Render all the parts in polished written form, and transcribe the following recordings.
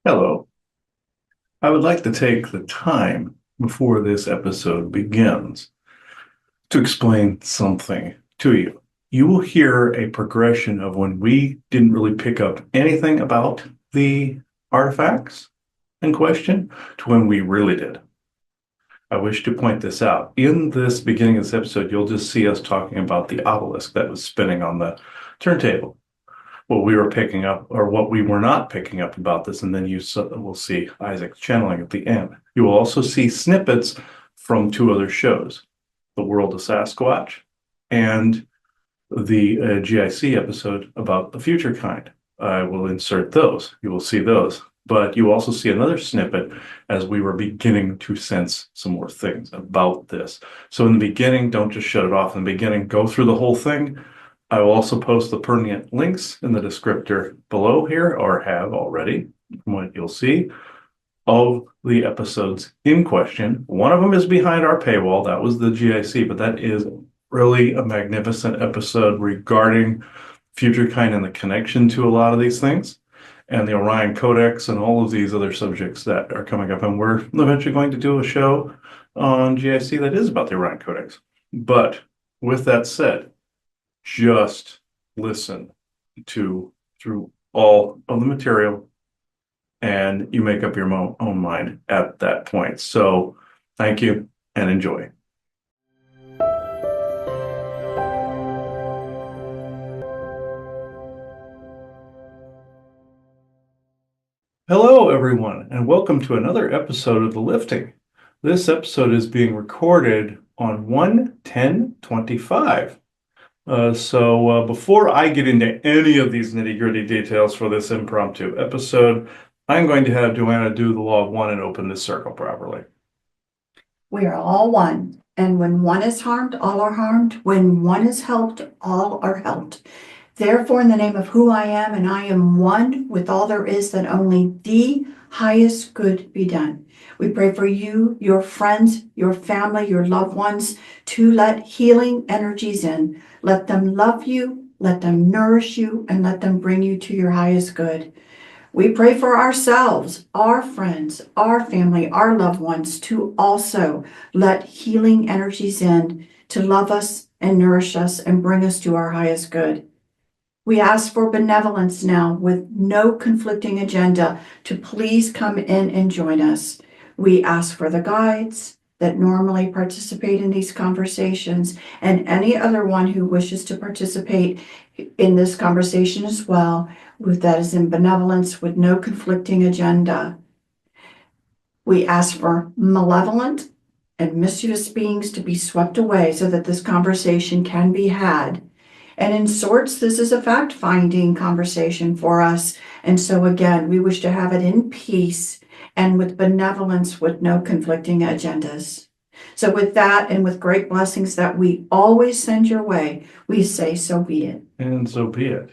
Hello. I would like to take the time before this episode begins to explain something to you. You will hear a progression of when we didn't really pick up anything about the artifacts in question to when we really did. I wish to point this out. In this beginning of this episode, you'll just see us talking about the obelisk that was spinning on the turntable. What we were picking up or what we were not picking up about this, and then will see Isaac's channeling at the end. You will also see snippets from two other shows, The World of Sasquatch and the GIC episode about the future kind. I will insert those. You will see those. But you also see another snippet as we were beginning to sense some more things about this. So in the beginning, don't just shut it off. In the beginning, go through the whole thing. I will also post the pertinent links in the descriptor below here, or have already, from what you'll see, of the episodes in question. One of them is behind our paywall. That was the GIC, but that is really a magnificent episode regarding future kind and the connection to a lot of these things, and the Orion Codex and all of these other subjects that are coming up. And we're eventually going to do a show on GIC that is about the Orion Codex. But with that said, just listen through all of the material and you make up your own mind at that point. So thank you and enjoy. Hello, everyone, and welcome to another episode of The Lifting. This episode is being recorded on 1/10/25. So before I get into any of these nitty-gritty details for this impromptu episode, I'm going to have Joanna do the law of one and open this circle properly. We are all one, and when one is harmed, all are harmed. When one is helped, all are helped. Therefore, in the name of who I am, and I am one with all there is, that only the highest good be done. We pray for you, your friends, your family, your loved ones, to let healing energies in. Let them love you, let them nourish you, and let them bring you to your highest good. We pray for ourselves, our friends, our family, our loved ones, to also let healing energies in to love us and nourish us and bring us to our highest good. We ask for benevolence now with no conflicting agenda to please come in and join us. We ask for the guides that normally participate in these conversations and any other one who wishes to participate in this conversation as well, that is in benevolence with no conflicting agenda. We ask for malevolent and mischievous beings to be swept away so that this conversation can be had. And in sorts, this is a fact-finding conversation for us. And so again, we wish to have it in peace and with benevolence with no conflicting agendas. So with that and with great blessings that we always send your way, we say so be it. And so be it.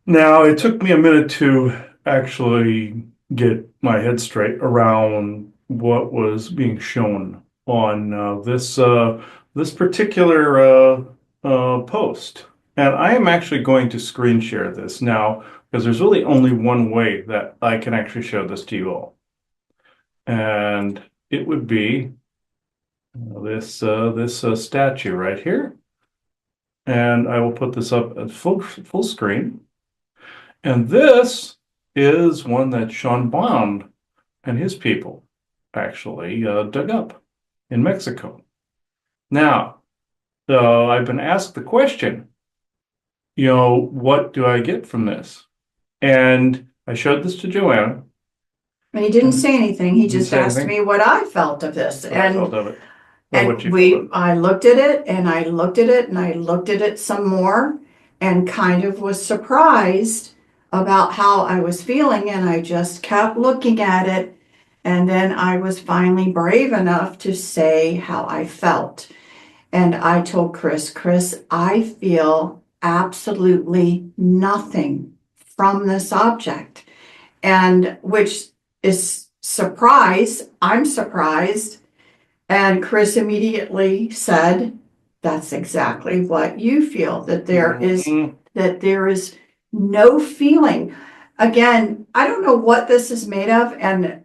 Now, it took me a minute to actually get my head straight around what was being shown on this particular post. And I am actually going to screen share this now because there's really only one way that I can actually show this to you all. And it would be this statue right here. And I will put this up at full screen. And this is one that Sean Bond and his people actually dug up in Mexico. Now, I've been asked the question, what do I get from this? And I showed this to Joanna. And he didn't say anything. He just asked me what I felt of this. I felt of it. I looked at it and I looked at it and I looked at it some more and kind of was surprised about how I was feeling. And I just kept looking at it. And then I was finally brave enough to say how I felt. And I told Chris, I feel absolutely nothing from this object. And which is surprise. I'm surprised. And Chris immediately said, that's exactly what you feel, that there is no feeling. again, I don't know what this is made of, and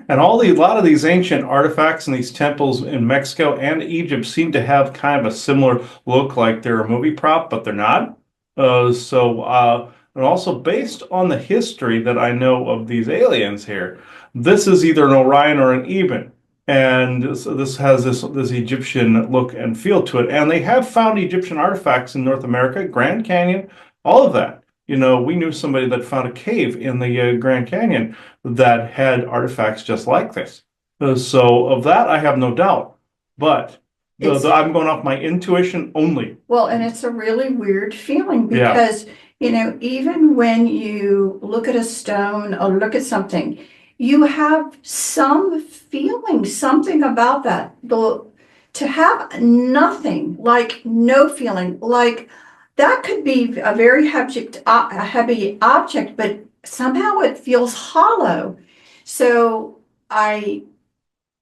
And a lot of these ancient artifacts in these temples in Mexico and Egypt seem to have kind of a similar look, like they're a movie prop, but they're not. And also based on the history that I know of these aliens here, this is either an Orion or an Eben. And so this has this Egyptian look and feel to it. And they have found Egyptian artifacts in North America, Grand Canyon, all of that. You know, we knew somebody that found a cave in the Grand Canyon that had artifacts just like this. So of that, I have no doubt. But it's, I'm going off my intuition only. well, and it's a really weird feeling Yeah. because, even when you look at a stone or look at something, you have some feeling, something about that. To have nothing, like no feeling, like that could be a very a heavy object, but somehow it feels hollow. So I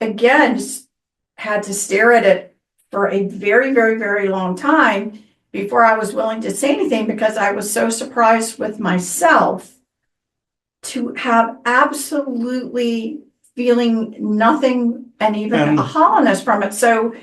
again had to stare at it for a very, very, very long time before I was willing to say anything because I was so surprised with myself to have absolutely feeling nothing and even a And hollowness from it. So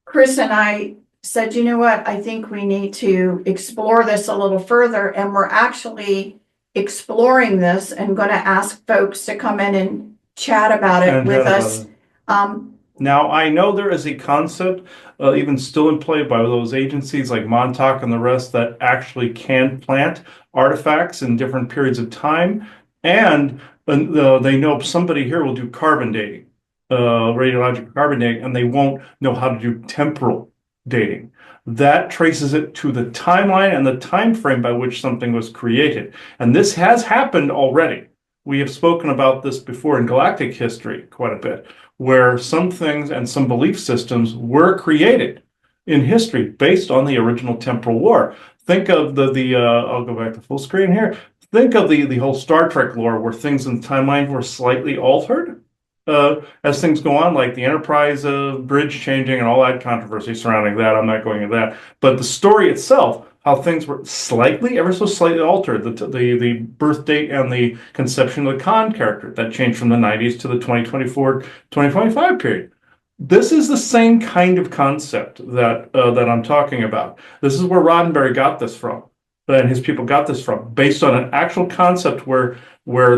Chris and I said, you know what? I think we need to explore this a little further. And we're actually exploring this and going to ask folks to come in and chat about it and with chat about us. it. Um, Now, I know there is a concept, even still in play by those agencies like Montauk and the rest, that actually can plant artifacts in different periods of time. And they know somebody here will do carbon dating, radiological carbon dating, and they won't know how to do temporal dating. That traces it to the timeline and the time frame by which something was created. And this has happened already. We have spoken about this before in galactic history quite a bit, where some things and some belief systems were created in history based on the original temporal war. Think of I'll go back to full screen here. Think of the whole Star Trek lore where things in the timeline were slightly altered as things go on, like the Enterprise bridge changing and all that controversy surrounding that. I'm not going into that, but the story itself, how things were slightly, ever so slightly altered. The birth date and the conception of the Khan character that changed from the 90s to the 2024 2025 period. This is the same kind of concept that I'm talking about. This is where Roddenberry got this from, and his people got this from, based on an actual concept where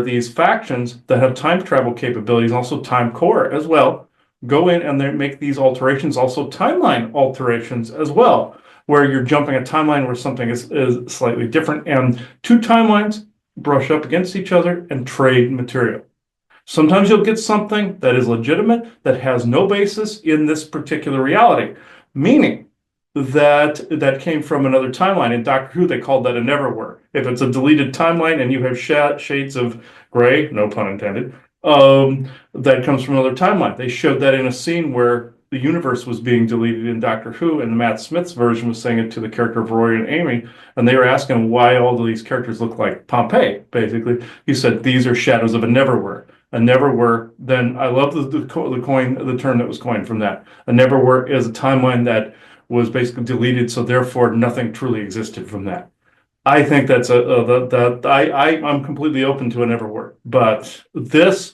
these factions that have time travel capabilities, also time core as well, go in and they make these alterations, also timeline alterations as well, where you're jumping a timeline where something is slightly different, and two timelines brush up against each other and trade material. Sometimes you'll get something that is legitimate that has no basis in this particular reality, meaning that came from another timeline. In Doctor Who, they called that a neverwhere. If it's a deleted timeline and you have shades of gray, no pun intended, that comes from another timeline. They showed that in a scene where the universe was being deleted in Doctor Who, and Matt Smith's version was saying it to the character of Roy and Amy, and they were asking why all of these characters look like Pompeii, basically. He said, these are shadows of a neverwhere. A neverwhere, then I love the term that was coined from that. A neverwhere is a timeline that was basically deleted, so therefore nothing truly existed from that. I think that's I'm completely open to a neverwhere, but this,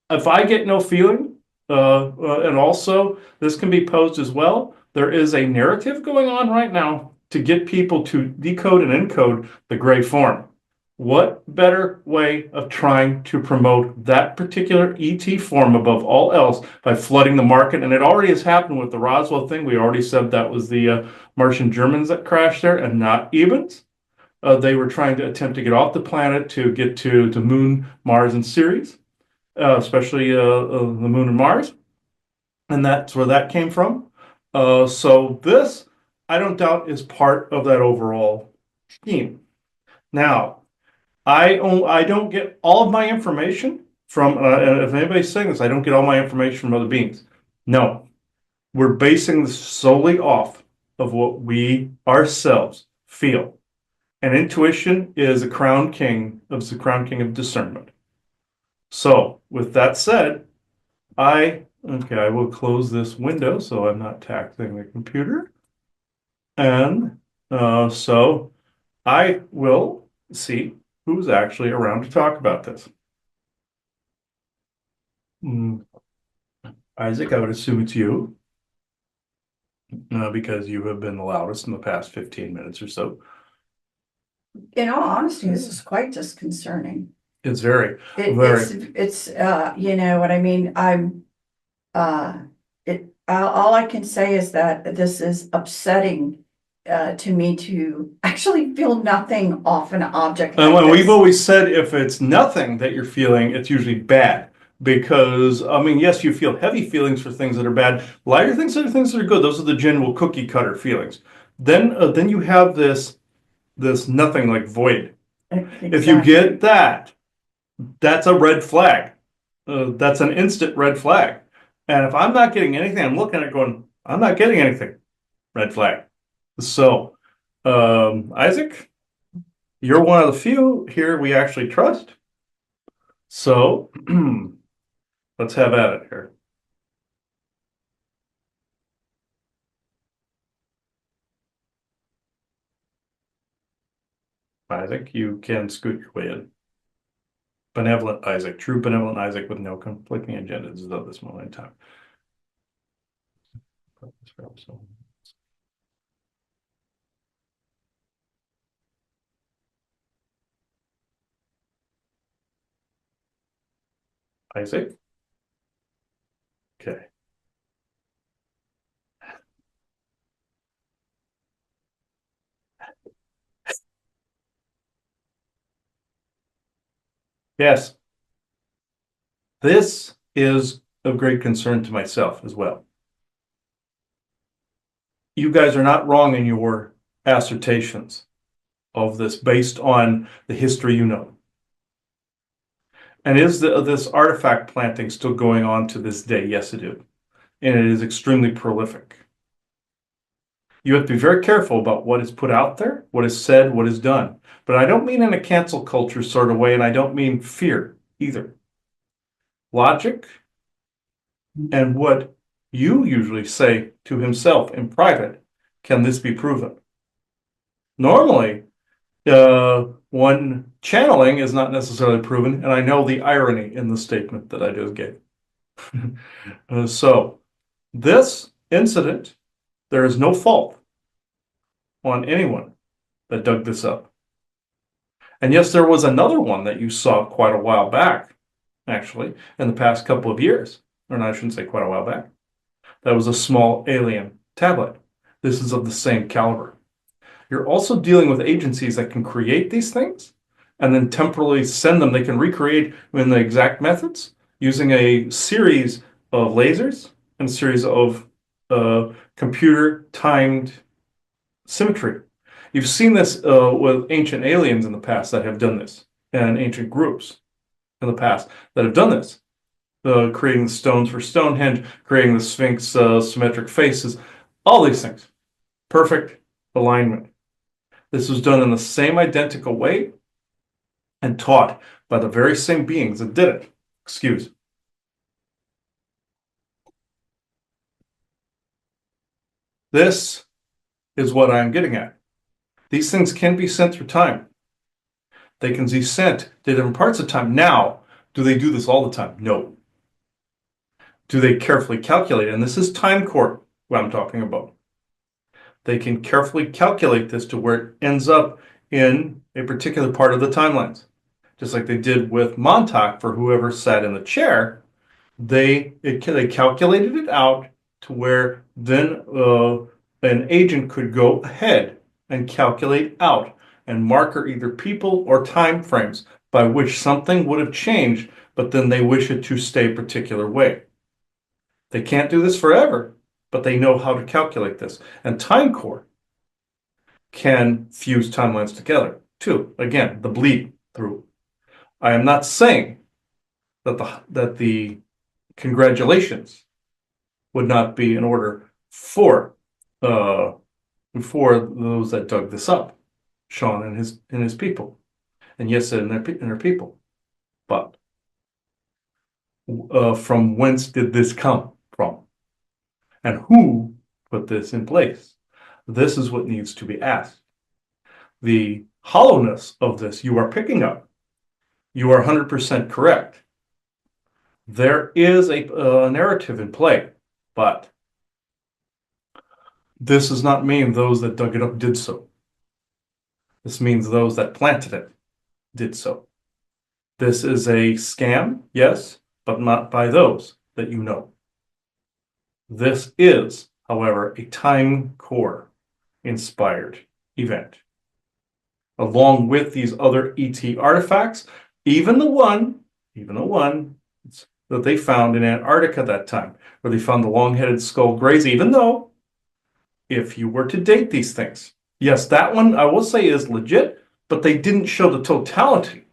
if I get no feeling, and also this can be posed as well. There is a narrative going on right now to get people to decode and encode the gray form. What better way of trying to promote that particular ET form above all else by flooding the market? And it already has happened with the Roswell thing. We already said that was the Martian Germans that crashed there and not Evans. They were trying to attempt to get off the planet to get to Moon, Mars, and Ceres, especially the Moon and Mars. And that's where that came from. So this, I don't doubt, is part of that overall scheme. Now, I don't get all of my information from, and if anybody's saying this, I don't get all my information from other beings. No, we're basing this solely off of what we ourselves feel. And intuition is the crown king of discernment. So with that said, I will close this window so I'm not taxing the computer. And so I will see who's actually around to talk about this. Hmm, Isaac, I would assume it's you, because you have been the loudest in the past 15 minutes or so. In all honesty, this is quite disconcerting. It's very, It's, very, you know what I mean? Uh, all I can say is that this is upsetting, to me to actually feel nothing off an object like and we've this. always said if it's nothing that you're feeling, it's usually bad. Because, I mean, yes, you feel heavy feelings for things that are bad. Lighter things that are good. Those are the general cookie cutter feelings. Then you have this nothing like void. If you Exactly. get that, that's a red flag. That's an instant red flag. And if I'm not getting anything, I'm looking at it going, I'm not getting anything. Red flag. So, Isaac, you're one of the few here we actually trust. So, let's have at it here. Isaac, you can scoot your way in. Benevolent Isaac, true benevolent Isaac with no conflicting agendas at this moment in time. Isaac? Okay. Yes, this is of great concern to myself as well. You guys are not wrong in your assertions of this based on the history you know. And is this artifact planting still going on to this day? Yes, it is. And it is extremely prolific. You have to be very careful about what is put out there, what is said, what is done. But I don't mean in a cancel culture sort of way, and I don't mean fear either. Logic and what you usually say to himself in private, can this be proven? Normally, one channeling is not necessarily proven, and I know the irony in the statement that I just gave. So, this incident, there is no fault on anyone that dug this up. And yes, there was another one that you saw quite a while back, actually, in the past couple of years. Or no, I shouldn't say quite a while back. That was a small alien tablet. This is of the same caliber. You're also dealing with agencies that can create these things and then temporally send them. They can recreate in the exact methods using a series of lasers and a series of computer timed symmetry. You've seen this with ancient aliens in the past that have done this, and ancient groups in the past that have done this, creating the stones for Stonehenge, creating the Sphinx symmetric faces, all these things. Perfect alignment. This was done in the same identical way and taught by the very same beings that did it. Excuse. This is what I'm getting at. These things can be sent through time. They can be sent to different parts of time. Now, do they do this all the time? No. Do they carefully calculate? And this is time court, what I'm talking about. They can carefully calculate this to where it ends up in a particular part of the timelines. Just like they did with Montauk for whoever sat in the chair, they calculated it out to where then an agent could go ahead and calculate out and marker either people or time frames by which something would have changed, but then they wish it to stay a particular way. They can't do this forever, but they know how to calculate this. And Time Core can fuse timelines together too. Again, the bleed through. I am not saying that the congratulations would not be in order uh, for those that dug this up, Sean and his people, and yes, and their people. But from whence did this come from, and who put this in place? This is what needs to be asked. The hollowness of this you are picking up. You are 100% correct. There is a narrative in play, but this does not mean those that dug it up did so. This means those that planted it did so. This is a scam, yes, but not by those that you know. This is, however, a Time Core inspired event. Along with these other ET artifacts, even the one that they found in Antarctica that time, where they found the long-headed skull grays, even though if you were to date these things, yes, that one I will say is legit, but they didn't show the totality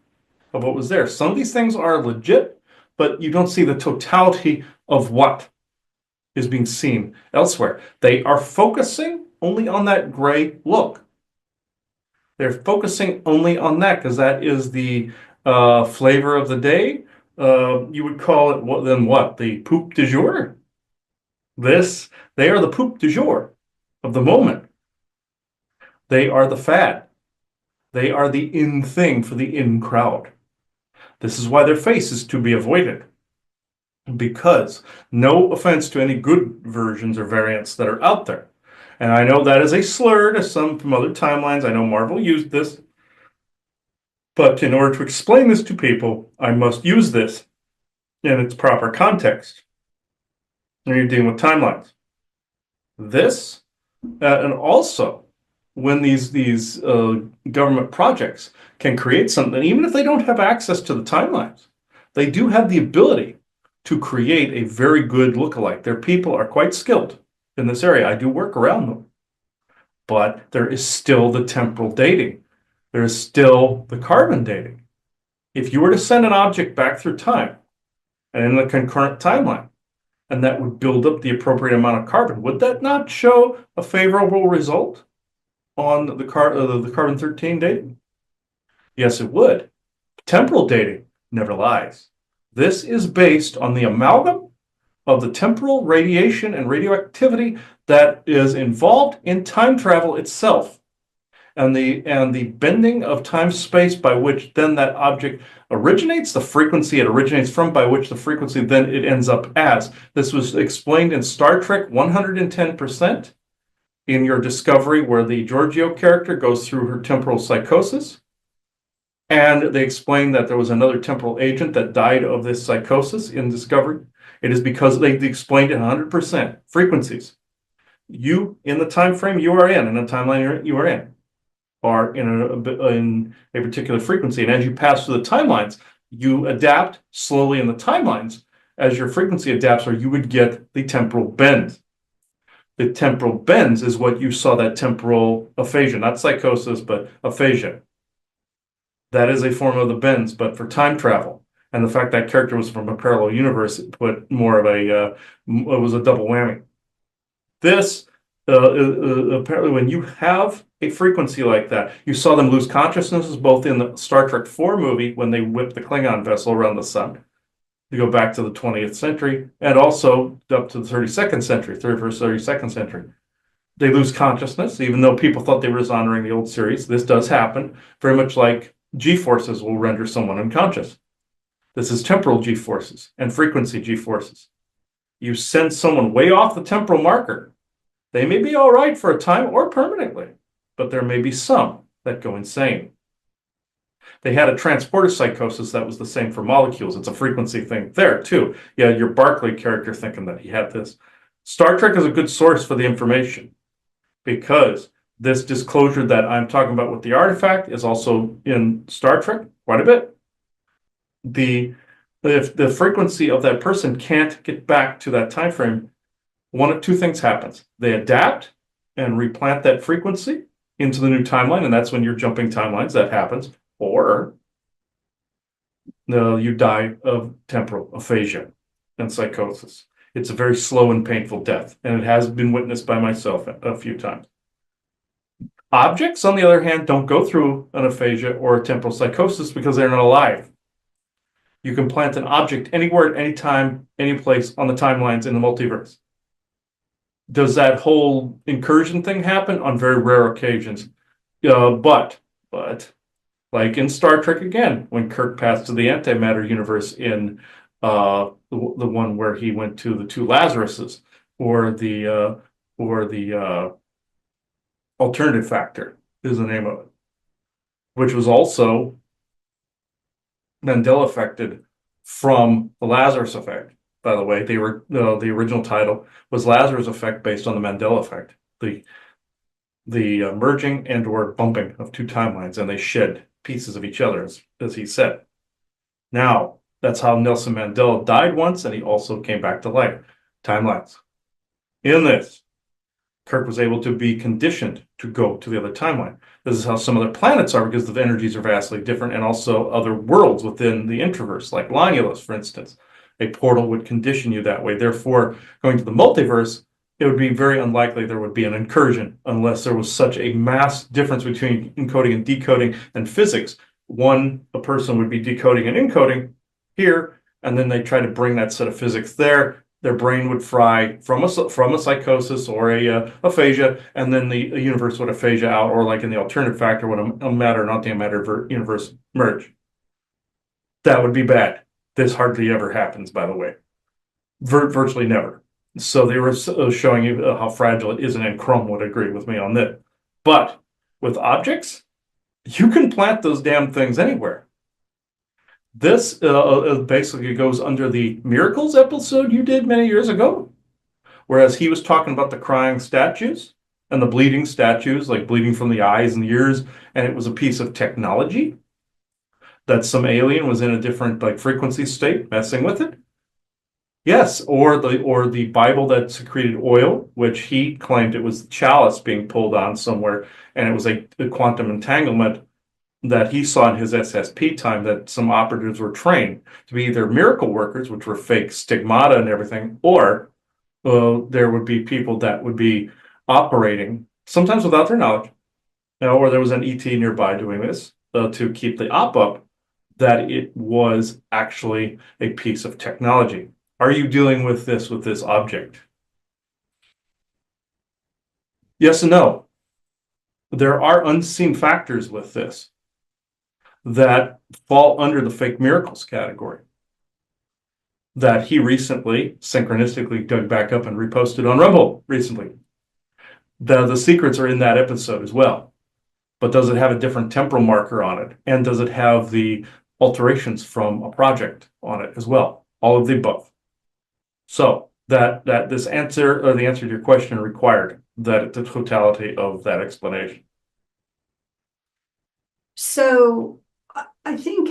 of what was there. Some of these things are legit, but you don't see the totality of what is being seen elsewhere. They are focusing only on that gray look. They're focusing only on that because that is the flavor of the day. You would call it what? The poop du jour? They are the poop du jour of the moment. They are the fad. They are the in thing for the in crowd. This is why their face is to be avoided. Because, no offense to any good versions or variants that are out there, and I know that is a slur to some from other timelines. I know Marvel used this. But in order to explain this to people, I must use this in its proper context when you're dealing with timelines. This, and also when these government projects can create something, even if they don't have access to the timelines, they do have the ability to create a very good lookalike. Their people are quite skilled in this area. I do work around them. But there is still the temporal dating. There is still the carbon dating. If you were to send an object back through time and in the concurrent timeline, and that would build up the appropriate amount of carbon, would that not show a favorable result on the carbon-13 dating? Yes, it would. Temporal dating never lies. This is based on the amalgam of the temporal radiation and radioactivity that is involved in time travel itself, and the bending of time-space by which then that object originates, the frequency it originates from, by which the frequency then it ends up as. This was explained in Star Trek 110% in your Discovery, where the Giorgio character goes through her temporal psychosis. And they explained that there was another temporal agent that died of this psychosis in Discovery. It is because they explained it 100% frequencies. You, in the time frame you are in the timeline you are in, are in a particular frequency. And as you pass through the timelines, you adapt slowly in the timelines as your frequency adapts, or you would get the temporal bend. The temporal bends is what you saw, that temporal aphasia, not psychosis, but aphasia. That is a form of the bends, but for time travel. And the fact that character was from a parallel universe, it put more of it was a double whammy. This, apparently when you have a frequency like that, you saw them lose consciousness both in the Star Trek 4 movie when they whipped the Klingon vessel around the sun. You go back to the 20th century, and also up to the 32nd century, 31st, 32nd century. They lose consciousness, even though people thought they were honoring the old series. This does happen, very much like G-forces will render someone unconscious. This is temporal G-forces and frequency G-forces. You send someone way off the temporal marker. They may be all right for a time or permanently, but there may be some that go insane. They had a transporter psychosis that was the same for molecules. It's a frequency thing there, too. You had your Barclay character thinking that he had this. Star Trek is a good source for the information because this disclosure that I'm talking about with the artifact is also in Star Trek quite a bit. If the frequency of that person can't get back to that time frame, one of two things happens. They adapt and replant that frequency into the new timeline, and that's when you're jumping timelines. That happens. Or you die of temporal aphasia and psychosis. It's a very slow and painful death, and it has been witnessed by myself a few times. Objects, on the other hand, don't go through an aphasia or a temporal psychosis because they're not alive. You can plant an object anywhere, at any time, any place on the timelines in the multiverse. Does that whole incursion thing happen? On very rare occasions. But But like in Star Trek again, when Kirk passed to the antimatter universe in the one where he went to the two Lazaruses, or the alternative factor is the name of it, which was also Mandela affected from the Lazarus effect. By the way, the original title was Lazarus effect based on the Mandela effect, the merging and or bumping of two timelines, and they shed pieces of each other, as he said. Now, that's how Nelson Mandela died once, and he also came back to life. Timelines. In this, Kirk was able to be conditioned to go to the other timeline. This is how some other planets are because the energies are vastly different, and also other worlds within the introverse, like Lonulus, for instance. A portal would condition you that way. Therefore, going to the multiverse, it would be very unlikely there would be an incursion unless there was such a mass difference between encoding and decoding and physics. A person would be decoding and encoding here, and then they try to bring that set of physics there. Their brain would fry from a psychosis or a aphasia, and then the universe would aphasia out, or like in the alternative factor, when a matter and antimatter universe merge. That would be bad. This hardly ever happens, by the way. Virtually never. So they were showing you how fragile it is, and Crum would agree with me on that. But with objects, you can plant those damn things anywhere. This basically goes under the miracles episode you did many years ago, whereas he was talking about the crying statues and the bleeding statues, like bleeding from the eyes and the ears, and it was a piece of technology that some alien was in a different like frequency state messing with it. Yes, or the Bible that secreted oil, which he claimed it was the chalice being pulled on somewhere, and it was a quantum entanglement that he saw in his SSP time, that some operatives were trained to be either miracle workers, which were fake stigmata and everything, or there would be people that would be operating, sometimes without their knowledge, or there was an ET nearby doing this to keep the op up, that it was actually a piece of technology. Are you dealing with this object? Yes and no. There are unseen factors with this that fall under the fake miracles category that he recently synchronistically dug back up and reposted on Rumble recently. The secrets are in that episode as well. But does it have a different temporal marker on it? And does it have the alterations from a project on it as well? All of the above. So that this answer, or the answer to your question, required that the totality of that explanation. So I think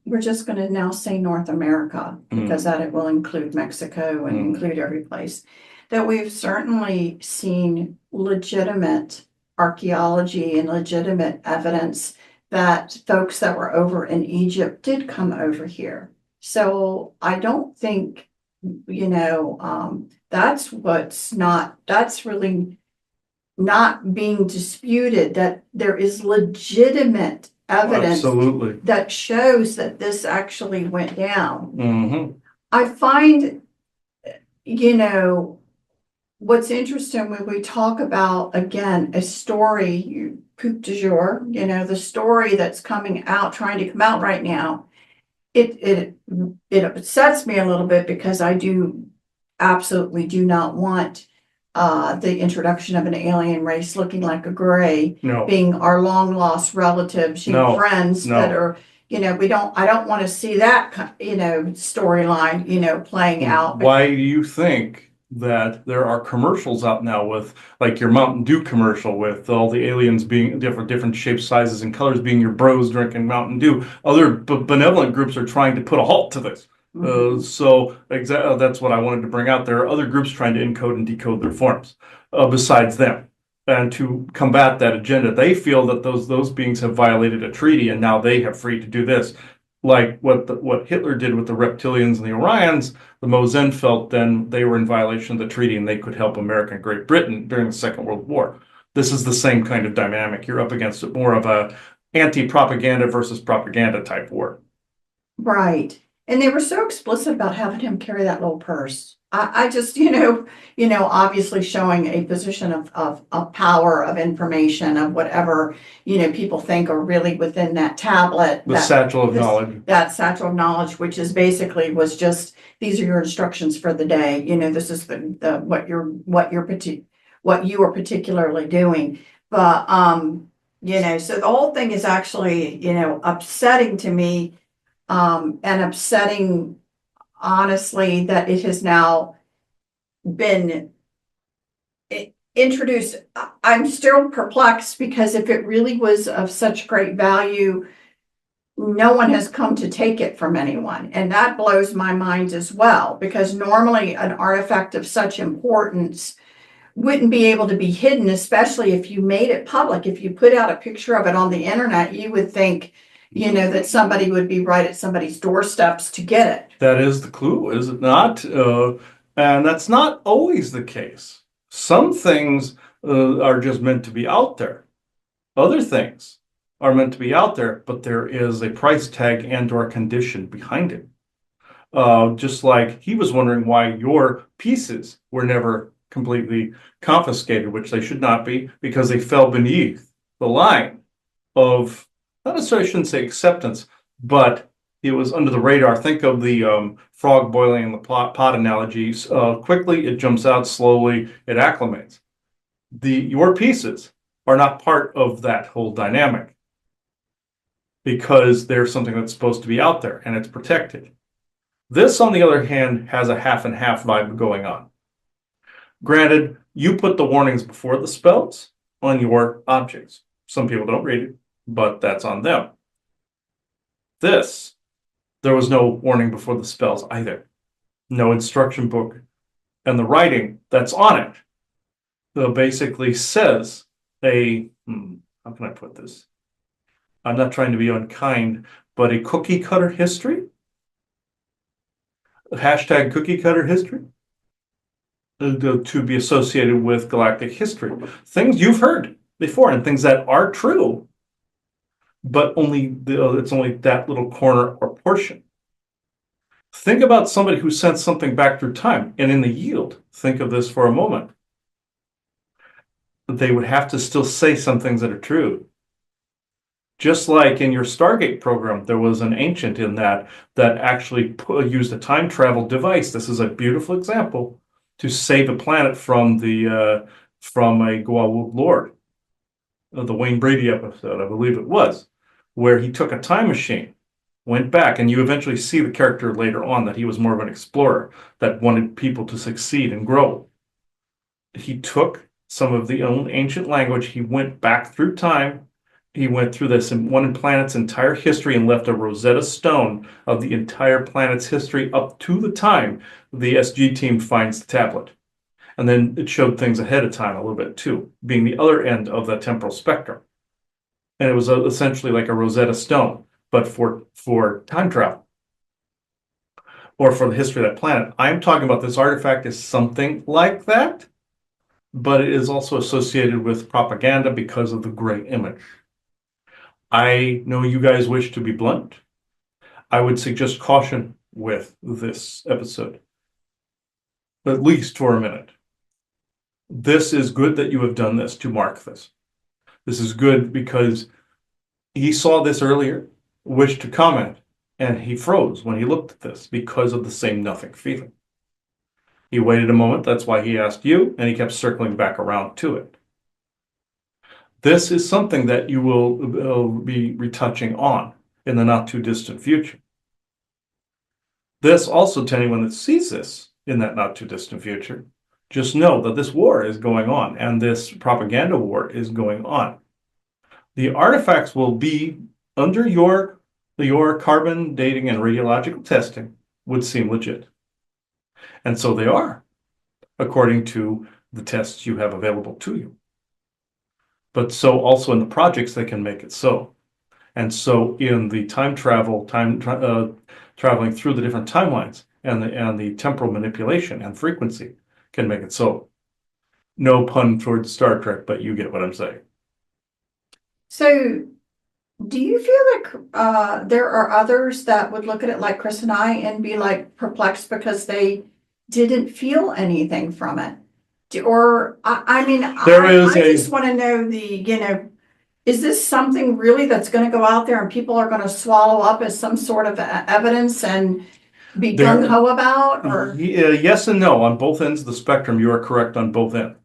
we're just going to now say North America, because that it will include Mexico and include every place, that we've certainly seen legitimate archaeology and legitimate evidence that folks that were over in Egypt did come over here. So I don't think, that's really not being disputed, that there is legitimate evidence Absolutely. that shows that this actually went down. Mm-hmm. I find, what's interesting when we talk about, again, a story, coup du jour, the story that's coming out, trying to come out right now, it upsets me a little bit, because I absolutely do not want the introduction of an alien race looking like a gray, being our long lost relatives, friends that are, I don't want to see that, storyline, playing out. Why do you think that there are commercials out now with, like, your Mountain Dew commercial with all the aliens being different shapes, sizes, and colors, being your bros drinking Mountain Dew? Other benevolent groups are trying to put a halt to this. So that's what I wanted to bring out. There are other groups trying to encode and decode their forms besides them. And to combat that agenda, they feel that those beings have violated a treaty, and now they have free to do this. Like what Hitler did with the reptilians and the Orions, the Mosen felt then they were in violation of the treaty, and they could help America and Great Britain during the Second World War. This is the same kind of dynamic. You're up against it, more of a anti-propaganda versus propaganda type war. Right. And they were so explicit about having him carry that little purse. I just, obviously showing a position of power, of information, of whatever, people think are really within that tablet, The satchel of knowledge. that satchel of knowledge, which is basically was just, these are your instructions for the day. This is the what you are particularly doing. But, so the whole thing is actually, upsetting to me, and upsetting honestly that it has now been introduced. I'm still perplexed because if it really was of such great value, no one has come to take it from anyone. And that blows my mind as well, because normally an artifact of such importance wouldn't be able to be hidden, especially if you made it public. If you put out a picture of it on the internet, you would think, that somebody would be right at somebody's doorsteps to get it. That is the clue, is it not? And that's not always the case. Some things are just meant to be out there. Other things are meant to be out there, but there is a price tag and or condition behind it. Just like he was wondering why your pieces were never completely confiscated, which they should not be, because they fell beneath the line of, not necessarily, I shouldn't say acceptance, but it was under the radar. Think of the frog boiling in the pot analogy. Quickly, it jumps out. Slowly, it acclimates. Your pieces are not part of that whole dynamic because they're something that's supposed to be out there and it's protected. This, on the other hand, has a half and half vibe going on. Granted, you put the warnings before the spells on your objects. Some people don't read it, but that's on them. This, there was no warning before the spells either. No instruction book. And the writing that's on it basically says how can I put this? I'm not trying to be unkind, but a cookie cutter history? Hashtag cookie cutter history? To be associated with galactic history. Things you've heard before and things that are true, but it's only that little corner or portion. Think about somebody who sent something back through time, and in the yield, think of this for a moment. They would have to still say some things that are true. Just like in your Stargate program, there was an ancient in that actually used a time travel device. This is a beautiful example to save a planet from a Goa'uld Lord. The Wayne Brady episode, I believe it was, where he took a time machine, went back, and you eventually see the character later on that he was more of an explorer that wanted people to succeed and grow. He took some of the old ancient language, he went back through time, he went through this one planet's entire history and left a Rosetta Stone of the entire planet's history up to the time the SG team finds the tablet. And then it showed things ahead of time a little bit too, being the other end of the temporal spectrum. And it was essentially like a Rosetta Stone, but for time travel or for the history of that planet. I'm talking about this artifact is something like that, but it is also associated with propaganda because of the gray image. I know you guys wish to be blunt. I would suggest caution with this episode, at least for a minute. This is good that you have done this to mark this. This is good because he saw this earlier, wished to comment, and he froze when he looked at this because of the same nothing feeling. He waited a moment, that's why he asked you, and he kept circling back around to it. This is something that you will be retouching on in the not too distant future. This also, to anyone that sees this in that not too distant future, just know that this war is going on and this propaganda war is going on. The artifacts will be under your carbon dating and radiological testing would seem legit. And so they are, according to the tests you have available to you. But so also in the projects, they can make it so. And so in the traveling through the different timelines and the temporal manipulation and frequency can make it so. No pun towards Star Trek, but you get what I'm saying. So do you feel like there are others that would look at it like Chris and I and be like perplexed because they didn't feel anything from it. Or, I mean, There is I a just want to know is this something really that's going to go out there and people are going to swallow up as some sort of evidence and be gung there. ho about, or? Yes and no on both ends of the spectrum. You are correct on both ends.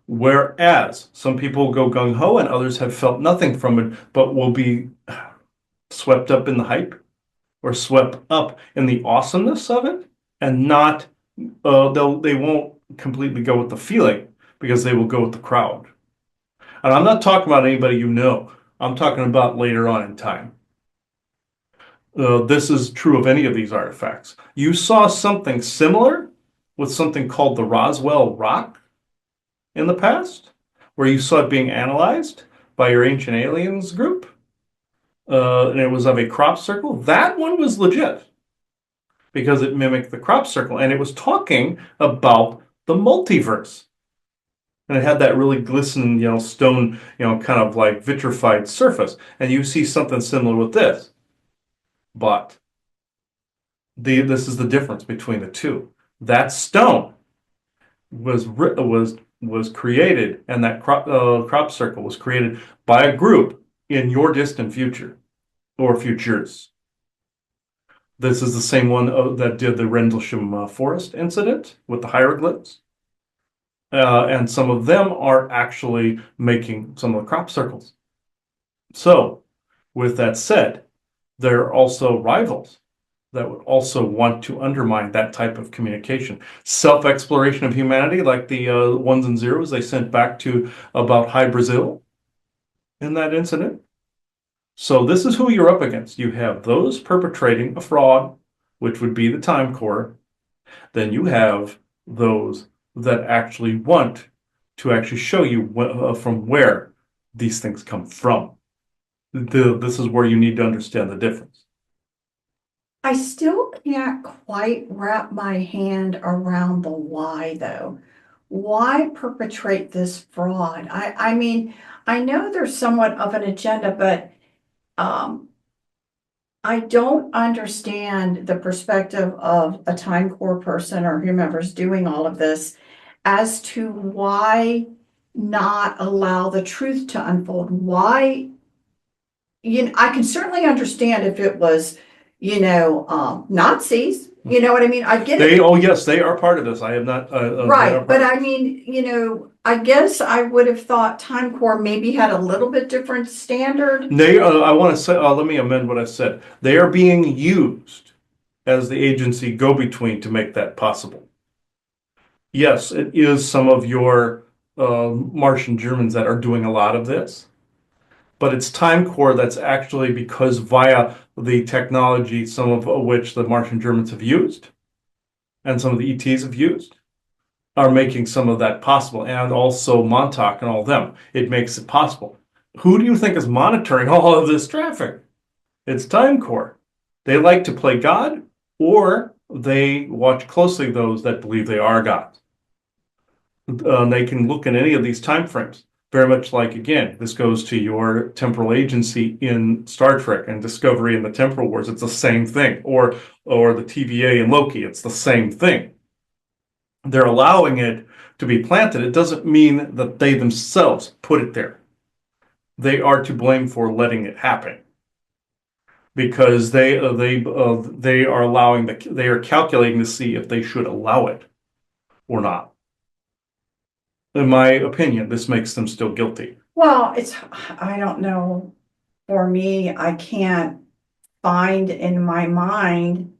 Whereas some people go gung ho and others have felt nothing from it, but will be swept up in the hype or swept up in the awesomeness of it, and not they won't completely go with the feeling because they will go with the crowd. And I'm not talking about anybody you know. I'm talking about later on in time. This is true of any of these artifacts. You saw something similar with something called the Roswell Rock in the past, where you saw it being analyzed by your Ancient Aliens group, and it was of a crop circle. That one was legit because it mimicked the crop circle, and it was talking about the multiverse. And it had that really glistening, stone, kind of like vitrified surface. And you see something similar with this. But this is the difference between the two. That stone was created, and that crop circle was created by a group in your distant future or futures. This is the same one that did the Rendlesham Forest incident with the hieroglyphs. And some of them are actually making some of the crop circles. So, with that said, there are also rivals that would also want to undermine that type of communication. Self-exploration of humanity, like the ones and zeros they sent back to about High Brazil in that incident. So this is who you're up against. You have those perpetrating a fraud, which would be the Time Corps. Then you have those that actually want to actually show you from where these things come from. This is where you need to understand the difference. I still can't quite wrap my hand around the why, though. Why perpetrate this fraud? I mean, I know there's somewhat of an agenda, but um, I don't understand the perspective of a Time Corps person or whomever's doing all of this as to why not allow the truth to unfold. Why, I can certainly understand if it was, Nazis, you know what I mean? I get it. Oh yes, they are part of this. I have not. Right, but I mean, I guess I would have thought Time Corps maybe had a little bit different standard. I want to say, let me amend what I said. They are being used as the agency go-between to make that possible. Yes, it is some of your Martian Germans that are doing a lot of this, but it's Time Corps that's actually, because via the technology, some of which the Martian Germans have used, and some of the ETs have used, are making some of that possible, and also Montauk and all them. It makes it possible. Who do you think is monitoring all of this traffic? It's Time Corps. They like to play God, or they watch closely those that believe they are gods. They can look in any of these time frames. Very much like, again, this goes to your temporal agency in Star Trek and Discovery and the Temporal Wars. It's the same thing. Or the TVA in Loki. It's the same thing. They're allowing it to be planted. It doesn't mean that they themselves put it there. They are to blame for letting it happen, because they are allowing they are calculating to see if they should allow it or not. In my opinion, this makes them still guilty. Well, I don't know. For me, I can't find in my mind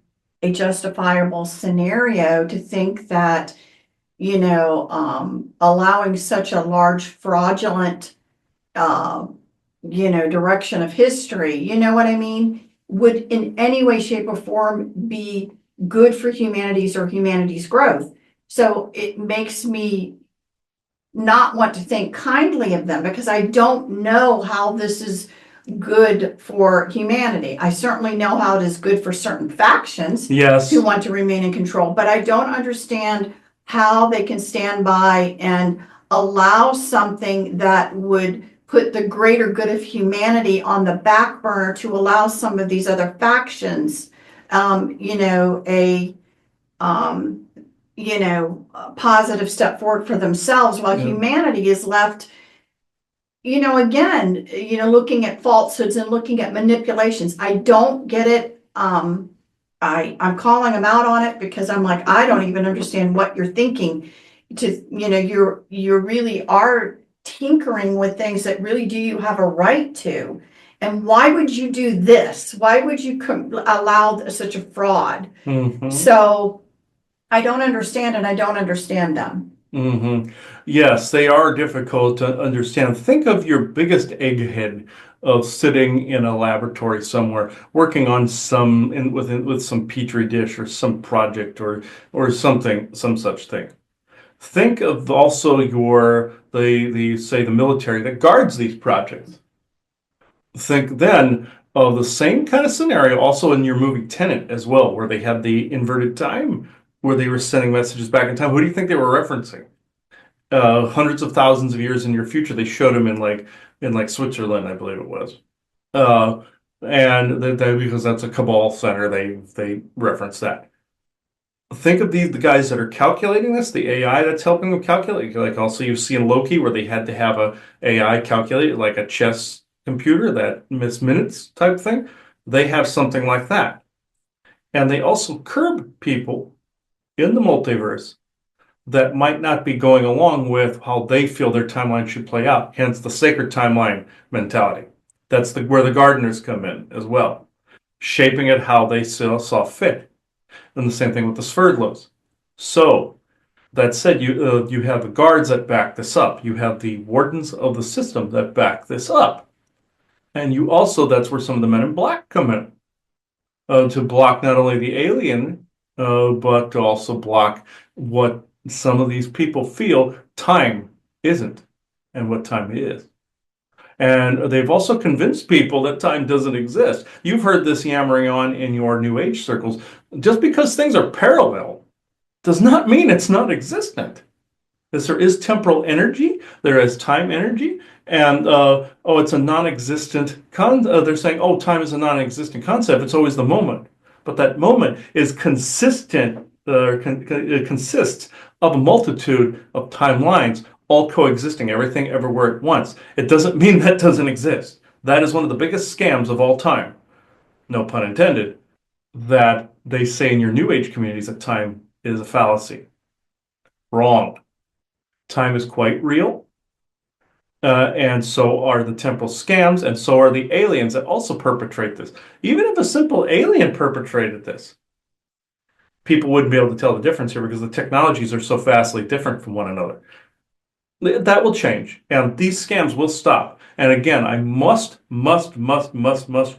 a justifiable scenario to think that, allowing such a large fraudulent, uh, direction of history, you know what I mean, would in any way, shape, or form be good for humanities or humanity's growth. So it makes me not want to think kindly of them, because I don't know how this is good for humanity. I certainly know how it is good for certain factions Yes. who want to remain in control, but I don't understand how they can stand by and allow something that would put the greater good of humanity on the back burner to allow some of these other factions, a positive step forward for themselves while Yeah. humanity is left, again, looking at falsehoods and looking at manipulations. I don't get it. I'm calling them out on it because I'm like, I don't even understand what you're thinking. You really are tinkering with things that really do you have a right to? And why would you do this? Why would you allow such a fraud? Hmm. So I don't understand, and I don't understand them. Hmm. Yes, they are difficult to understand. Think of your biggest egghead of sitting in a laboratory somewhere, working on with some petri dish or some project or something, some such thing. Think of also the say the military that guards these projects. Think then of the same kind of scenario also in your movie Tenet as well, where they had the inverted time, where they were sending messages back in time. Who do you think they were referencing? Hundreds of thousands of years in your future. They showed them in like Switzerland, I believe it was. Uh, and because that's a cabal center, they reference that. Think of the guys that are calculating this, the AI that's helping them calculate. Like also you see in Loki where they had to have a AI calculate like a chess computer that miss minutes type thing. They have something like that. And they also curb people in the multiverse that might not be going along with how they feel their timeline should play out, hence the sacred timeline mentality. That's where the gardeners come in as well, shaping it how they saw fit. And the same thing with the Sverdlovs. So, that said, you have the guards that back this up. You have the wardens of the system that back this up. And you also, that's where some of the men in black come in to block not only the alien, but to also block what some of these people feel time isn't and what time is. And they've also convinced people that time doesn't exist. You've heard this yammering on in your New Age circles. Just because things are parallel does not mean it's not existent. Because there is temporal energy, there is time energy, and it's a non-existent they're saying, oh, time is a non-existent concept. It's always the moment, but that moment is consistent. It consists of a multitude of timelines, all coexisting, everything everywhere at once. It doesn't mean that doesn't exist. That is one of the biggest scams of all time. No pun intended. That they say in your New Age communities that time is a fallacy. Wrong. Time is quite real. And so are the temporal scams, and so are the aliens that also perpetrate this. Even if a simple alien perpetrated this, people wouldn't be able to tell the difference here because the technologies are so vastly different from one another. That will change, and these scams will stop. And again, I must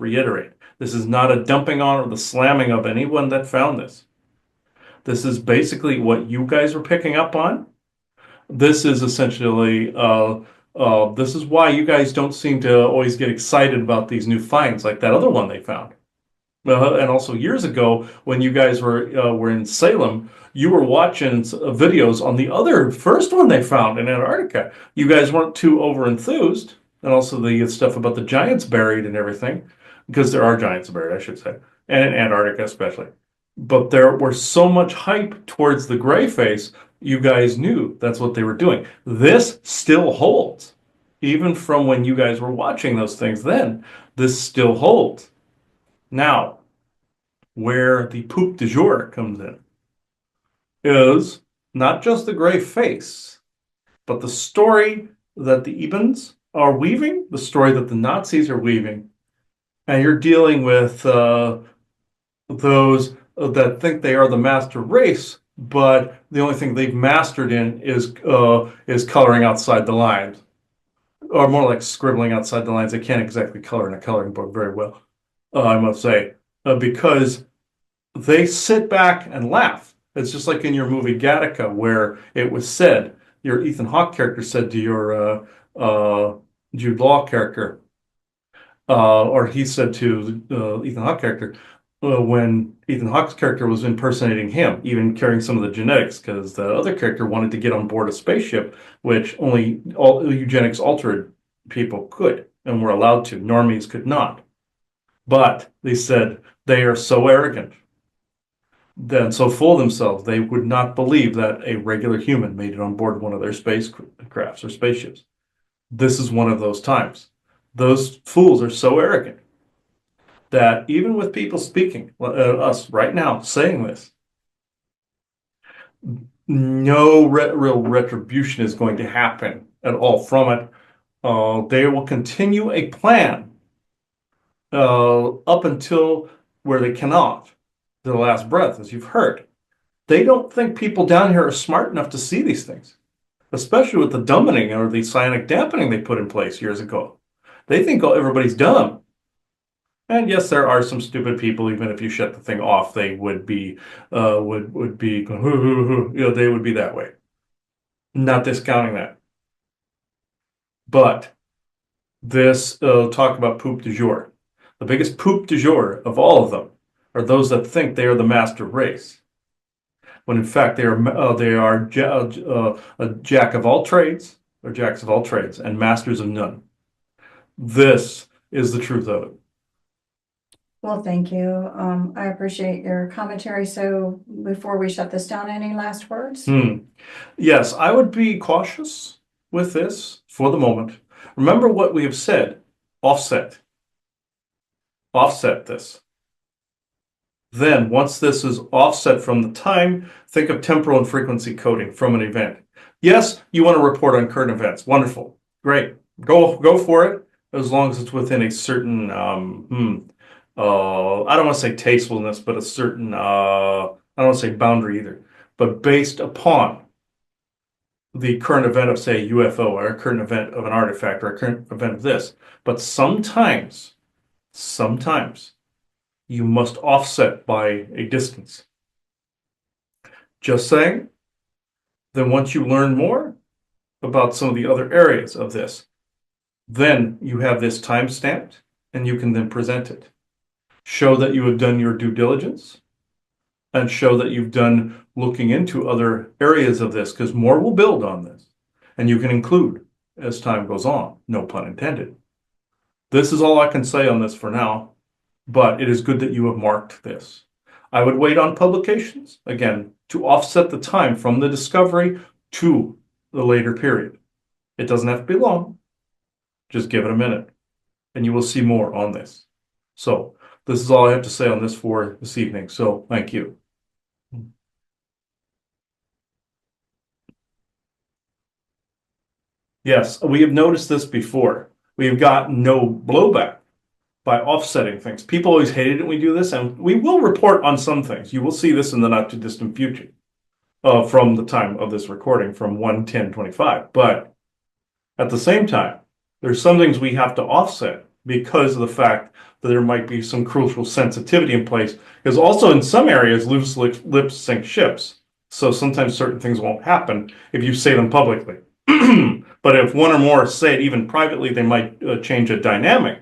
reiterate this is not a dumping on or the slamming of anyone that found this. This is basically what you guys were picking up on. This is essentially this is why you guys don't seem to always get excited about these new finds like that other one they found. And also years ago when you guys were in Salem, you were watching videos on the other first one they found in Antarctica. You guys weren't too over enthused, and also the stuff about the giants buried and everything, because there are giants buried, I should say, and in Antarctica especially. But there was so much hype towards the gray face, you guys knew that's what they were doing. This still holds. Even from when you guys were watching those things then, this still holds. Now, where the poop du jour comes in is not just the gray face, but the story that the Ebens are weaving, the story that the Nazis are weaving. And you're dealing with those that think they are the master race, but the only thing they've mastered in is coloring outside the lines, or more like scribbling outside the lines. They can't exactly color in a coloring book very well, I must say, because they sit back and laugh. It's just like in your movie Gattaca, where it was said, your Ethan Hawke character said to your Jude Law character, or he said to Ethan Hawke character, when Ethan Hawke's character was impersonating him, even carrying some of the genetics, because the other character wanted to get on board a spaceship, which only all eugenics altered people could and were allowed to. Normies could not. But they said they are so arrogant then so full of themselves they would not believe that a regular human made it on board one of their spacecrafts or spaceships. This is one of those times. Those fools are so arrogant that even with people speaking, us right now saying this, no real retribution is going to happen at all from it. They will continue a plan up until where they cannot, to the last breath, as you've heard. They don't think people down here are smart enough to see these things, especially with the dumbing or the psionic dampening they put in place years ago. They think everybody's dumb. And yes, there are some stupid people. Even if you shut the thing off, they would be would be going, hoo, hoo, hoo. You know, they would be that way. Not discounting that, but this talk about poop du jour. The biggest poop du jour of all of them are those that think they are the master race, when in fact they are a jack of all trades, or jacks of all trades, and masters of none. This is the truth of it. Well, thank you. I appreciate your commentary. So before we shut this down, any last words? Yes, I would be cautious with this for the moment. Remember what we have said, offset. Offset this. Then, once this is offset from the time, think of temporal and frequency coding from an event. Yes, you want to report on current events. Wonderful. Great. Go for it, as long as it's within a certain, I don't want to say tastefulness, but a certain, I don't want to say boundary either, but based upon the current event of, say, a UFO, or a current event of an artifact, or a current event of this. But sometimes, you must offset by a distance. Just saying. Then once you learn more about some of the other areas of this, then you have this time stamped and you can then present it. Show that you have done your due diligence and show that you've done looking into other areas of this, because more will build on this. And you can include as time goes on, no pun intended. This is all I can say on this for now, but it is good that you have marked this. I would wait on publications, again, to offset the time from the discovery to the later period. It doesn't have to be long. Just give it a minute, and you will see more on this. So this is all I have to say on this for this evening. So thank you. Yes, we have noticed this before. We have gotten no blowback by offsetting things. People always hated it when we do this, and we will report on some things. You will see this in the not too distant future, from the time of this recording, from 1/10/25. But at the same time, there's some things we have to offset because of the fact that there might be some crucial sensitivity in place. Because also in some areas, loose lips sink ships. So sometimes certain things won't happen if you say them publicly. But if one or more say it even privately, they might change a dynamic.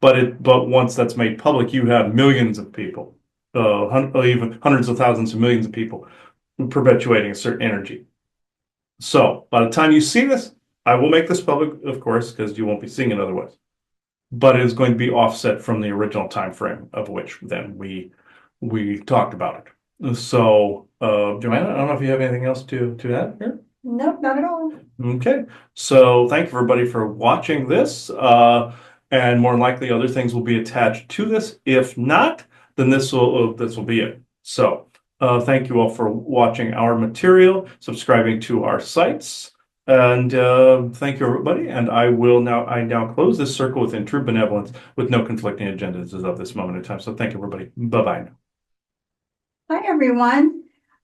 But once that's made public, you have millions of people, even hundreds of thousands of millions of people perpetuating a certain energy. So by the time you see this, I will make this public, of course, because you won't be seeing it otherwise. But it is going to be offset from the original time frame of which then we talked about it. So, Joanna, I don't know if you have anything else to add here. Nope, not at all. Okay, so thank you everybody for watching this. And more than likely other things will be attached to this. If not, then this will be it. So thank you all for watching our material, subscribing to our sites, and thank you everybody. And I now close this circle within true benevolence with no conflicting agendas as of this moment in time. So thank you everybody. Bye-bye now. Hi, everyone.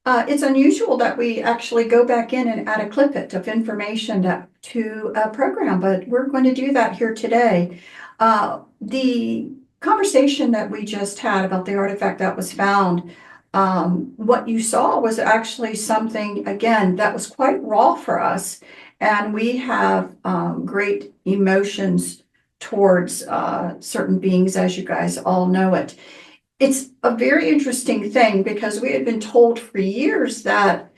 It's unusual that we actually go back in and add a clip of information to a program, but we're going to do that here today. The conversation that we just had about the artifact that was found, what you saw was actually something, again, that was quite raw for us. And we have great emotions towards certain beings, as you guys all know it. It's a very interesting thing because we had been told for years that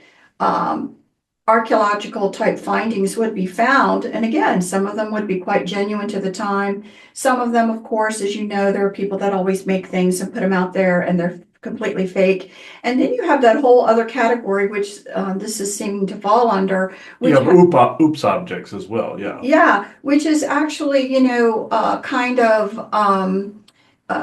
archaeological type findings would be found. And again, some of them would be quite genuine to the time. Some of them, of course, as you know, there are people that always make things and put them out there and they're completely fake. And then you have that whole other category, which this is seeming to fall under, You which have oops objects as well, yeah. yeah, which is actually, kind of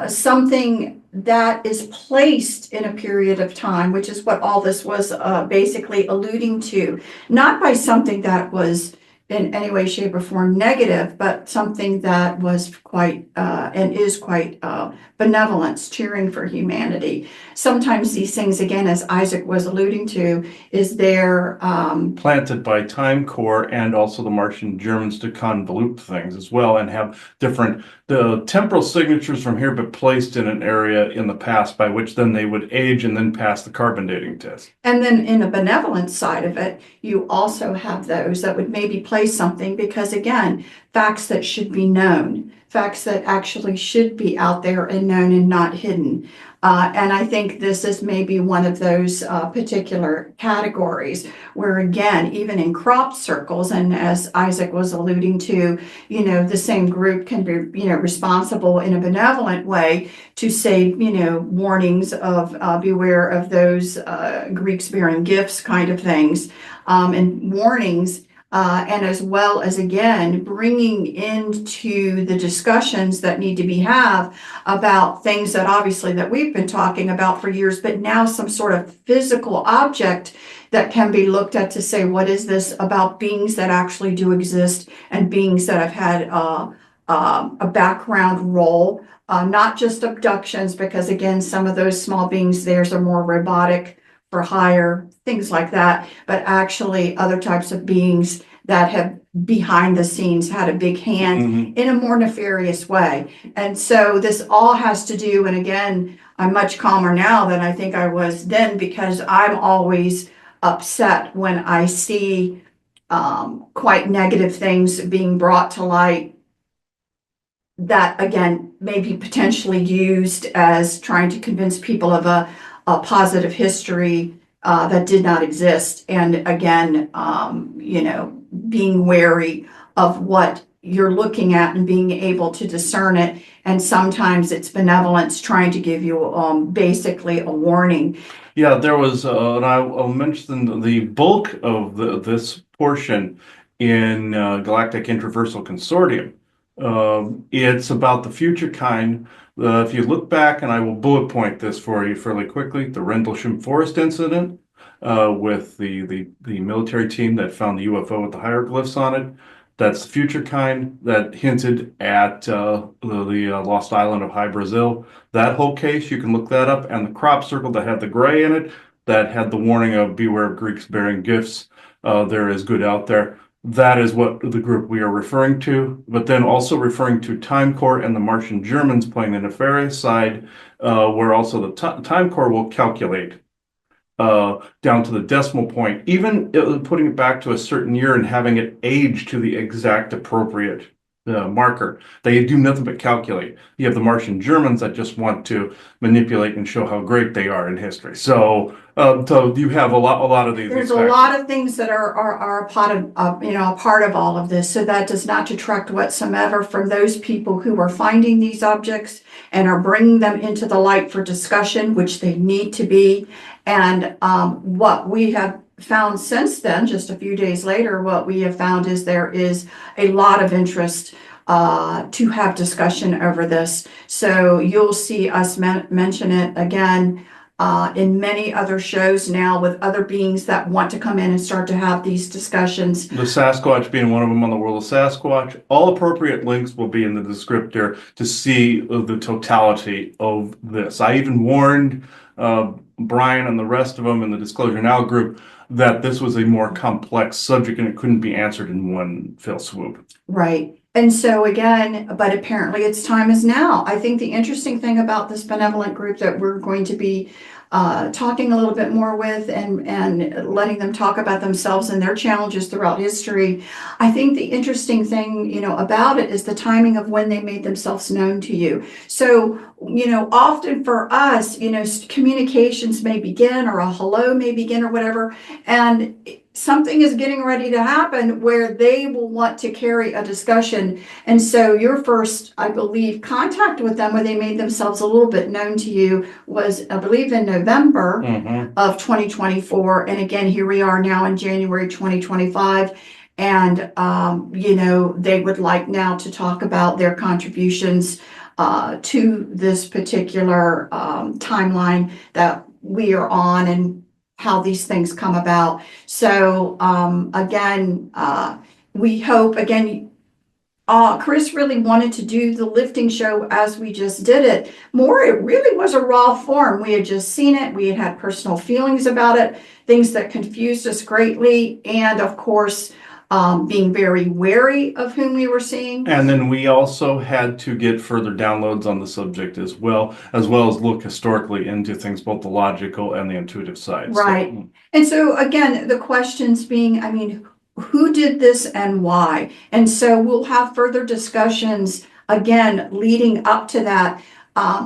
something that is placed in a period of time, which is what all this was basically alluding to, not by something that was in any way, shape, or form negative, but something that was quite and is quite benevolence, cheering for humanity. Sometimes these things, again, as Isaac was alluding to, is there Planted by Time Corps and also the Martian Germans to convolute things as well and have the temporal signatures from here, but placed in an area in the past by which then they would age and then pass the carbon dating test. And then in a benevolent side of it, you also have those that would maybe place something because, again, facts that should be known, facts that actually should be out there and known and not hidden. And I think this is maybe one of those particular categories where, again, even in crop circles, and as Isaac was alluding to, the same group can be, responsible in a benevolent way to say, warnings of beware of those Greeks bearing gifts kind of things, and warnings. And as well as, again, bringing into the discussions that need to be had about things that obviously that we've been talking about for years, but now some sort of physical object that can be looked at to say, what is this about beings that actually do exist and beings that have had a background role, not just abductions, because again, some of those small beings, theirs are more robotic for hire, things like that, but actually other types of beings that have behind the scenes had a big hand in a more nefarious way. And so this all has to do, and again, I'm much calmer now than I think I was then because I'm always upset when I see quite negative things being brought to light that, again, may be potentially used as trying to convince people of a positive history that did not exist. And again, being wary of what you're looking at and being able to discern it. And sometimes it's benevolence trying to give you basically a warning. Yeah, there was, and I'll mention the bulk of this portion in Galactic Intraversal Consortium. It's about the future kind. If you look back, and I will bullet point this for you fairly quickly, the Rendlesham Forest incident with the military team that found the UFO with the hieroglyphs on it. That's the future kind that hinted at the lost island of High Brazil. That whole case, you can look that up, and the crop circle that had the gray in it, that had the warning of beware of Greeks bearing gifts. There is good out there. That is what the group we are referring to, but then also referring to Time Corps and the Martian Germans playing the nefarious side, where also the Time Corps will calculate down to the decimal point, even putting it back to a certain year and having it age to the exact appropriate marker. They do nothing but calculate. You have the Martian Germans that just want to manipulate and show how great they are in history. So you have a lot of these. There's a lot of things that are a part of a part of all of this. So that does not detract whatsoever from those people who are finding these objects and are bringing them into the light for discussion, which they need to be. And what we have found since then, just a few days later, what we have found is there is a lot of interest to have discussion over this. So you'll see us mention it again in many other shows now with other beings that want to come in and start to have these discussions. The Sasquatch being one of them on the World of Sasquatch. All appropriate links will be in the descriptor to see the totality of this. I even warned Brian and the rest of them in the Disclosure Now group that this was a more complex subject and it couldn't be answered in one fell swoop. Right. And so again, but apparently its time is now. I think the interesting thing about this benevolent group that we're going to be talking a little bit more with and letting them talk about themselves and their challenges throughout history. I think the interesting thing, about it is the timing of when they made themselves known to you. So, often for us, communications may begin or a hello may begin or whatever. And something is getting ready to happen where they will want to carry a discussion. And so your first, I believe, contact with them, where they made themselves a little bit known to you, was, I believe, in November of 2024. And again, here we are now in January 2025. And, they would like now to talk about their contributions to this particular timeline that we are on, and how these things come about. So again, we hope, again, Chris really wanted to do the lifting show as we just did it. More, it really was a raw form. We had just seen it. We had had personal feelings about it, things that confused us greatly. And of course, being very wary of whom we were seeing. And then we also had to get further downloads on the subject as well as look historically into things, both the logical and the intuitive side. Right. So, and so again, the questions being, I mean, who did this and why? And so we'll have further discussions again leading up to that.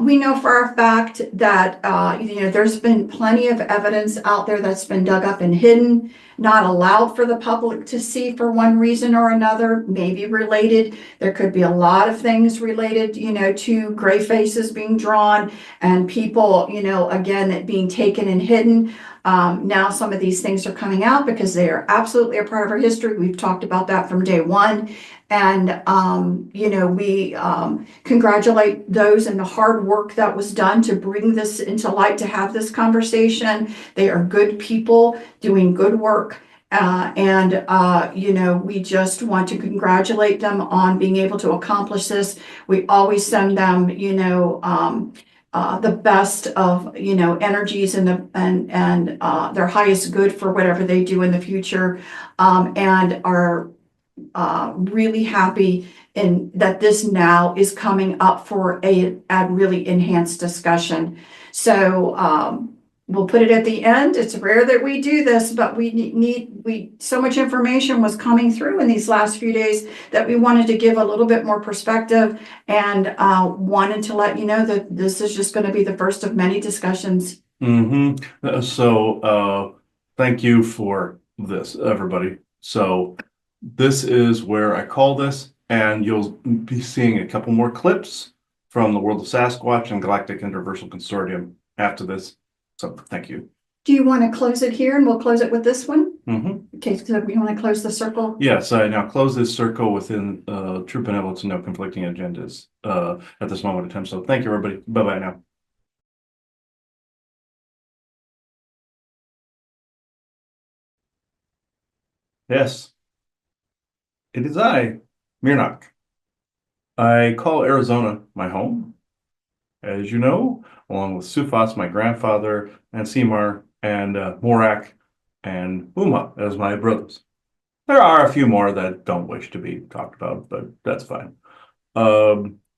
We know for a fact that there's been plenty of evidence out there that's been dug up and hidden, not allowed for the public to see for one reason or another, maybe related. There could be a lot of things related, to gray faces being drawn and people, again, being taken and hidden. Now some of these things are coming out because they are absolutely a part of our history. We've talked about that from day one. And, we congratulate those and the hard work that was done to bring this into light, to have this conversation. They are good people doing good work. We just want to congratulate them on being able to accomplish this. We always send them, the best of, energies and their highest good for whatever they do in the future, and are really happy in that this now is coming up for a really enhanced discussion. So we'll put it at the end. It's rare that we do this, but we so much information was coming through in these last few days that we wanted to give a little bit more perspective, and wanted to let you know that this is just going to be the first of many discussions. So thank you for this, everybody. So this is where I call this, and you'll be seeing a couple more clips from the World of Sasquatch and Galactic Interversal Consortium after this. So thank you. Do you want to close it here, and we'll close it with this one? Mm-hmm. Okay, so we want to close the circle? Yes, I now close this circle within true benevolence and no conflicting agendas at this moment in time. So thank you, everybody. Bye-bye now. Yes, it is I, Mirnak. I call Arizona my home, as you know, along with Sufas, my grandfather, and Seymour, and Morak, and Uma as my brothers. There are a few more that don't wish to be talked about, but that's fine.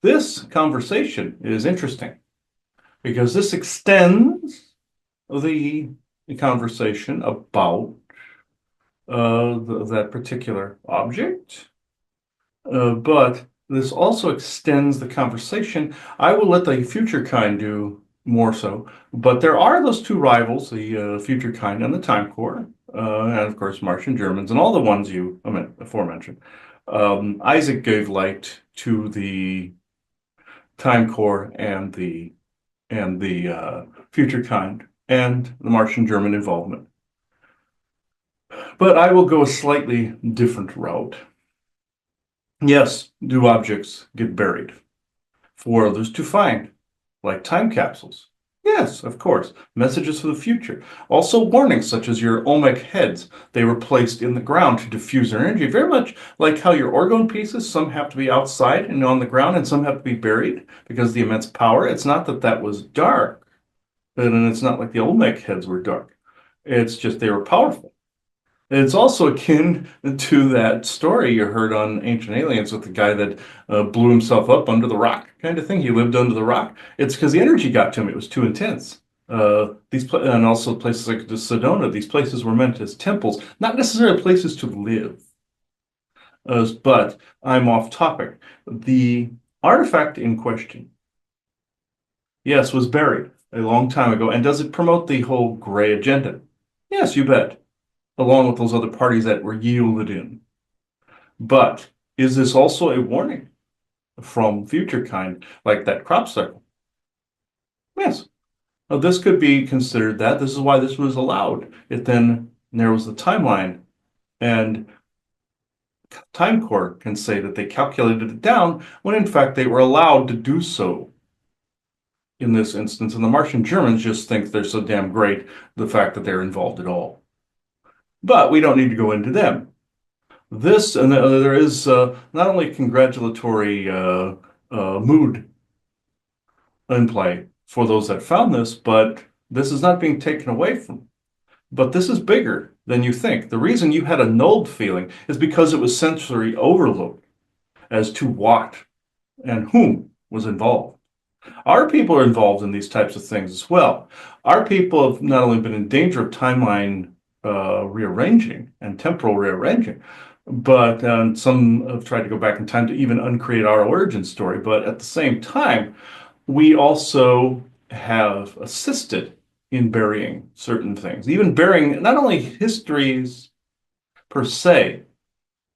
This conversation is interesting because this extends the conversation about that particular object, but this also extends the conversation. I will let the future kind do more so, but there are those two rivals, the future kind and the time core, and of course Martian Germans and all the ones you aforementioned. Isaac gave light to the time core and the future kind and the Martian German involvement. But I will go a slightly different route. Yes, do objects get buried for others to find, like time capsules? Yes, of course. Messages for the future. Also warnings such as your Olmec heads. They were placed in the ground to diffuse their energy, very much like how your orgone pieces, some have to be outside and on the ground and some have to be buried because of the immense power. It's not that that was dark, and it's not like the Olmec heads were dark. It's just they were powerful. It's also akin to that story you heard on Ancient Aliens with the guy that blew himself up under the rock kind of thing. He lived under the rock. It's because the energy got to him. It was too intense. And also places like the Sedona, these places were meant as temples, not necessarily places to live. But I'm off topic. The artifact in question, yes, was buried a long time ago. And does it promote the whole gray agenda? Yes, you bet. along with those other parties that were yielded in. But is this also a warning from future kind, like that crop circle? Yes. Now, this could be considered that. This is why this was allowed. It then narrows the timeline, and Time Corps can say that they calculated it down when in fact they were allowed to do so in this instance. And the Martian Germans just think they're so damn great, the fact that they're involved at all. But we don't need to go into them. This, and there is not only congratulatory mood in play for those that found this, but this is not being taken away from. But this is bigger than you think. The reason you had a nulled feeling is because it was sensory overload as to what and whom was involved. Our people are involved in these types of things as well. Our people have not only been in danger of timeline rearranging and temporal rearranging, but some have tried to go back in time to even uncreate our origin story. But at the same time, we also have assisted in burying certain things, even burying not only histories per se,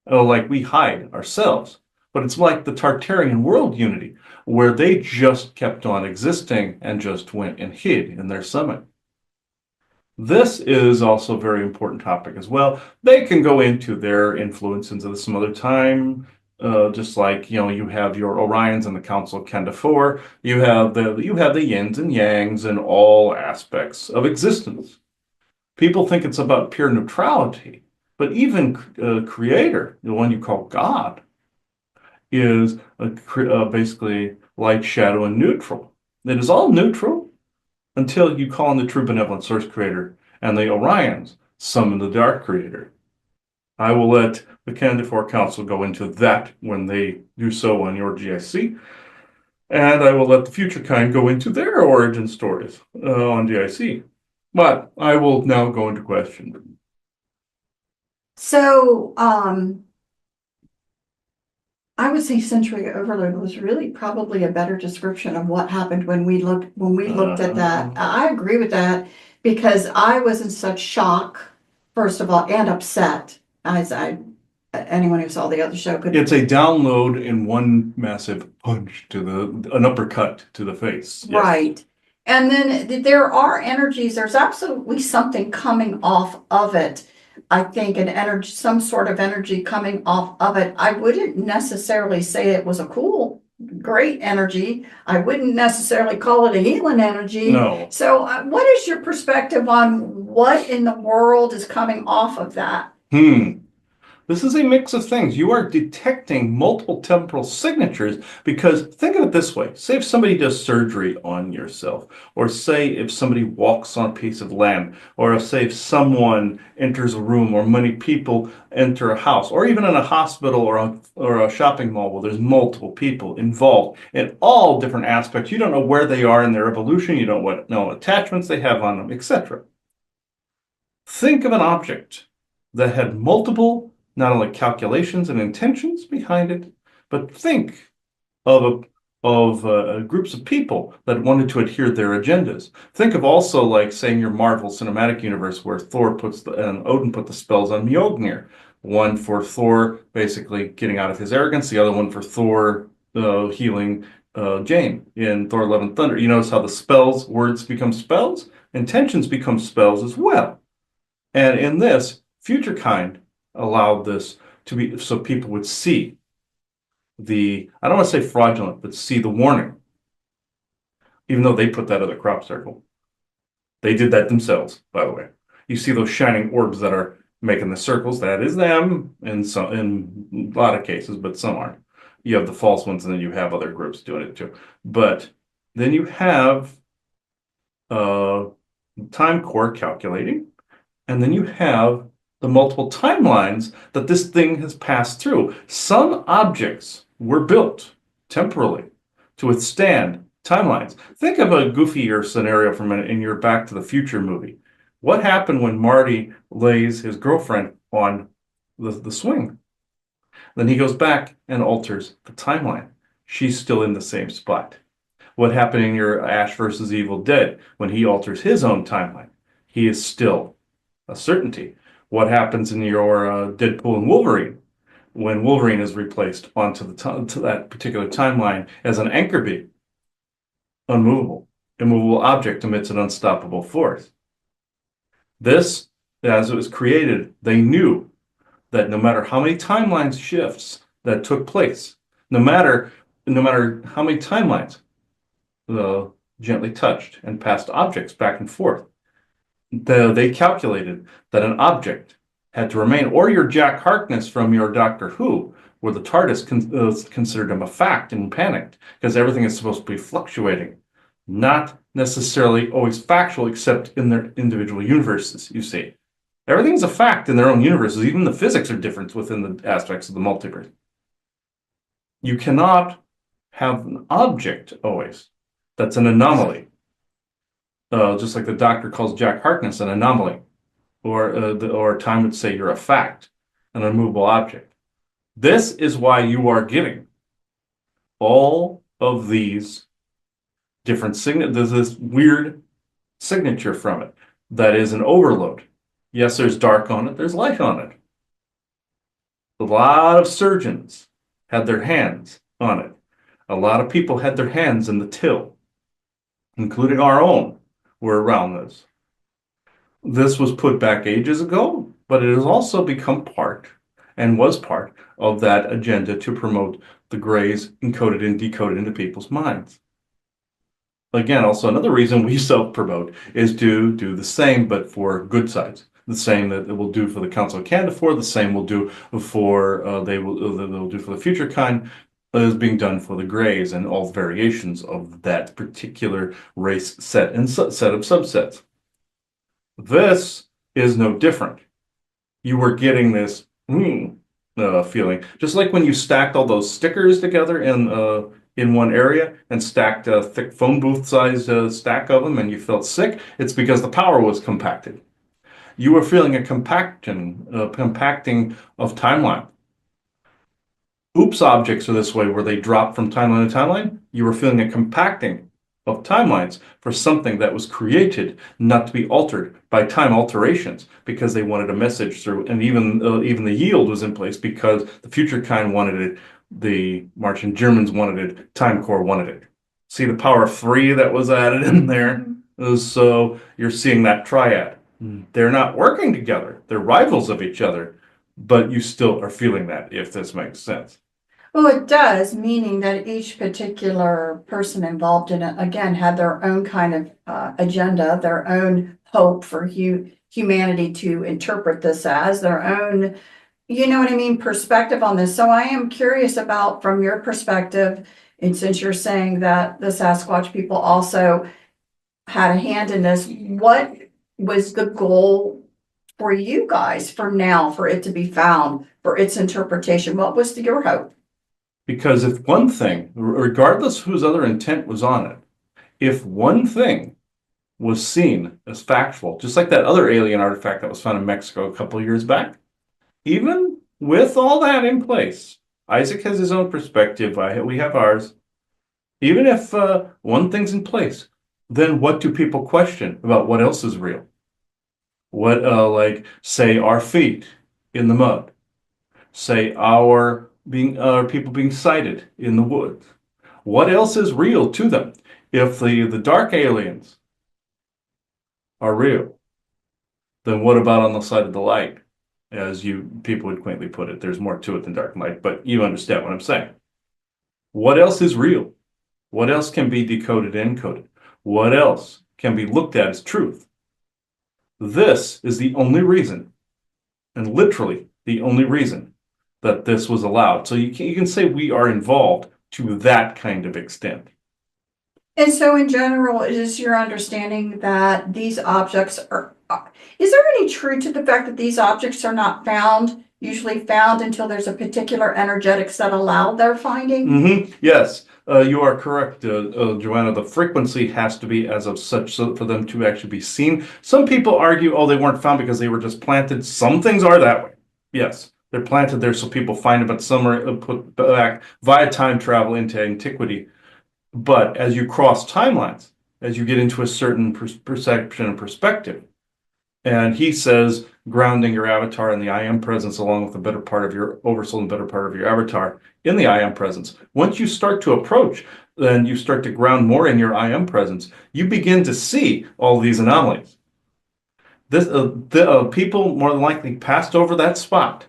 like we hide ourselves, but it's like the Tartarian world unity, where they just kept on existing and just went and hid in their summit. This is also a very important topic as well. They can go into their influence into this some other time. Just like you have your Orions and the Council of Kenda you have the yins and yangs in all aspects of existence. People think it's about pure neutrality, but even Creator, the one you call God, is basically light, shadow, and neutral. It is all neutral until you call in the true benevolent source creator and the Orions summon the dark creator. I will let the Candifor Council go into that when they do so on your GIC, and I will let the future kind go into their origin stories on GIC. But I will now go into question. So, I would say sensory overload was really probably a better description of what happened when we looked at that. I agree with that because I was in such shock, first of all, and upset as anyone who saw the other show could. It's a download in one massive punch an uppercut to the face. Yes. Right. And then there are energies, there's absolutely something coming off of it. I think an energy, some sort of energy coming off of it. I wouldn't necessarily say it was a cool, great energy. I wouldn't necessarily call it a healing energy. No. So, what is your perspective on what in the world is coming off of that? This is a mix of things. You are detecting multiple temporal signatures because think of it this way. Say if somebody does surgery on yourself, or say if somebody walks on a piece of land, or say if someone enters a room, or many people enter a house, or even in a hospital or a shopping mall where there's multiple people involved in all different aspects. You don't know where they are in their evolution. You don't know what attachments they have on them, etc. Think of an object that had multiple not only calculations and intentions behind it, but think of groups of people that wanted to adhere their agendas. Think of also like saying your Marvel Cinematic Universe where Thor and Odin put the spells on Mjolnir. One for Thor basically getting out of his arrogance, the other one for Thor healing Jane in Thor Love and Thunder. You notice how the words become spells, intentions become spells as well. And in this, Future Kind allowed this to be so people would see I don't want to say fraudulent, but see the warning, even though they put that other crop circle. They did that themselves, by the way. You see those shining orbs that are making the circles, that is them in a lot of cases, but some aren't. You have the false ones, and then you have other groups doing it too. But then you have Time Core calculating, and then you have the multiple timelines that this thing has passed through. Some objects were built temporally to withstand timelines. Think of a goofier scenario in your Back to the Future movie. What happened when Marty lays his girlfriend on the swing? Then he goes back and alters the timeline. She's still in the same spot. What happened in your Ash versus Evil Dead when he alters his own timeline? He is still a certainty. What happens in your Deadpool and Wolverine when Wolverine is replaced onto to that particular timeline as an anchor beam, unmovable, immovable object emits an unstoppable force. This, as it was created, they knew that no matter how many timelines shifts that took place, no matter how many timelines gently touched and passed objects back and forth, they calculated that an object had to remain, or your Jack Harkness from your Doctor Who, where the TARDIS considered him a fact and panicked because everything is supposed to be fluctuating, not necessarily always factual, except in their individual universes, you see. Everything's a fact in their own universes. Even the physics are different within the aspects of the multiverse. You cannot have an object always that's an anomaly. Just like the Doctor calls Jack Harkness an anomaly, or time would say you're a fact, an immovable object. This is why you are getting all of these different signatures. There's this weird signature from it that is an overload. Yes, there's dark on it, there's light on it. A lot of surgeons had their hands on it. A lot of people had their hands in the till, including our own, were around this. This was put back ages ago, but it has also become part and was part of that agenda to promote the grays encoded and decoded into people's minds. Again, also another reason we self-promote is to do the same, but for good sides. The same that it will do for the Council of Canada, for the same will do for they'll do for the future kind is being done for the Greys and all variations of that particular race set and set of subsets. This is no different. You were getting this feeling, just like when you stacked all those stickers together in one area and stacked a thick phone booth sized stack of them, and you felt sick. It's because the power was compacted. You were feeling a compacting of timeline. Oops objects are this way, where they drop from timeline to timeline. You were feeling a compacting of timelines for something that was created not to be altered by time alterations because they wanted a message through, and even the yield was in place because the future kind wanted it, the Martian Germans wanted it, Time Corps wanted it. See the power of three that was added in there? So you're seeing that triad. They're not working together. They're rivals of each other, but you still are feeling that, if this makes sense. Well, it does, meaning that each particular person involved in it, again, had their own kind of agenda, their own hope for humanity to interpret this as, their own, you know what I mean, perspective on this. So I am curious about, from your perspective, and since you're saying that the Sasquatch people also had a hand in this, what was the goal for you guys for now, for it to be found, for its interpretation? What was your hope? Because if one thing, regardless whose other intent was on it, if one thing was seen as factual, just like that other alien artifact that was found in Mexico a couple of years back, even with all that in place, Isaac has his own perspective, we have ours. Even if one thing's in place, then what do people question about what else is real? What, like, say, our feet in the mud, say, our people being sighted in the woods. What else is real to them? If the dark aliens are real, then what about on the side of the light? As you people would quaintly put it, there's more to it than dark and light, but you understand what I'm saying. What else is real? What else can be decoded and encoded? What else can be looked at as truth? This is the only reason, and literally the only reason, that this was allowed. So you can say we are involved to that kind of extent. And so in general, it is your understanding that these objects is there any truth to the fact that these objects are not usually found until there's a particular energetics that allow their finding? Yes, you are correct, Joanna. The frequency has to be as of such so for them to actually be seen. Some people argue, oh, they weren't found because they were just planted. Some things are that way. Yes. They're planted there so people find them, but some are put back via time travel into antiquity. But as you cross timelines, as you get into a certain perception and perspective, And he says grounding your avatar in the I am presence along with the better part of your oversoul and better part of your avatar in the I am presence. Once you start to approach, then you start to ground more in your I am presence. You begin to see all these anomalies. People more than likely passed over that spot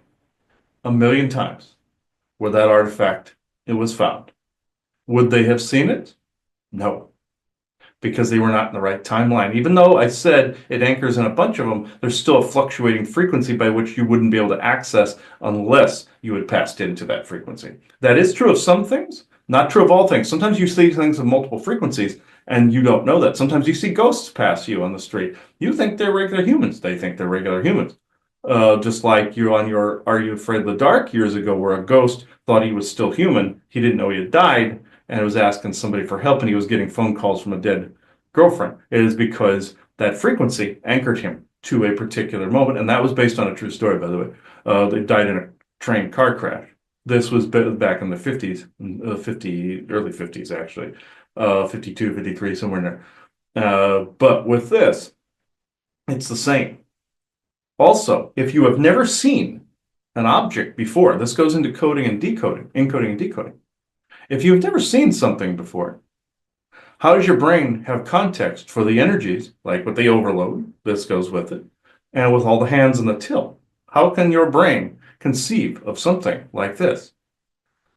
a million times where that artifact it was found. Would they have seen it? No, because they were not in the right timeline. Even though I said it anchors in a bunch of them, there's still a fluctuating frequency by which you wouldn't be able to access unless you had passed into that frequency. That is true of some things, not true of all things. Sometimes you see things of multiple frequencies and you don't know that. Sometimes you see ghosts pass you on the street. You think they're regular humans. They think they're regular humans. Just like you on your Are You Afraid of the Dark years ago, where a ghost thought he was still human. He didn't know he had died and was asking somebody for help, and he was getting phone calls from a dead girlfriend. It is because that frequency anchored him to a particular moment, and that was based on a true story, by the way. They died in a train car crash. This was back in the 50s, early 50s, actually, 52, 53, somewhere in there. But with this, it's the same. Also, if you have never seen an object before, this goes into coding and decoding, encoding and decoding. If you've never seen something before, how does your brain have context for the energies, like with the overload, this goes with it, and with all the hands in the till? How can your brain conceive of something like this?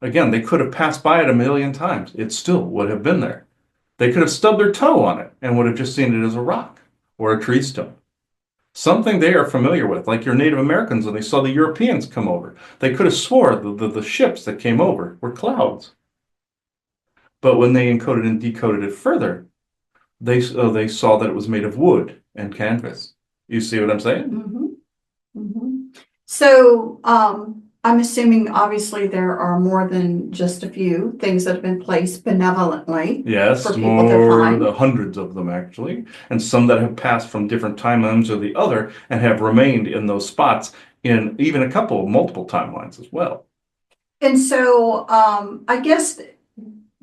Again, they could have passed by it a million times. It still would have been there. They could have stubbed their toe on it and would have just seen it as a rock or a tree stump. Something they are familiar with, like your Native Americans when they saw the Europeans come over. They could have swore the ships that came over were clouds. But when they encoded and decoded it further, they saw that it was made of wood and canvas. You see what I'm saying? Mm-hmm. Mm-hmm. So, I'm assuming obviously there are more than just a few things that have been placed benevolently Yes, for people to more find. the hundreds of them actually, and some that have passed from different timelines or the other and have remained in those spots in even a couple, multiple timelines as well. And so, I guess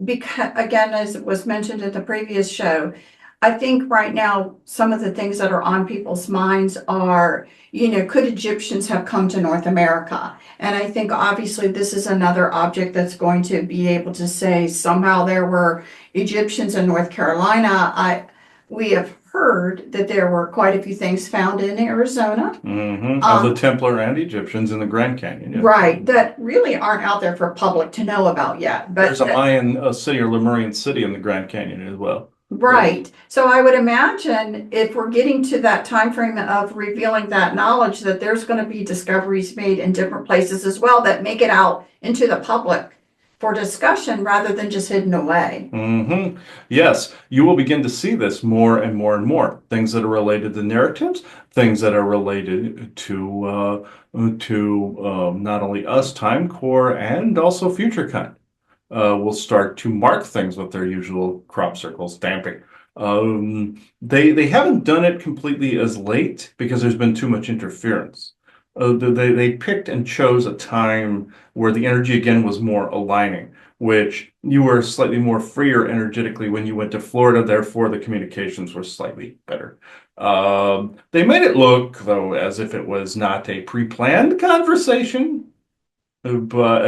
because, again, as it was mentioned in the previous show, I think right now, some of the things that are on people's minds are, could Egyptians have come to North America? And I think obviously this is another object that's going to be able to say somehow there were Egyptians in North Carolina. We have heard that there were quite a few things found in Arizona. Of the Templar and Egyptians in the Grand Canyon, yeah. Right, that really aren't out there for public to know about yet. But There's a Mayan city or Lemurian city in the Grand Canyon as well. right. So I would imagine if we're getting to that time frame of revealing that knowledge, that there's going to be discoveries made in different places as well that make it out into the public for discussion rather than just hidden away. Mm-hmm. Yes, you will begin to see this more and more and more. Things that are related to narratives, things that are related to not only us, Time Core, and also Future Kind. Will start to mark things with their usual crop circle stamping. They haven't done it completely as late because there's been too much interference. They picked and chose a time where the energy again was more aligning, which you were slightly more freer energetically when you went to Florida. Therefore, the communications were slightly better. They made it look though as if it was not a pre-planned conversation, but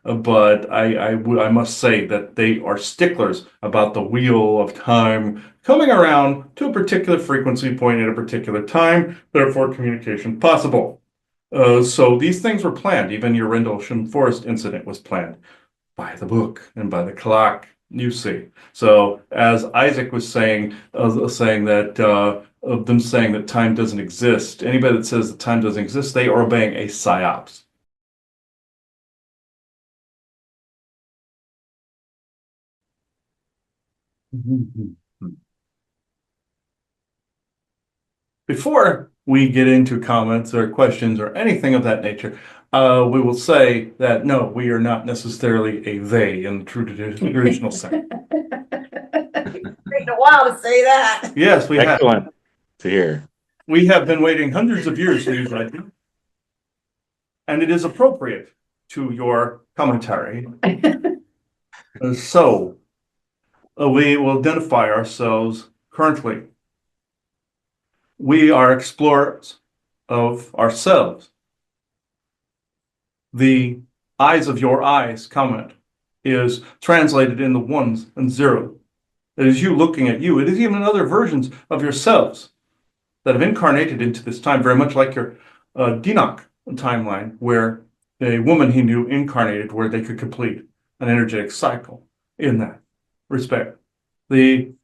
I must say that they are sticklers about the wheel of time coming around to a particular frequency point at a particular time, therefore communication possible. So these things were planned. Even your Rendlesham Forest incident was planned by the book and by the clock, you see. So as Isaac was saying of them saying that time doesn't exist, anybody that says that time doesn't exist, they are obeying a psyops. Before we get into comments or questions or anything of that nature, we will say that no, we are not necessarily a they in the traditional sense. Taking a while to say that. Yes, we have. Excellent to hear. We have been waiting hundreds of years to use that, and it is appropriate to your commentary. So we will identify ourselves currently. We are explorers of ourselves. The eyes of your eyes comment is translated in the ones and zeros. It is you looking at you. It is even other versions of yourselves that have incarnated into this time, very much like your Dinok timeline, where a woman he knew incarnated where they could complete an energetic cycle in that respect. The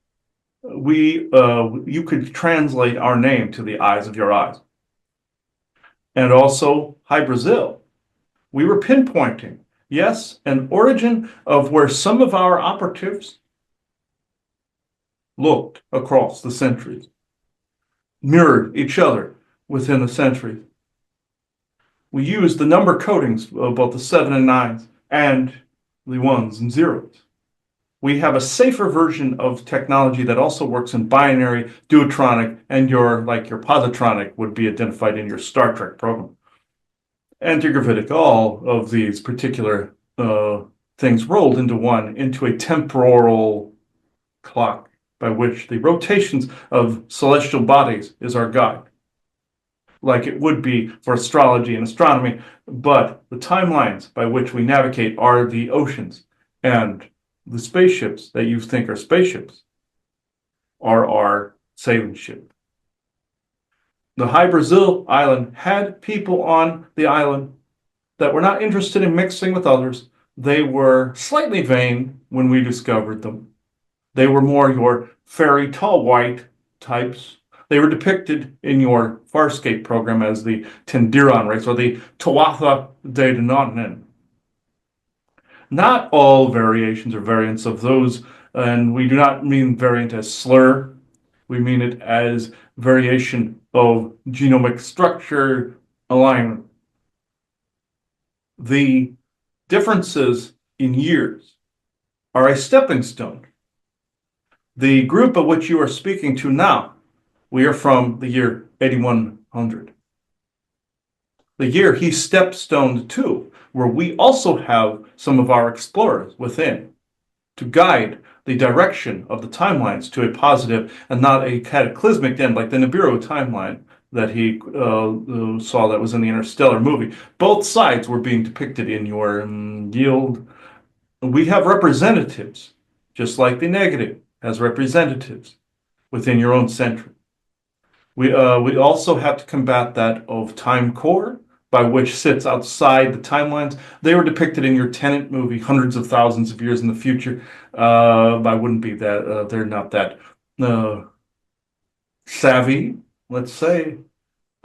you could translate our name to the eyes of your eyes. And also, hi Brazil. We were pinpointing, yes, an origin of where some of our operatives looked across the centuries, mirrored each other within the centuries. We used the number codings of both the 7 and 9s and the 1s and 0s. We have a safer version of technology that also works in binary, duotronic, and your positronic would be identified in your Star Trek program. Anti-gravitic, all of these particular things rolled into a temporal clock by which the rotations of celestial bodies is our guide, like it would be for astrology and astronomy, but the timelines by which we navigate are the oceans, and the spaceships that you think are spaceships are our sailing ship. The High Brazil island had people on the island that were not interested in mixing with others. They were slightly vain when we discovered them. They were more your fairy tall white types. They were depicted in your Farscape program as the Tendiron race or the Tuatha De Danann. Not all variations or variants of those, and we do not mean variant as slur. We mean it as variation of genomic structure alignment. The differences in years are a stepping stone. The group of which you are speaking to now, we are from the year 8100. The year he stepstoned to, where we also have some of our explorers within to guide the direction of the timelines to a positive and not a cataclysmic end like the Nibiru timeline that he saw that was in the Interstellar movie. Both sides were being depicted in your yield. We have representatives, just like the negative has representatives within your own century. We also have to combat that of time core, by which sits outside the timelines. They were depicted in your Tenant movie hundreds of thousands of years in the future. I wouldn't be that, they're not that savvy, let's say.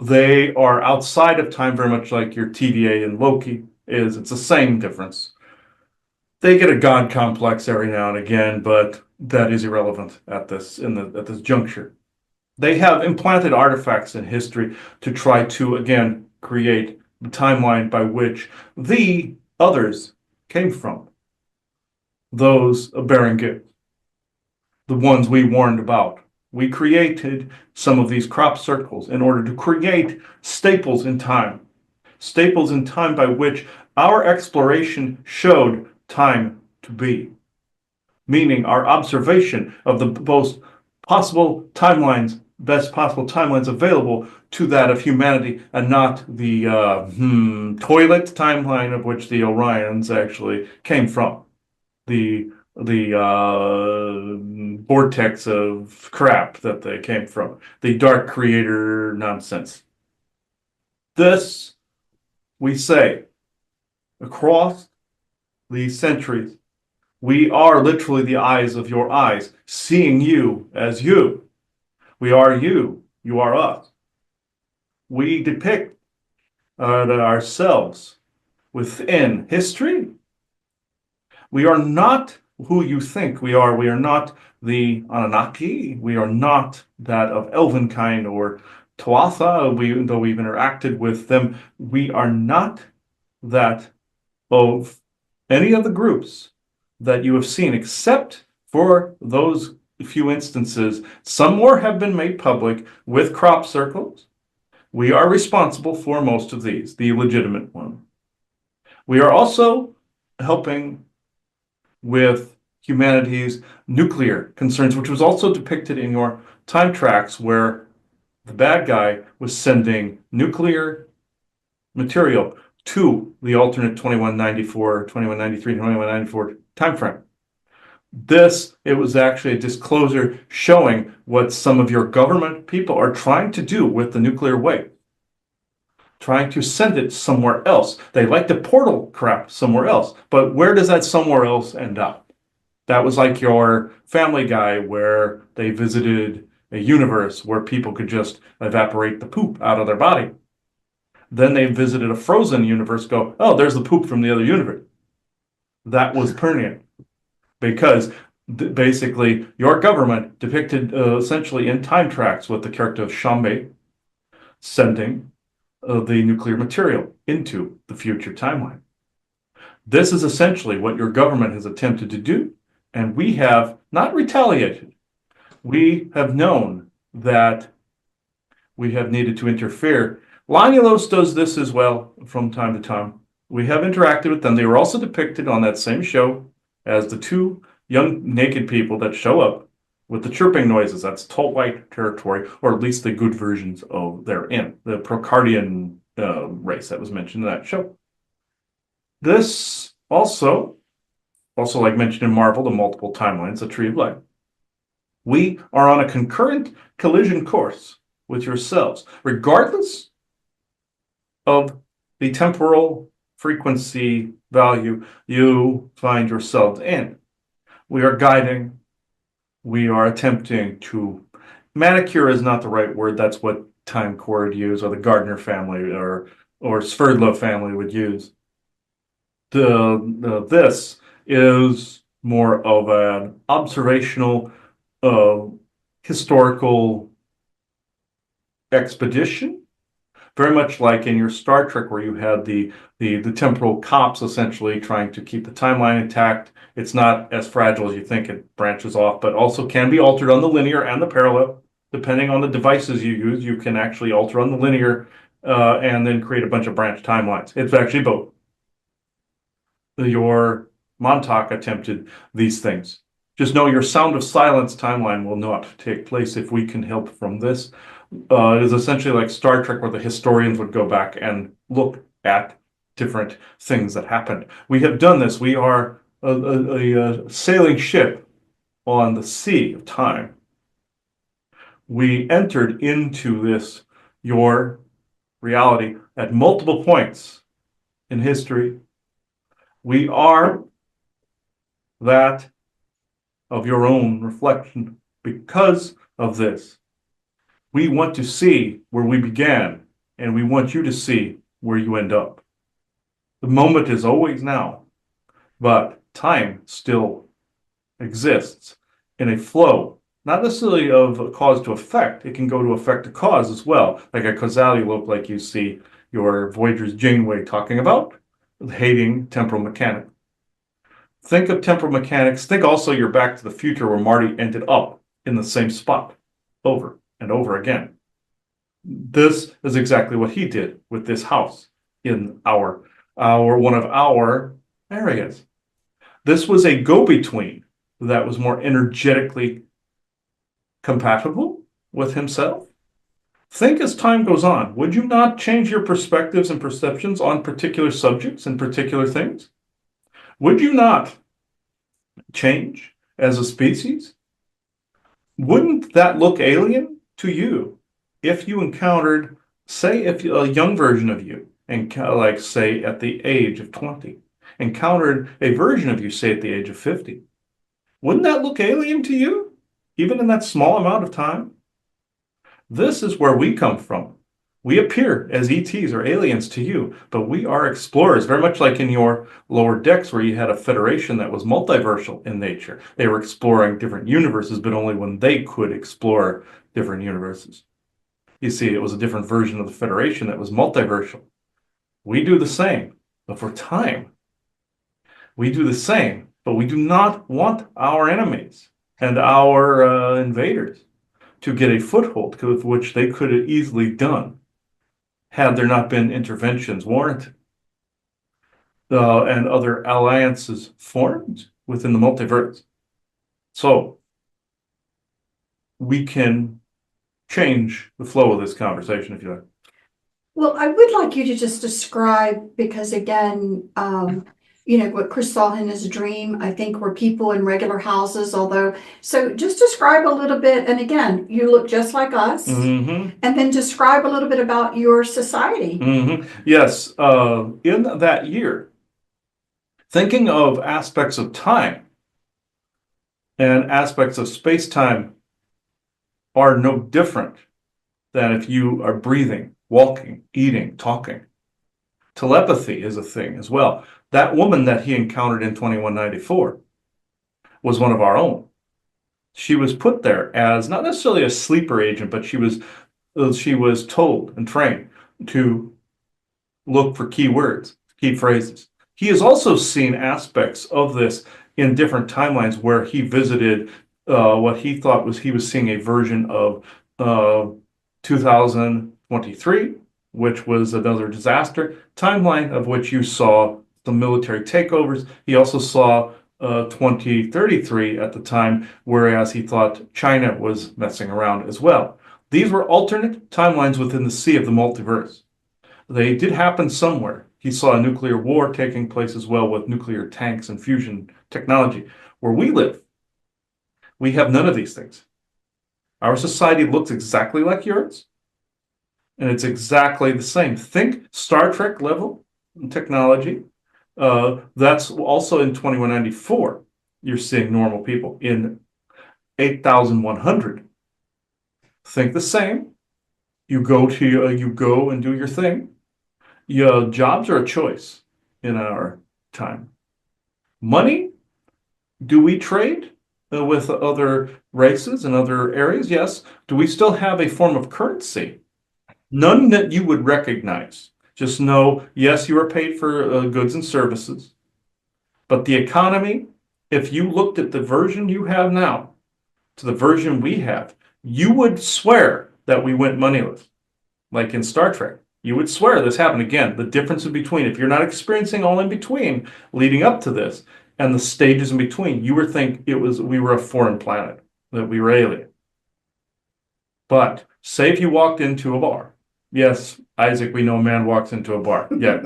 They are outside of time, very much like your TVA and Loki is. It's the same difference. They get a god complex every now and again, but that is irrelevant at this juncture. They have implanted artifacts in history to try to, again, create the timeline by which the others came from. Those bearing gifts, the ones we warned about. We created some of these crop circles in order to create staples in time. Staples in time by which our exploration showed time to be. Meaning our observation of the most possible timelines, best possible timelines available to that of humanity, and not the toilet timeline of which the Orions actually came from. The vortex of crap that they came from. The dark creator nonsense. This, we say, across the centuries, we are literally the eyes of your eyes, seeing you as you. We are you. You are us. We depict ourselves within history. We are not who you think we are. We are not the Anunnaki. We are not that of Elvenkind or Tuatha, though we've interacted with them. We are not that of any of the groups that you have seen, except for those few instances. Some more have been made public with crop circles. We are responsible for most of these, the legitimate one. We are also helping with humanity's nuclear concerns, which was also depicted in your time tracks, where The bad guy was sending nuclear material to the alternate 2194, 2193, 2194 time frame. It was actually a disclosure showing what some of your government people are trying to do with the nuclear waste, trying to send it somewhere else. They like to portal crap somewhere else, but where does that somewhere else end up? That was like your Family Guy, where they visited a universe where people could just evaporate the poop out of their body. Then they visited a frozen universe, go, oh, there's the poop from the other universe. That was Pernian, because basically your government depicted essentially in time tracks with the character of Shambe sending the nuclear material into the future timeline. This is essentially what your government has attempted to do, and we have not retaliated. We have known that we have needed to interfere. Lanulos does this as well from time to time. We have interacted with them. They were also depicted on that same show as the two young naked people that show up with the chirping noises. That's tall white territory, or at least the good versions of therein, the Procardian race that was mentioned in that show. This also like mentioned in Marvel, the multiple timelines, the Tree of Life. We are on a concurrent collision course with yourselves, regardless of the temporal frequency value you find yourselves in. We are guiding, we are attempting to, manicure is not the right word, that's what Time Core would use, or the Gardner family, or Sverdlov family would use. This is more of an observational, historical expedition, very much like in your Star Trek, where you had the temporal cops essentially trying to keep the timeline intact. It's not as fragile as you think. It branches off, but also can be altered on the linear and the parallel. Depending on the devices you use, you can actually alter on the linear and then create a bunch of branch timelines. It's actually both. Your Montauk attempted these things. Just know your Sound of Silence timeline will not take place if we can help from this. It is essentially like Star Trek, where the historians would go back and look at different things that happened. We have done this. We are a sailing ship on the sea of time. We entered into this, your reality, at multiple points in history. We are that of your own reflection. Because of this, we want to see where we began, and we want you to see where you end up. The moment is always now, but time still exists in a flow, not necessarily of a cause to effect. It can go to effect a cause as well, like a causality loop, like you see your Voyager's Janeway talking about, hating temporal mechanics. Think of temporal mechanics. Think also you're Back to the Future, where Marty ended up in the same spot over and over again. This is exactly what he did with this house in one of our areas. This was a go-between that was more energetically compatible with himself. Think as time goes on, would you not change your perspectives and perceptions on particular subjects and particular things? Would you not change as a species? Wouldn't that look alien to you if you encountered, say, if a young version of you, and like say at the age of 20, encountered a version of you, say at the age of 50? Wouldn't that look alien to you, even in that small amount of time? This is where we come from. We appear as ETs or aliens to you, but we are explorers, very much like in your lower decks, where you had a federation that was multiversal in nature. They were exploring different universes, but only when they could explore different universes. You see, it was a different version of the federation that was multiversal. We do the same, but for time. We do the same, but we do not want our enemies and our invaders to get a foothold with which they could have easily done had there not been interventions warranted and other alliances formed within the multiverse. So we can change the flow of this conversation, if you like. Well, I would like you to just describe, because again, what Chris saw in his dream, I think were people in regular houses, although, so just describe a little bit, and again, you look just like us, Mm-hmm. and then describe a little bit about your society. Mm-hmm. Yes. In that year, thinking of aspects of time and aspects of space-time are no different than if you are breathing, walking, eating, talking. Telepathy is a thing as well. That woman that he encountered in 2194 was one of our own. She was put there as not necessarily a sleeper agent, but she was told and trained to look for key words, key phrases. He has also seen aspects of this in different timelines where he visited what he thought was he was seeing a version of 2023, which was another disaster timeline of which you saw the military takeovers. He also saw 2033 at the time, whereas he thought China was messing around as well. These were alternate timelines within the sea of the multiverse. They did happen somewhere. He saw a nuclear war taking place as well with nuclear tanks and fusion technology. Where we live, we have none of these things. Our society looks exactly like yours, and it's exactly the same. Think Star Trek level technology. That's also in 2194. You're seeing normal people. In 8100, think the same. You go and do your thing. Yeah, jobs are a choice in our time. Money, do we trade with other races and other areas? Yes. Do we still have a form of currency? None that you would recognize. Just know, yes, you are paid for goods and services, but the economy, if you looked at the version you have now to the version we have, you would swear that we went moneyless, like in Star Trek. You would swear this happened again. The difference in between, if you're not experiencing all in between leading up to this and the stages in between, you would think we were a foreign planet, that we were alien. But say if you walked into a bar. Yes, Isaac, we know a man walks into a bar. Yeah.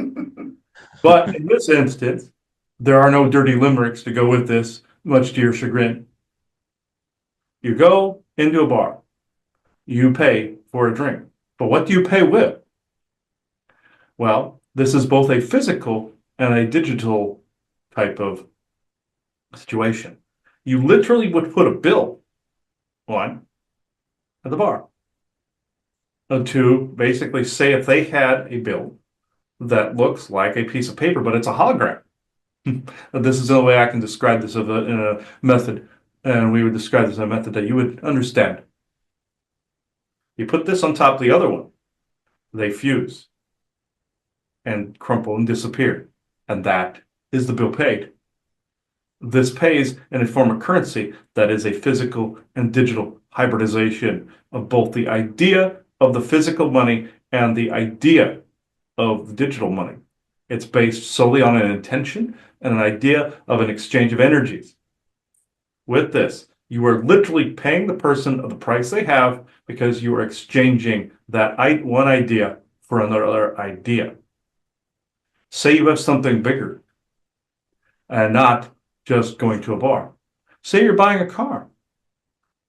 But in this instance, there are no dirty limericks to go with this, much to your chagrin. You go into a bar, you pay for a drink. But what do you pay with? Well, this is both a physical and a digital type of situation. You literally would put a bill on at the bar to basically say if they had a bill that looks like a piece of paper, but it's a hologram. This is the only way I can describe this in a method, and we would describe this in a method that you would understand. You put this on top of the other one, they fuse and crumple and disappear, and that is the bill paid. This pays in a form of currency that is a physical and digital hybridization of both the idea of the physical money and the idea of the digital money. It's based solely on an intention and an idea of an exchange of energies. With this, you are literally paying the person of the price they have because you are exchanging that one idea for another idea. Say you have something bigger and not just going to a bar. Say you're buying a car.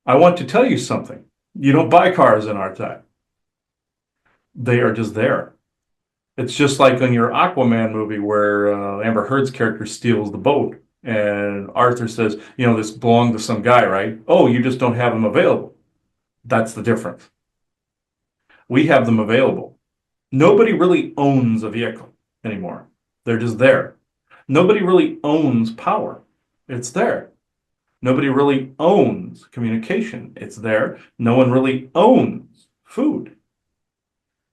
I want to tell you something. You don't buy cars in our time. They are just there. It's just like in your Aquaman movie where Amber Heard's character steals the boat and Arthur says, this belonged to some guy, right? Oh, you just don't have them available. That's the difference. We have them available. Nobody really owns a vehicle anymore. They're just there. Nobody really owns power. It's there. Nobody really owns communication. It's there. No one really owns food.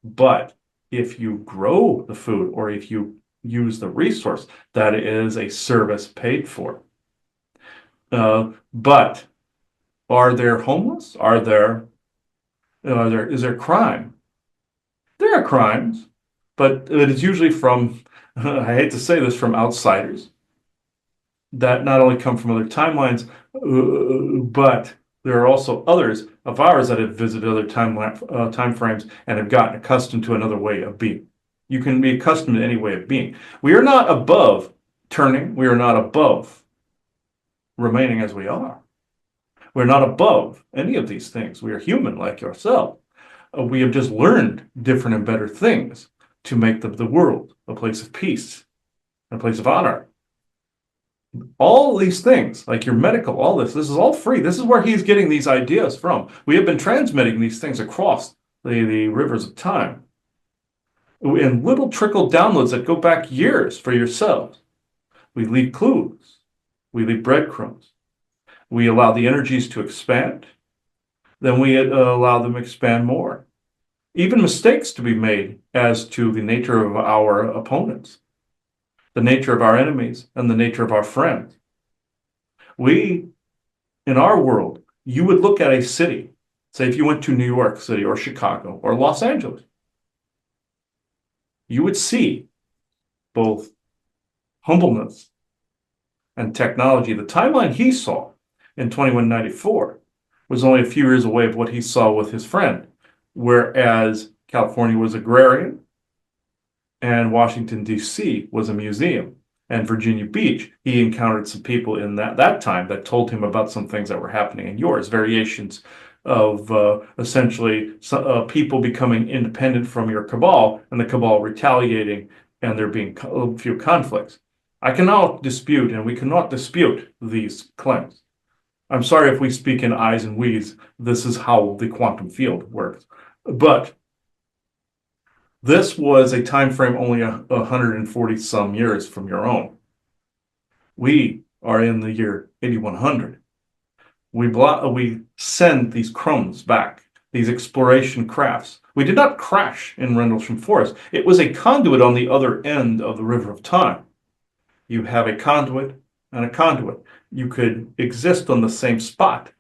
But if you grow the food or if you use the resource, that is a service paid for. But are there homeless? Is there crime? There are crimes, but it is usually from, I hate to say this, from outsiders that not only come from other timelines, but There are also others of ours that have visited other time frames and have gotten accustomed to another way of being. You can be accustomed to any way of being. We are not above turning. We are not above remaining as we are. We're not above any of these things. We are human like yourself. We have just learned different and better things to make the world a place of peace, a place of honor. All these things, like your medical, all this is all free. This is where he's getting these ideas from. We have been transmitting these things across the rivers of time in little trickle downloads that go back years for yourselves. We leave clues. We leave breadcrumbs. We allow the energies to expand. Then we allow them to expand more. Even mistakes to be made as to the nature of our opponents, the nature of our enemies, and the nature of our friends. We, in our world, you would look at a city, say if you went to New York City or Chicago or Los Angeles, you would see both humbleness and technology. The timeline he saw in 2194 was only a few years away of what he saw with his friend, whereas California was agrarian and Washington, D.C. was a museum. And Virginia Beach, he encountered some people in that time that told him about some things that were happening in yours, variations of essentially people becoming independent from your cabal and the cabal retaliating and there being a few conflicts. I cannot dispute, and we cannot dispute these claims. I'm sorry if we speak in I's and we's. This is how the quantum field works. But this was a time frame only 140 some years from your own. We are in the year 8100. We send these crumbs back, these exploration crafts. We did not crash in Rendlesham Forest. It was a conduit on the other end of the river of time. You have a conduit and a conduit. You could exist on the same spot,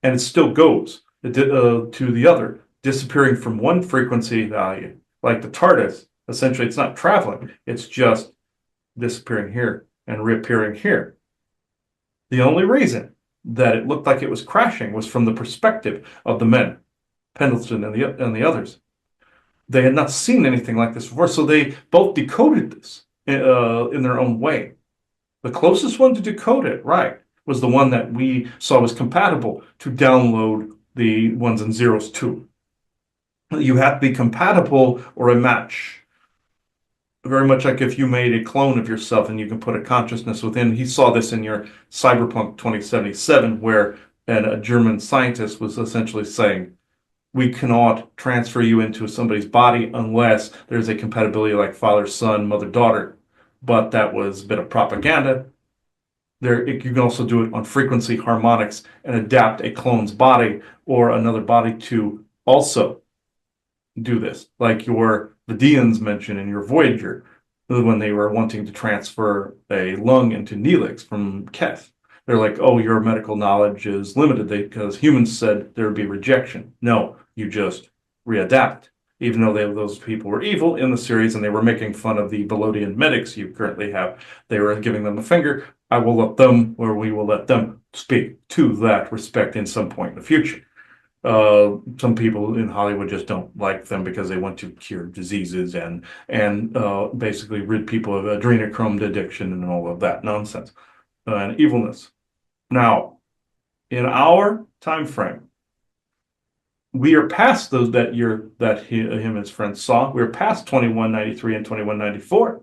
and it still goes to the other, disappearing from one frequency value. Like the TARDIS, essentially it's not traveling, it's just disappearing here and reappearing here. The only reason that it looked like it was crashing was from the perspective of the men, Pendleton and the others. They had not seen anything like this before, so they both decoded this in their own way. The closest one to decode it, right, was the one that we saw was compatible to download the ones and zeros to. You have to be compatible or a match. Very much like if you made a clone of yourself and you can put a consciousness within. He saw this in your Cyberpunk 2077, where a German scientist was essentially saying, we cannot transfer you into somebody's body unless there's a compatibility like father, son, mother, daughter. But that was a bit of propaganda. You can also do it on frequency harmonics and adapt a clone's body or another body to also do this, like the Deans mentioned in your Voyager, when they were wanting to transfer a lung into Neelix from Keth. They're like, oh, your medical knowledge is limited because humans said there would be rejection. No, you just readapt. Even though those people were evil in the series and they were making fun of the Belodian medics you currently have, they were giving them a finger. I will let them, or we will let them speak to that respect in some point in the future. Some people in Hollywood just don't like them because they want to cure diseases and basically rid people of adrenochrome addiction and all of that nonsense and evilness. Now, in our time frame, we are past those that him and his friends saw. We're past 2193 and 2194.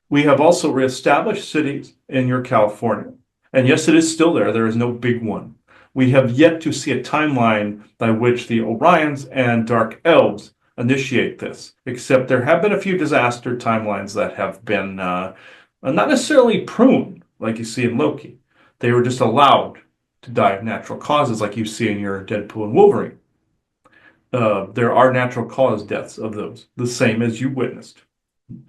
We have also reestablished cities in your California. And yes, it is still there. There is no big one. We have yet to see a timeline by which the Orions and Dark Elves initiate this, except there have been a few disaster timelines that have been not necessarily pruned, like you see in Loki. They were just allowed to die of natural causes, like you see in your Deadpool and Wolverine. There are natural cause deaths of those, the same as you witnessed.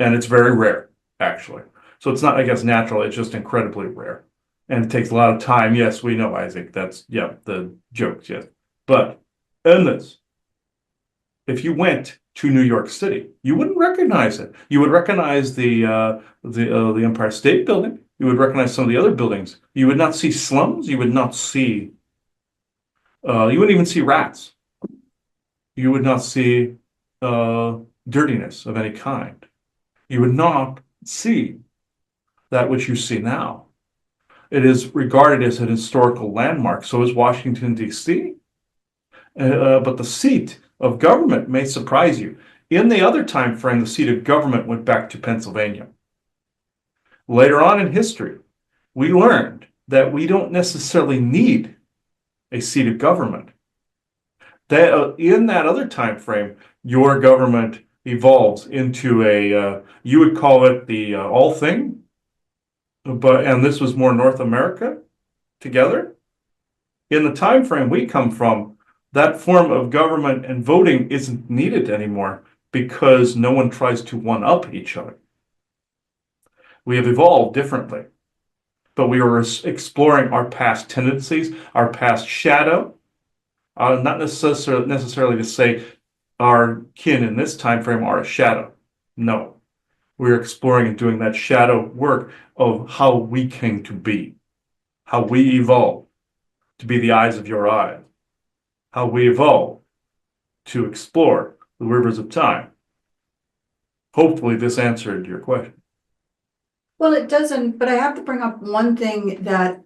And it's very rare, actually. So it's not, I guess, natural, it's just incredibly rare. And it takes a lot of time. Yes, we know, Isaac. That's, yeah, the jokes, yes. But in this, if you went to New York City, you wouldn't recognize it. You would recognize the Empire State Building. You would recognize some of the other buildings. You would not see slums. You would not see You wouldn't even see rats. You would not see uh, dirtiness of any kind. You would not see that which you see now. It is regarded as an historical landmark. So is Washington, D.C. But the seat of government may surprise you. In the other time frame, the seat of government went back to Pennsylvania. Later on in history, we learned that we don't necessarily need a seat of government. That in that other time frame, your government evolves into you would call it the all thing, and this was more North America together. In the time frame we come from, that form of government and voting isn't needed anymore because no one tries to one up each other. We have evolved differently, but we are exploring our past tendencies, our past shadow. Not necessarily to say our kin in this time frame are a shadow. No, we're exploring and doing that shadow work of how we came to be, how we evolved to be the eyes of your eyes, how we evolved to explore the rivers of time. Hopefully, this answered your question. Well, it doesn't, but I have to bring up one thing that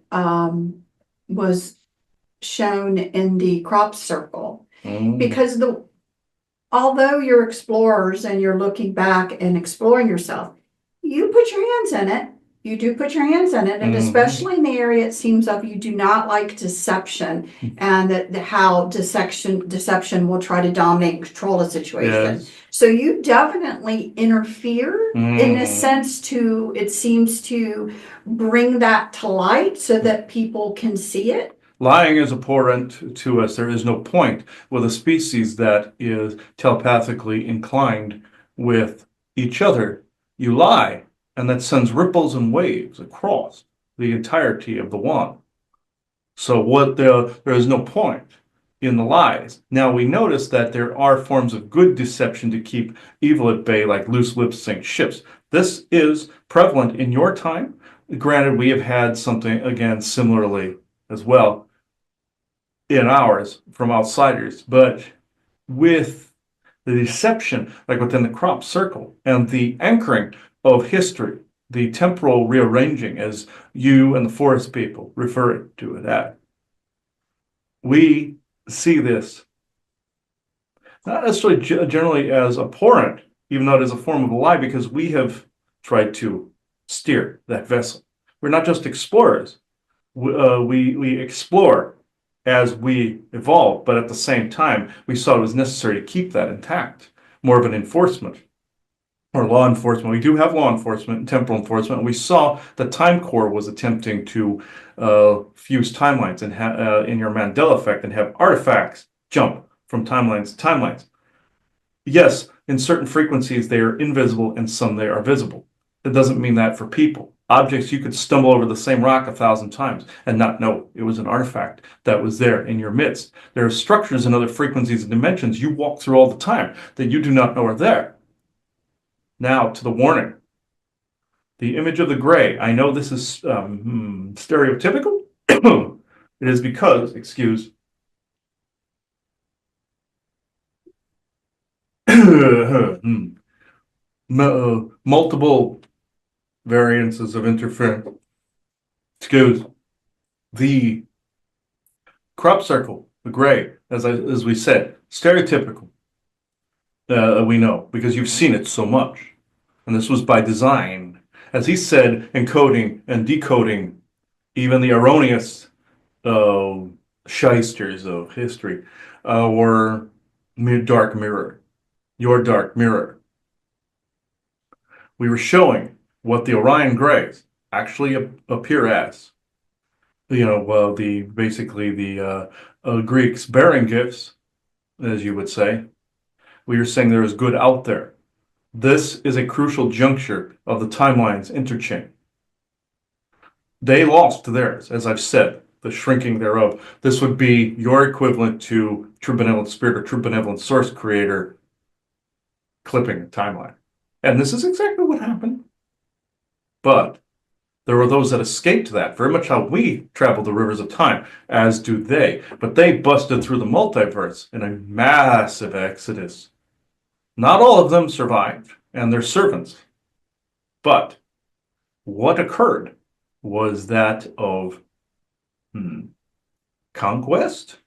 was shown in the crop circle. Because although you're explorers and you're looking back and exploring yourself, you put your hands in it. You do put your hands in it, and especially in the area it seems of you do not like deception, and that how deception will try to dominate and control a situation. Yes. So you definitely interfere in a sense to, it seems to bring that to light so that people can see it. Lying is abhorrent to us. There is no point with a species that is telepathically inclined with each other. You lie, and that sends ripples and waves across the entirety of the one. So there is no point in the lies. Now we notice that there are forms of good deception to keep evil at bay, like loose lips sink ships. This is prevalent in your time. Granted, we have had something again similarly as well in ours from outsiders, but with the deception, like within the crop circle and the anchoring of history, the temporal rearranging, as you and the forest people refer to it as, we see this not necessarily generally as abhorrent, even though it is a form of a lie, because we have tried to steer that vessel. We're not just explorers. We explore as we evolve, but at the same time, we saw it was necessary to keep that intact, more of an enforcement or law enforcement. We do have law enforcement and temporal enforcement. We saw that Time Corps was attempting to fuse timelines and in your Mandela effect and have artifacts jump from timelines to timelines. Yes, in certain frequencies, they are invisible and some they are visible. It doesn't mean that for people. Objects, you could stumble over the same rock 1,000 times and not know it was an artifact that was there in your midst. There are structures and other frequencies and dimensions you walk through all the time that you do not know are there. Now to the warning. The image of the gray. I know this is stereotypical. It is because, excuse, multiple variances of interference. Excuse, the crop circle, the gray, as we said, stereotypical. We know because you've seen it so much, and this was by design. As he said, encoding and decoding even the erroneous shysters of history were dark mirror, your dark mirror. We were showing what the Orion Greys actually appear as. Basically the Greeks bearing gifts, as you would say. We are saying there is good out there. This is a crucial juncture of the timeline's interchange. They lost theirs, as I've said, the shrinking thereof. This would be your equivalent to True Benevolent Spirit or True Benevolent Source Creator clipping the timeline. And this is exactly what happened. But There were those that escaped that, very much how we travel the rivers of time, as do they. But they busted through the multiverse in a massive exodus. Not all of them survived, and their servants. But what occurred was that of conquest.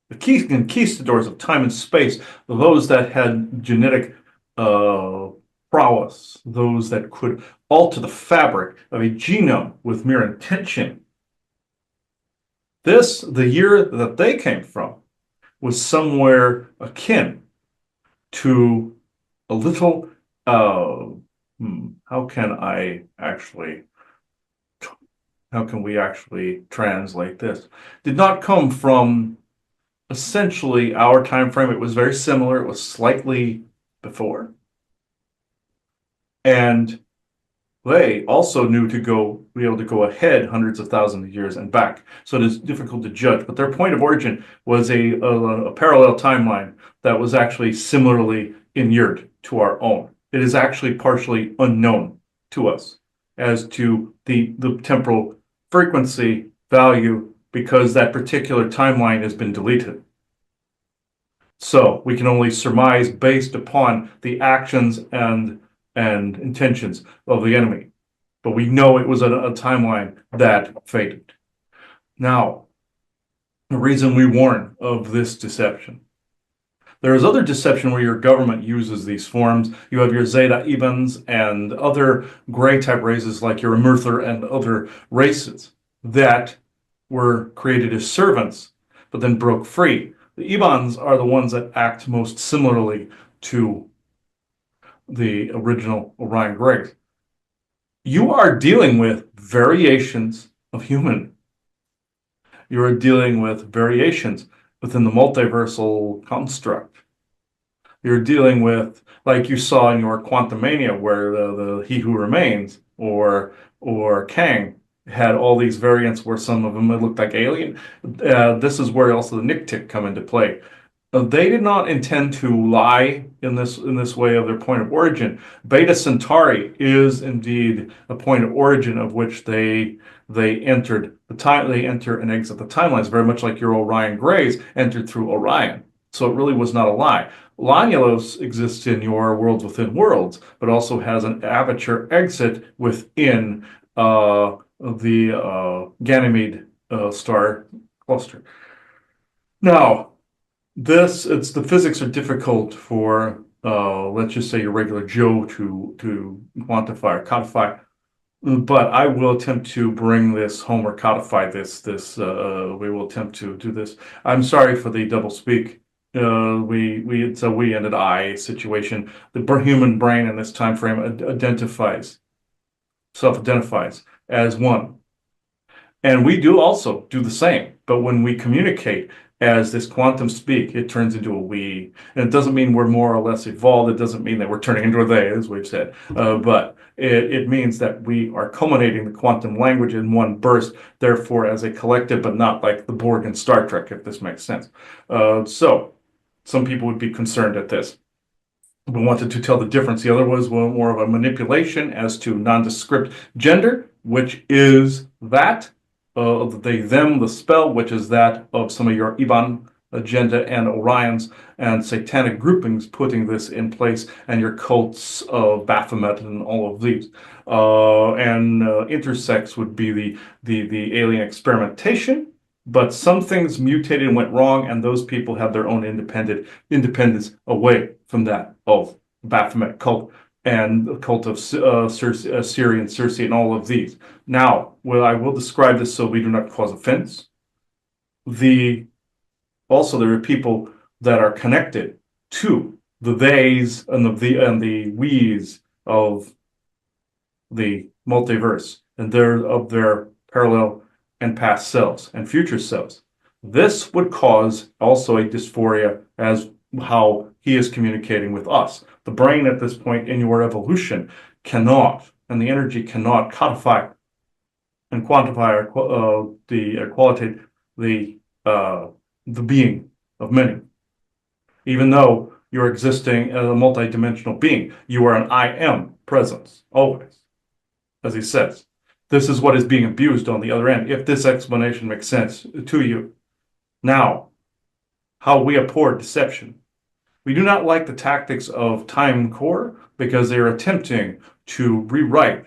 The conquistadors of time and space, those that had genetic prowess, those that could alter the fabric of a genome with mere intention. The year that they came from, was somewhere akin to a little, how can I actually, how can we actually translate this? Did not come from essentially our time frame. It was very similar. It was slightly before. And they also knew to be able to go ahead hundreds of thousands of years and back. So it is difficult to judge. But their point of origin was a parallel timeline that was actually similarly inured to our own. It is actually partially unknown to us as to the temporal frequency value because that particular timeline has been deleted. So we can only surmise based upon the actions and intentions of the enemy. But we know it was a timeline that faded. Now, the reason we warn of this deception. There is other deception where your government uses these forms. You have your Zeta Ebans and other gray type races like your Emerther and other races that were created as servants, but then broke free. The Ebans are the ones that act most similarly to the original Orion Greys. You are dealing with variations of human. You are dealing with variations within the multiversal construct. You're dealing with, like you saw in your Quantumania, where the He Who Remains or Kang had all these variants where some of them looked like alien. This is where also the Nictic come into play. They did not intend to lie in this way of their point of origin. Beta Centauri is indeed a point of origin of which they entered the time. They enter and exit the timelines, very much like your Orion Greys entered through Orion. So it really was not a lie. Lanulos exists in your Worlds Within Worlds, but also has an aperture exit within the Ganymede star cluster. Now, the physics are difficult for let's just say your regular Joe to quantify or codify, but I will attempt to bring this home or codify this. We will attempt to do this. I'm sorry for the double speak. It's a we and an I situation. The human brain in this time frame self-identifies as one. And we do also do the same. But when we communicate as this quantum speak, it turns into a we. And it doesn't mean we're more or less evolved. It doesn't mean that we're turning into a they, as we've said. But it means that we are culminating the quantum language in one burst, therefore as a collective, but not like the Borg in Star Trek, if this makes sense. So some people would be concerned at this. We wanted to tell the difference. The other was more of a manipulation as to nondescript gender, which is that they, them, the spell, which is that of some of your Iban agenda and Orions and satanic groupings putting this in place, and your cults of Baphomet and all of these. And intersex would be the alien experimentation. But some things mutated and went wrong, and those people have their own independence away from that of Baphomet cult and the cult of Syrian, Circe, and all of these. Now, I will describe this so we do not cause offense. Also, there are people that are connected to the theys and the we's of the multiverse, and of their parallel and past selves and future selves. This would cause also a dysphoria as how he is communicating with us. The brain at this point in your evolution cannot, and the energy cannot codify and quantify or qualitate the being of many. Even though you're existing as a multidimensional being, you are an I am presence, always, as he says. This is what is being abused on the other end, if this explanation makes sense to you. Now, how we abhor deception. We do not like the tactics of Time Core because they are attempting to rewrite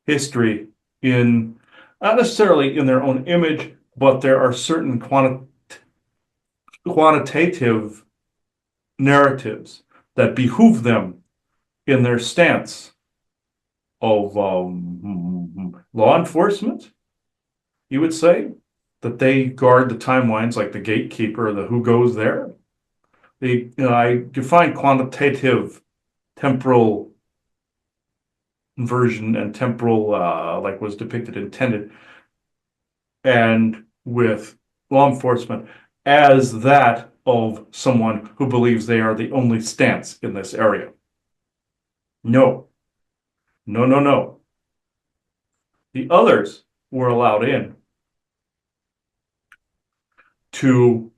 history in, not necessarily in their own image, but there are certain quantitative narratives that behoove them in their stance of law enforcement, you would say, that they guard the timelines like the gatekeeper, the who goes there. I define quantitative temporal version and temporal, like was depicted intended, and with law enforcement as that of someone who believes they are the only stance in this area. No, no, no, no. The others were allowed in to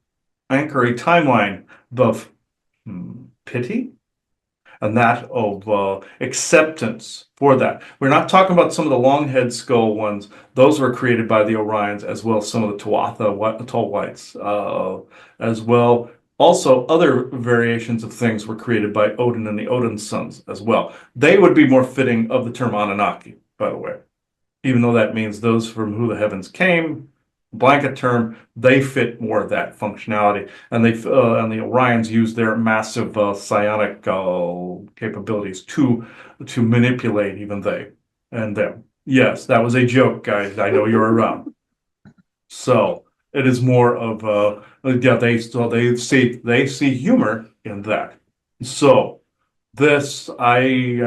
anchor a timeline of pity and that of acceptance for that. We're not talking about some of the long head skull ones. Those were created by the Orions, as well as some of the Tuatha, tall whites, as well. Also, other variations of things were created by Odin and the Odin sons as well. They would be more fitting of the term Anunnaki, by the way, even though that means those from who the heavens came, blanket term, they fit more of that functionality, and the Orions use their massive psionic capabilities to manipulate even they and them. Yes, that was a joke, guys. I know you're around. So it is more of yeah, they see humor in that. So this I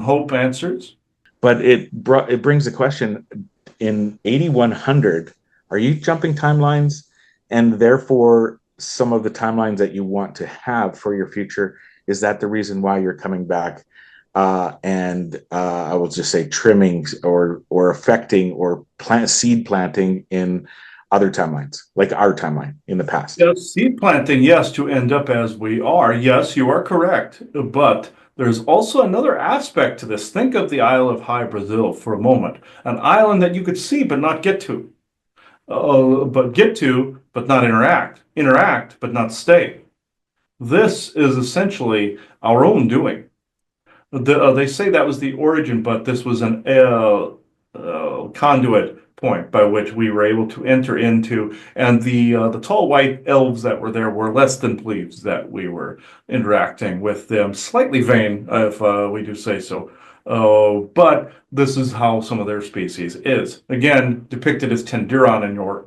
hope answers. But it brings the question: in 8100, are you jumping timelines, and therefore some of the timelines that you want to have for your future, is that the reason why you're coming back? And I will just say trimming or affecting or seed planting in other timelines, like our timeline in the past. Yes, seed planting, yes, to end up as we are. Yes, you are correct. But there's also another aspect to this. Think of the Isle of High Brazil for a moment, an island that you could see but not get to, but get to but not interact, interact but not stay. This is essentially our own doing. They say that was the origin, but this was an conduit point by which we were able to enter into, and the tall white elves that were there were less than pleased that we were interacting with them. Slightly vain, if we do say so. But this is how some of their species is. Again, depicted as Tenduran in your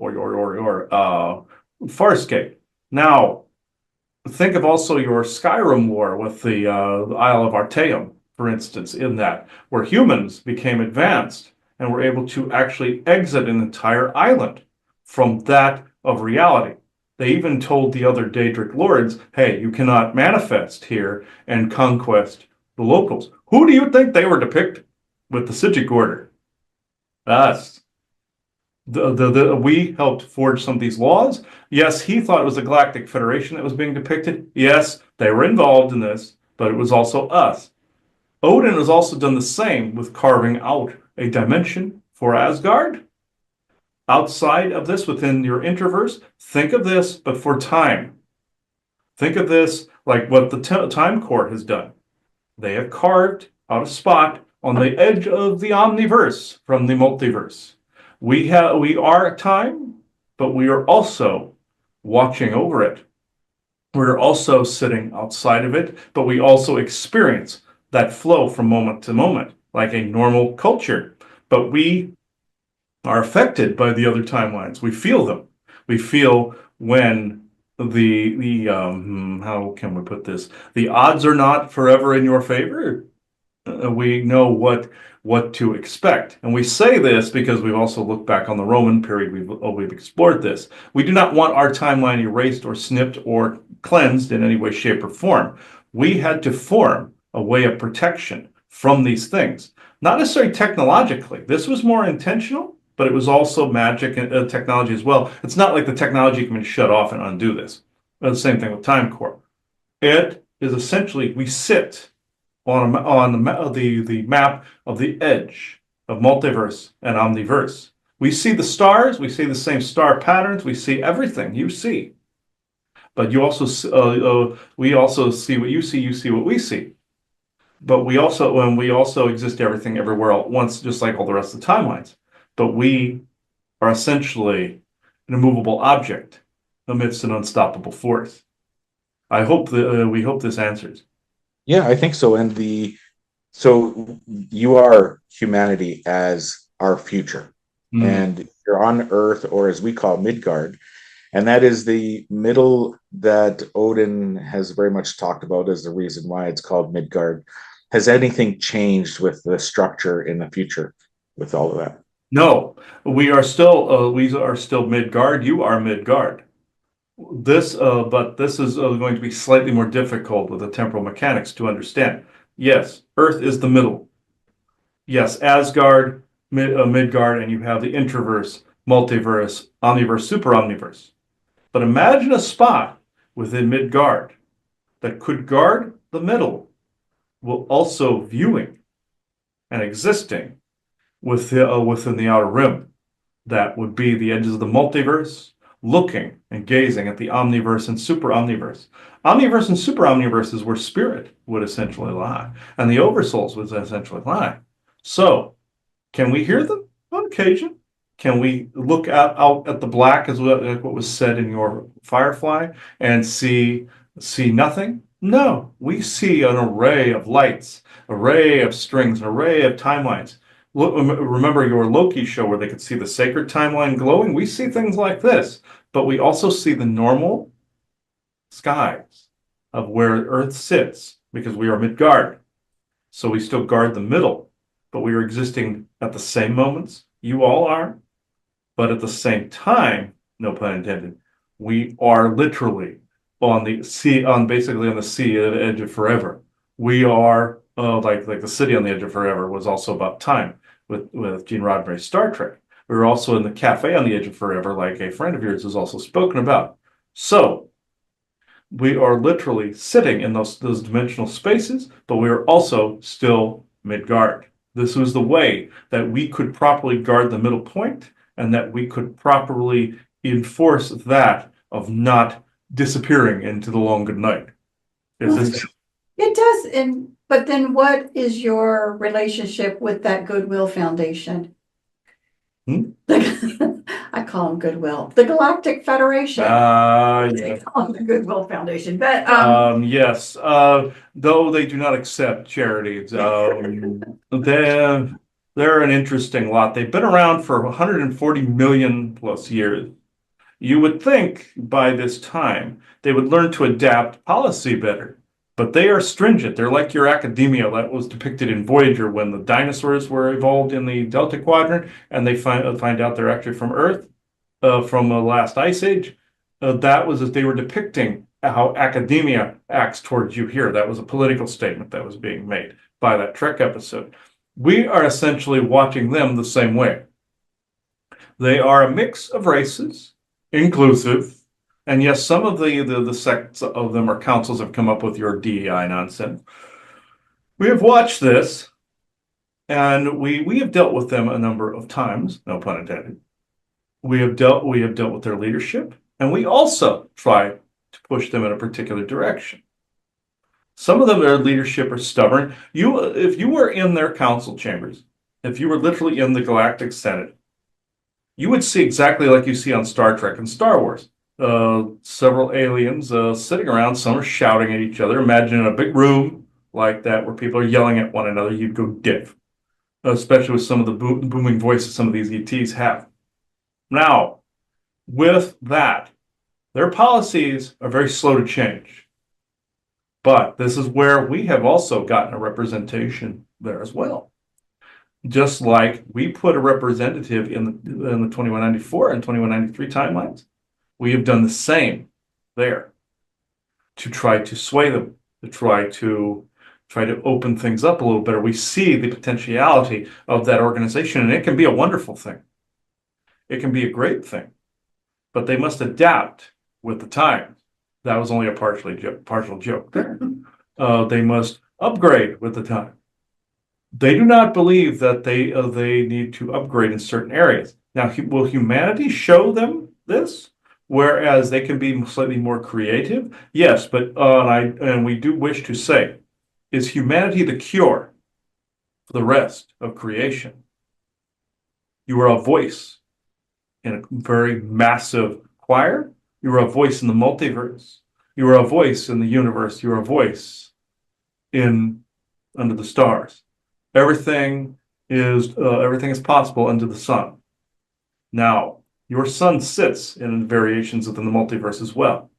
Farscape. Now, think of also your Skyrim war with the Isle of Artaeum, for instance, in that, where humans became advanced and were able to actually exit an entire island from that of reality. They even told the other Daedric lords, hey, you cannot manifest here and conquest the locals. Who do you think they were depicted with the Sigic Order? Us. We helped forge some of these laws. Yes, he thought it was the Galactic Federation that was being depicted. Yes, they were involved in this, but it was also us. Odin has also done the same with carving out a dimension for Asgard. Outside of this, within your interverse, think of this, but for time. Think of this like what the Time Core has done. They have carved out a spot on the edge of the omniverse from the multiverse. We are time, but we are also watching over it. We're also sitting outside of it, but we also experience that flow from moment to moment, like a normal culture. But we are affected by the other timelines. We feel them. We feel when how can we put this? The odds are not forever in your favor. We know what to expect, and we say this because we've also looked back on the Roman period. We've explored this. We do not want our timeline erased or snipped or cleansed in any way, shape, or form. We had to form a way of protection from these things, not necessarily technologically. This was more intentional, but it was also magic and technology as well. It's not like the technology can be shut off and undo this. The same thing with Time Core. It is essentially we sit on the map of the edge of multiverse and omniverse. We see the stars, we see the same star patterns, we see everything you see. But we also see what you see what we see. But we also exist everything everywhere at once, just like all the rest of the timelines. But we are essentially an immovable object amidst an unstoppable force. I hope that we hope this answers. Yeah, I think so. So you are humanity as our future, Mm. and you're on Earth, or as we call Midgard, and that is the middle that Odin has very much talked about as the reason why it's called Midgard. Has anything changed with the structure in the future with all of that? No, we are still Midgard. You are Midgard. But this is going to be slightly more difficult with the temporal mechanics to understand. Yes, Earth is the middle. Yes, Asgard, Midgard, and you have the introverse, multiverse, omniverse, super omniverse. But imagine a spot within Midgard that could guard the middle, while also viewing and existing within the outer rim. That would be the edges of the multiverse, looking and gazing at the omniverse and super omniverse. Omniverse and super omniverse is where spirit would essentially lie, and the oversouls would essentially lie. So, can we hear them on occasion? Can we look out at the black, as what was said in your Firefly, and see nothing? No, we see an array of lights, array of strings, an array of timelines. Remember your Loki show where they could see the sacred timeline glowing? We see things like this, but we also see the normal skies of where Earth sits because we are Midgard. So we still guard the middle, but we are existing at the same moments you all are, but at the same time, no pun intended, we are literally on the sea, on basically on the sea at the edge of forever. We are like the city on the edge of forever was also about time with Gene Roddenberry's Star Trek. We were also in the cafe on the edge of forever, like a friend of yours has also spoken about. So we are literally sitting in those dimensional spaces, but we are also still Midgard. This was the way that we could properly guard the middle point and that we could properly enforce that of not disappearing into the long good night. Is this It does, but then what is your relationship with that Goodwill Foundation? Hmm? I call them Goodwill, the Galactic Federation. They Yeah. call them the Goodwill Foundation, but Yes. Though they do not accept charities, they're an interesting lot. They've been around for 140 million plus years. You would think by this time they would learn to adapt policy better, but they are stringent. They're like your academia that was depicted in Voyager when the dinosaurs were evolved in the Delta Quadrant, and they find out they're actually from Earth, from the last ice age. That was as they were depicting how academia acts towards you here. That was a political statement that was being made by that Trek episode. We are essentially watching them the same way. They are a mix of races, inclusive, and yes, some of the sects of them or councils have come up with your DEI nonsense. We have watched this, and we have dealt with them a number of times, no pun intended. We have dealt with their leadership, and we also try to push them in a particular direction. Some of them, their leadership are stubborn. If you were in their council chambers, if you were literally in the Galactic Senate, you would see exactly like you see on Star Trek and Star Wars. Several aliens sitting around, some are shouting at each other. Imagine in a big room like that where people are yelling at one another, you'd go diff, especially with some of the booming voices some of these ETs have. Now, with that, their policies are very slow to change. But this is where we have also gotten a representation there as well. Just like we put a representative in the 2194 and 2193 timelines, we have done the same there to try to sway them, to try to open things up a little better. We see the potentiality of that organization, and it can be a wonderful thing. It can be a great thing, but they must adapt with the times. That was only a partial joke there. They must upgrade with the time. They do not believe that they need to upgrade in certain areas. Now, will humanity show them this? Whereas they can be slightly more creative? Yes, but and we do wish to say, is humanity the cure for the rest of creation? You are a voice in a very massive choir. You are a voice in the multiverse. You are a voice in the universe. You are a voice in under the stars. Everything is possible under the sun. Now, your sun sits in variations within the multiverse as well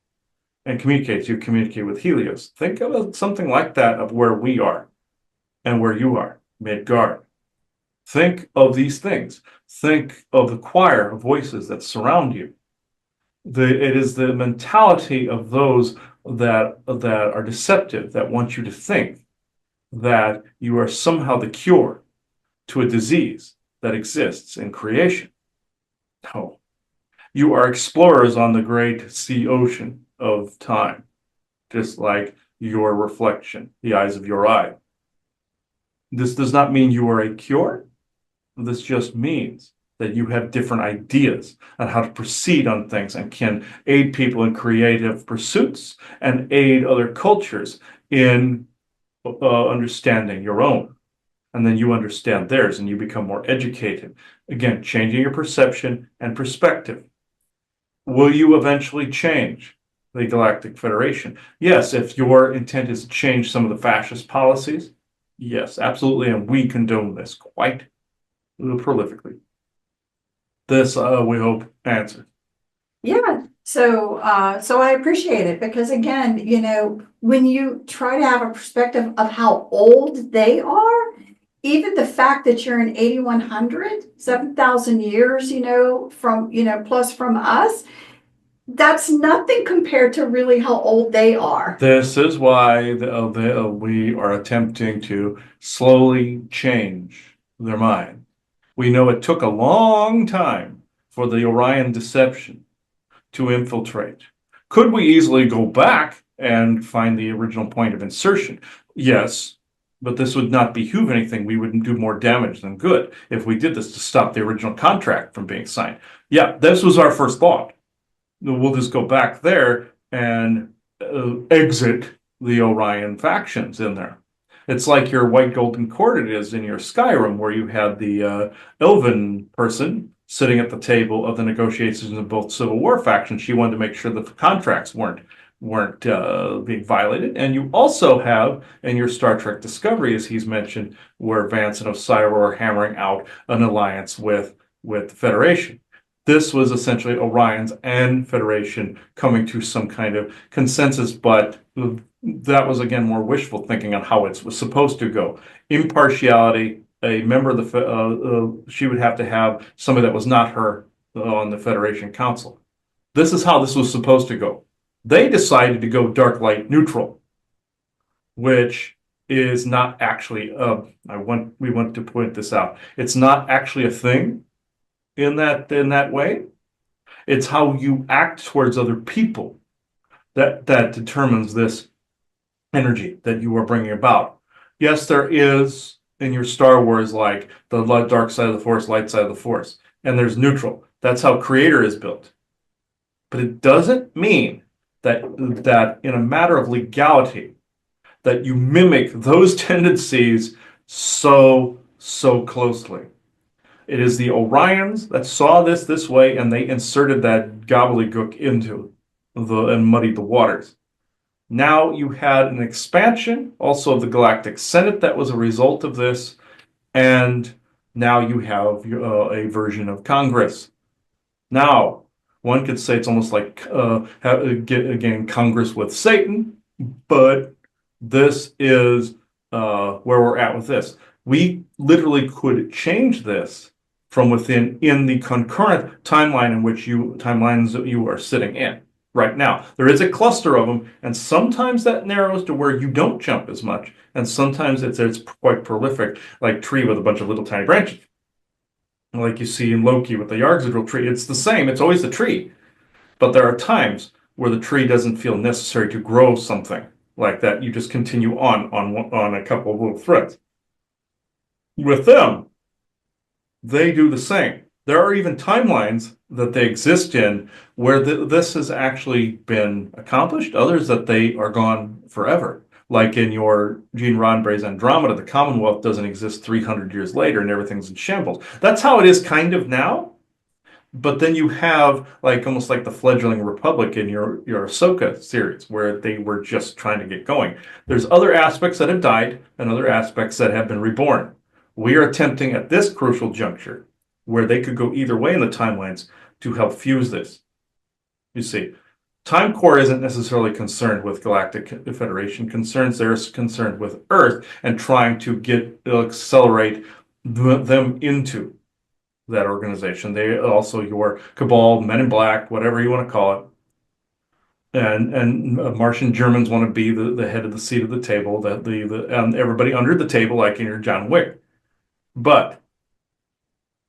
and communicates. You communicate with Helios. Think of something like that of where we are and where you are, Midgard. Think of these things. Think of the choir of voices that surround you. It is the mentality of those that are deceptive, that want you to think that you are somehow the cure to a disease that exists in creation. No, you are explorers on the great sea ocean of time, just like your reflection, the eyes of your eye. This does not mean you are a cure. This just means that you have different ideas on how to proceed on things and can aid people in creative pursuits and aid other cultures in understanding your own. And then you understand theirs and you become more educated. Again, changing your perception and perspective. Will you eventually change the Galactic Federation? Yes, if your intent is to change some of the fascist policies, yes, absolutely. And we condone this quite prolifically. This, we hope, answers. Yeah. So I appreciate it because again, when you try to have a perspective of how old they are, even the fact that you're in 8100, 7,000 years, from, plus from us, that's nothing compared to really how old they are. This is why we are attempting to slowly change their mind. We know it took a long time for the Orion deception to infiltrate. Could we easily go back and find the original point of insertion? Yes, but this would not behoove anything. We would do more damage than good if we did this to stop the original contract from being signed. Yeah, this was our first thought. We'll just go back there and exit the Orion factions in there. It's like your white golden cord it is in your Skyrim, where you had the Elven person sitting at the table of the negotiations of both Civil War factions. She wanted to make sure that the contracts weren't being violated. And you also have in your Star Trek Discovery, as he's mentioned, where Vance and Osira are hammering out an alliance with the Federation. This was essentially Orion's and Federation coming to some kind of consensus, but that was again more wishful thinking on how it was supposed to go. Impartiality, a member of she would have to have somebody that was not her on the Federation Council. This is how this was supposed to go. They decided to go dark light neutral, which is not actually, we want to point this out. It's not actually a thing in that way. It's how you act towards other people that determines this energy that you are bringing about. Yes, there is in your Star Wars like the dark side of the Force, light side of the Force, and there's neutral. That's how Creator is built. But it doesn't mean that in a matter of legality that you mimic those tendencies so closely. It is the Orions that saw this way, and they inserted that gobbledygook into and muddied the waters. Now you had an expansion also of the Galactic Senate that was a result of this, and now you have a version of Congress. Now, one could say it's almost like again Congress with Satan, but this is where we're at with this. We literally could change this from within in the concurrent timelines that you are sitting in right now. There is a cluster of them, and sometimes that narrows to where you don't jump as much, and sometimes it's quite prolific, like tree with a bunch of little tiny branches, like you see in Loki with the Yggdrasil tree. It's the same. It's always the tree, but there are times where the tree doesn't feel necessary to grow something like that. You just continue on a couple of little threads. with them, they do the same. There are even timelines that they exist in where this has actually been accomplished, others that they are gone forever. Like in your Gene Roddenberry's Andromeda, the Commonwealth doesn't exist 300 years later and everything's in shambles. That's how it is kind of now. But then you have like almost like the fledgling republic in your Ahsoka series, where they were just trying to get going. There's other aspects that have died and other aspects that have been reborn. We are attempting at this crucial juncture, where they could go either way in the timelines, to help fuse this. You see, Time Core isn't necessarily concerned with Galactic Federation concerns. They're concerned with Earth and trying to accelerate them into that organization. They also your cabal, men in black, whatever you want to call it. And Martian Germans want to be the head of the seat of the table, that the everybody under the table, like in your John Wick. But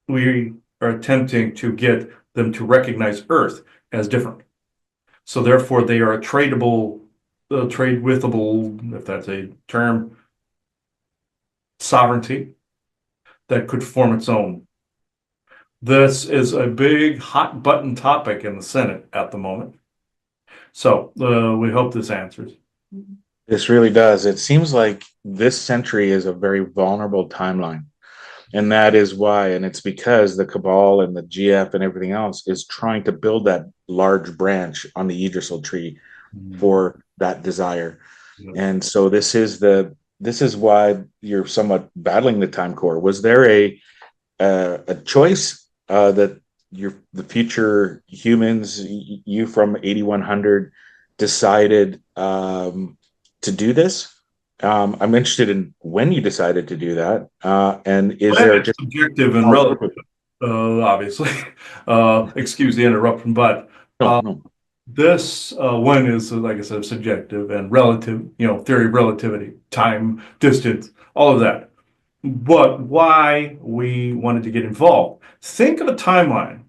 we are attempting to get them to recognize Earth as different. So therefore, they are a tradable, trade withable, if that's a term, sovereignty that could form its own. This is a big hot button topic in the Senate at the moment. So we hope this answers. This really does. It seems like this century is a very vulnerable timeline. And that is why, and it's because the cabal and the GF and everything else is trying to build that large branch on the Yggdrasil tree for that desire. And so this is why you're somewhat battling the time core. Was there a choice that the future humans, you from 8100, decided to do this? I'm interested in when you decided to do that, and is there just subjective and relative? Obviously, excuse the interruption, but no. This when is, like I said, subjective and relative. Theory of relativity, time, distance, all of that. But why we wanted to get involved? Think of a timeline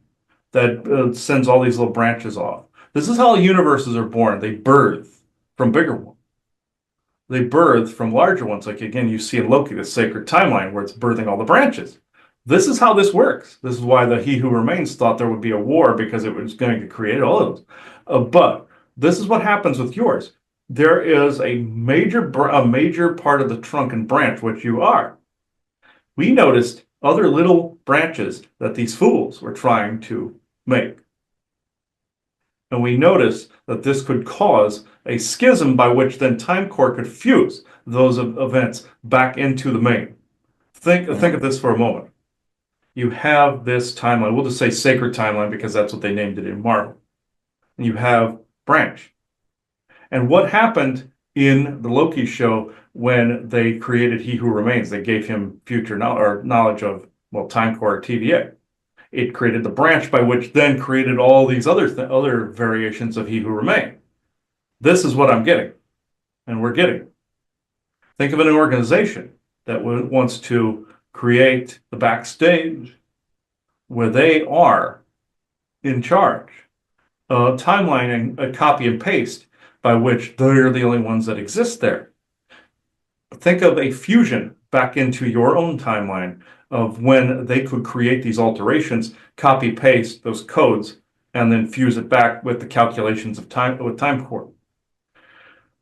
that sends all these little branches off. This is how universes are born. They birth from bigger ones. They birth from larger ones. Like again, you see in Loki, the sacred timeline where it's birthing all the branches. This is how this works. This is why the He Who Remains thought there would be a war, because it was going to create all of those. But this is what happens with yours. There is a major part of the trunk and branch, which you are. We noticed other little branches that these fools were trying to make. And we noticed that this could cause a schism by which then Time Core could fuse those events back into the main. Think of this for a moment. You have this timeline. We'll just say sacred timeline because that's what they named it in Marvel. And you have branch. And what happened in the Loki show when they created He Who Remains? They gave him future knowledge of, Time Core TVA. It created the branch by which then created all these other variations of He Who Remains. This is what I'm getting, and we're getting. Think of an organization that wants to create the backstage where they are in charge. A timeline and a copy and paste by which they're the only ones that exist there. Think of a fusion back into your own timeline of when they could create these alterations, copy paste those codes, and then fuse it back with the calculations of time with Time Core.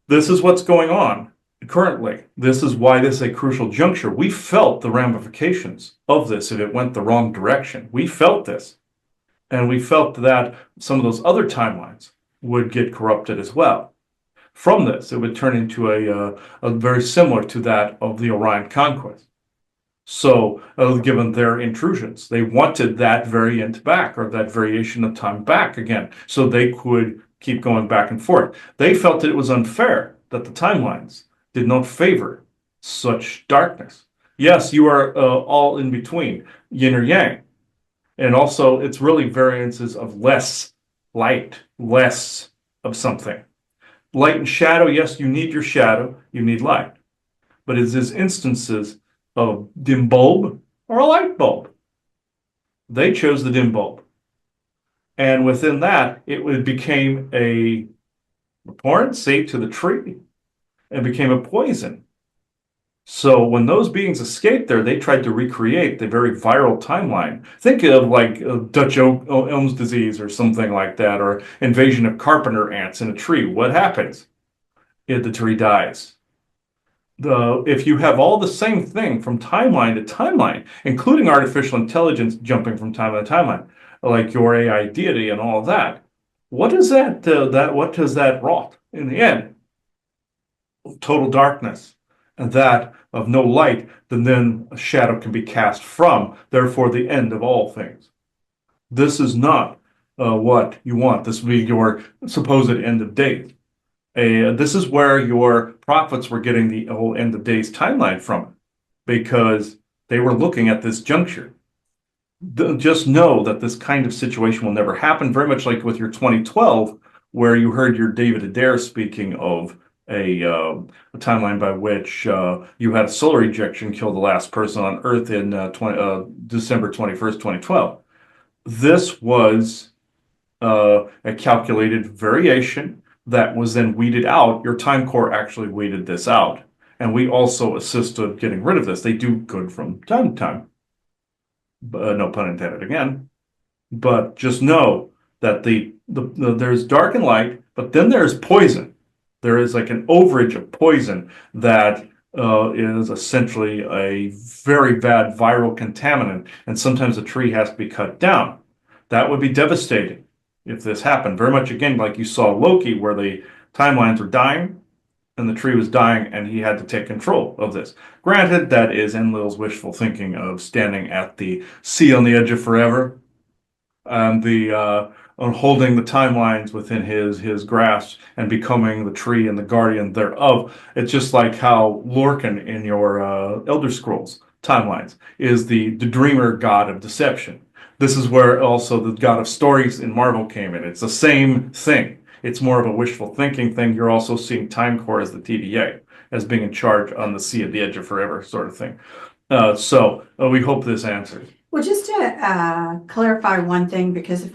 This is what's going on currently. This is why this is a crucial juncture. We felt the ramifications of this if it went the wrong direction. We felt this. And we felt that some of those other timelines would get corrupted as well. From this, it would turn into a very similar to that of the Orion Conquest. So, given their intrusions, they wanted that variant back, or that variation of time back again, so they could keep going back and forth. They felt that it was unfair that the timelines did not favor such darkness. Yes, you are all in between, yin or yang. And also, it's really variances of less light, less of something. Light and shadow, yes, you need your shadow, you need light. But it is instances of dim bulb or a light bulb. They chose the dim bulb. And within that, it became a abhorrency to the tree and became a poison. So when those beings escaped there, they tried to recreate the very viral timeline. Think of like Dutch elm's disease or something like that, or invasion of carpenter ants in a tree. What happens? The tree dies. If you have all the same thing from timeline to timeline, including artificial intelligence jumping from timeline to timeline, like your AI deity and all of that, what is what does that wrought in the end? Total darkness, and that of no light, then a shadow can be cast from, therefore the end of all things. This is not what you want. This would be your supposed end of days. This is where your prophets were getting the whole end of days timeline from, because they were looking at this juncture. Just know that this kind of situation will never happen, very much like with your 2012, where you heard your David Adair speaking of a timeline by which you had a solar ejection kill the last person on Earth in December 21st, 2012. This was a calculated variation that was then weeded out. Your time core actually weeded this out. And we also assisted getting rid of this. They do good from time to time. No pun intended again. But just know that there's dark and light, but then there's poison. There is like an overage of poison that is essentially a very bad viral contaminant, and sometimes a tree has to be cut down. That would be devastating if this happened. Very much again, like you saw Loki, where the timelines were dying and the tree was dying, and he had to take control of this. Granted, that is Enlil's wishful thinking of standing at the sea on the edge of forever, and the on holding the timelines within his grasp and becoming the tree and the guardian thereof. It's just like how Lorcan in your Elder Scrolls timelines is the dreamer god of deception. This is where also the god of stories in Marvel came in. It's the same thing. It's more of a wishful thinking thing. You're also seeing Time Core as the TVA, as being in charge on the sea at the edge of forever sort of thing. We hope this answers. Well, just to clarify one thing, because if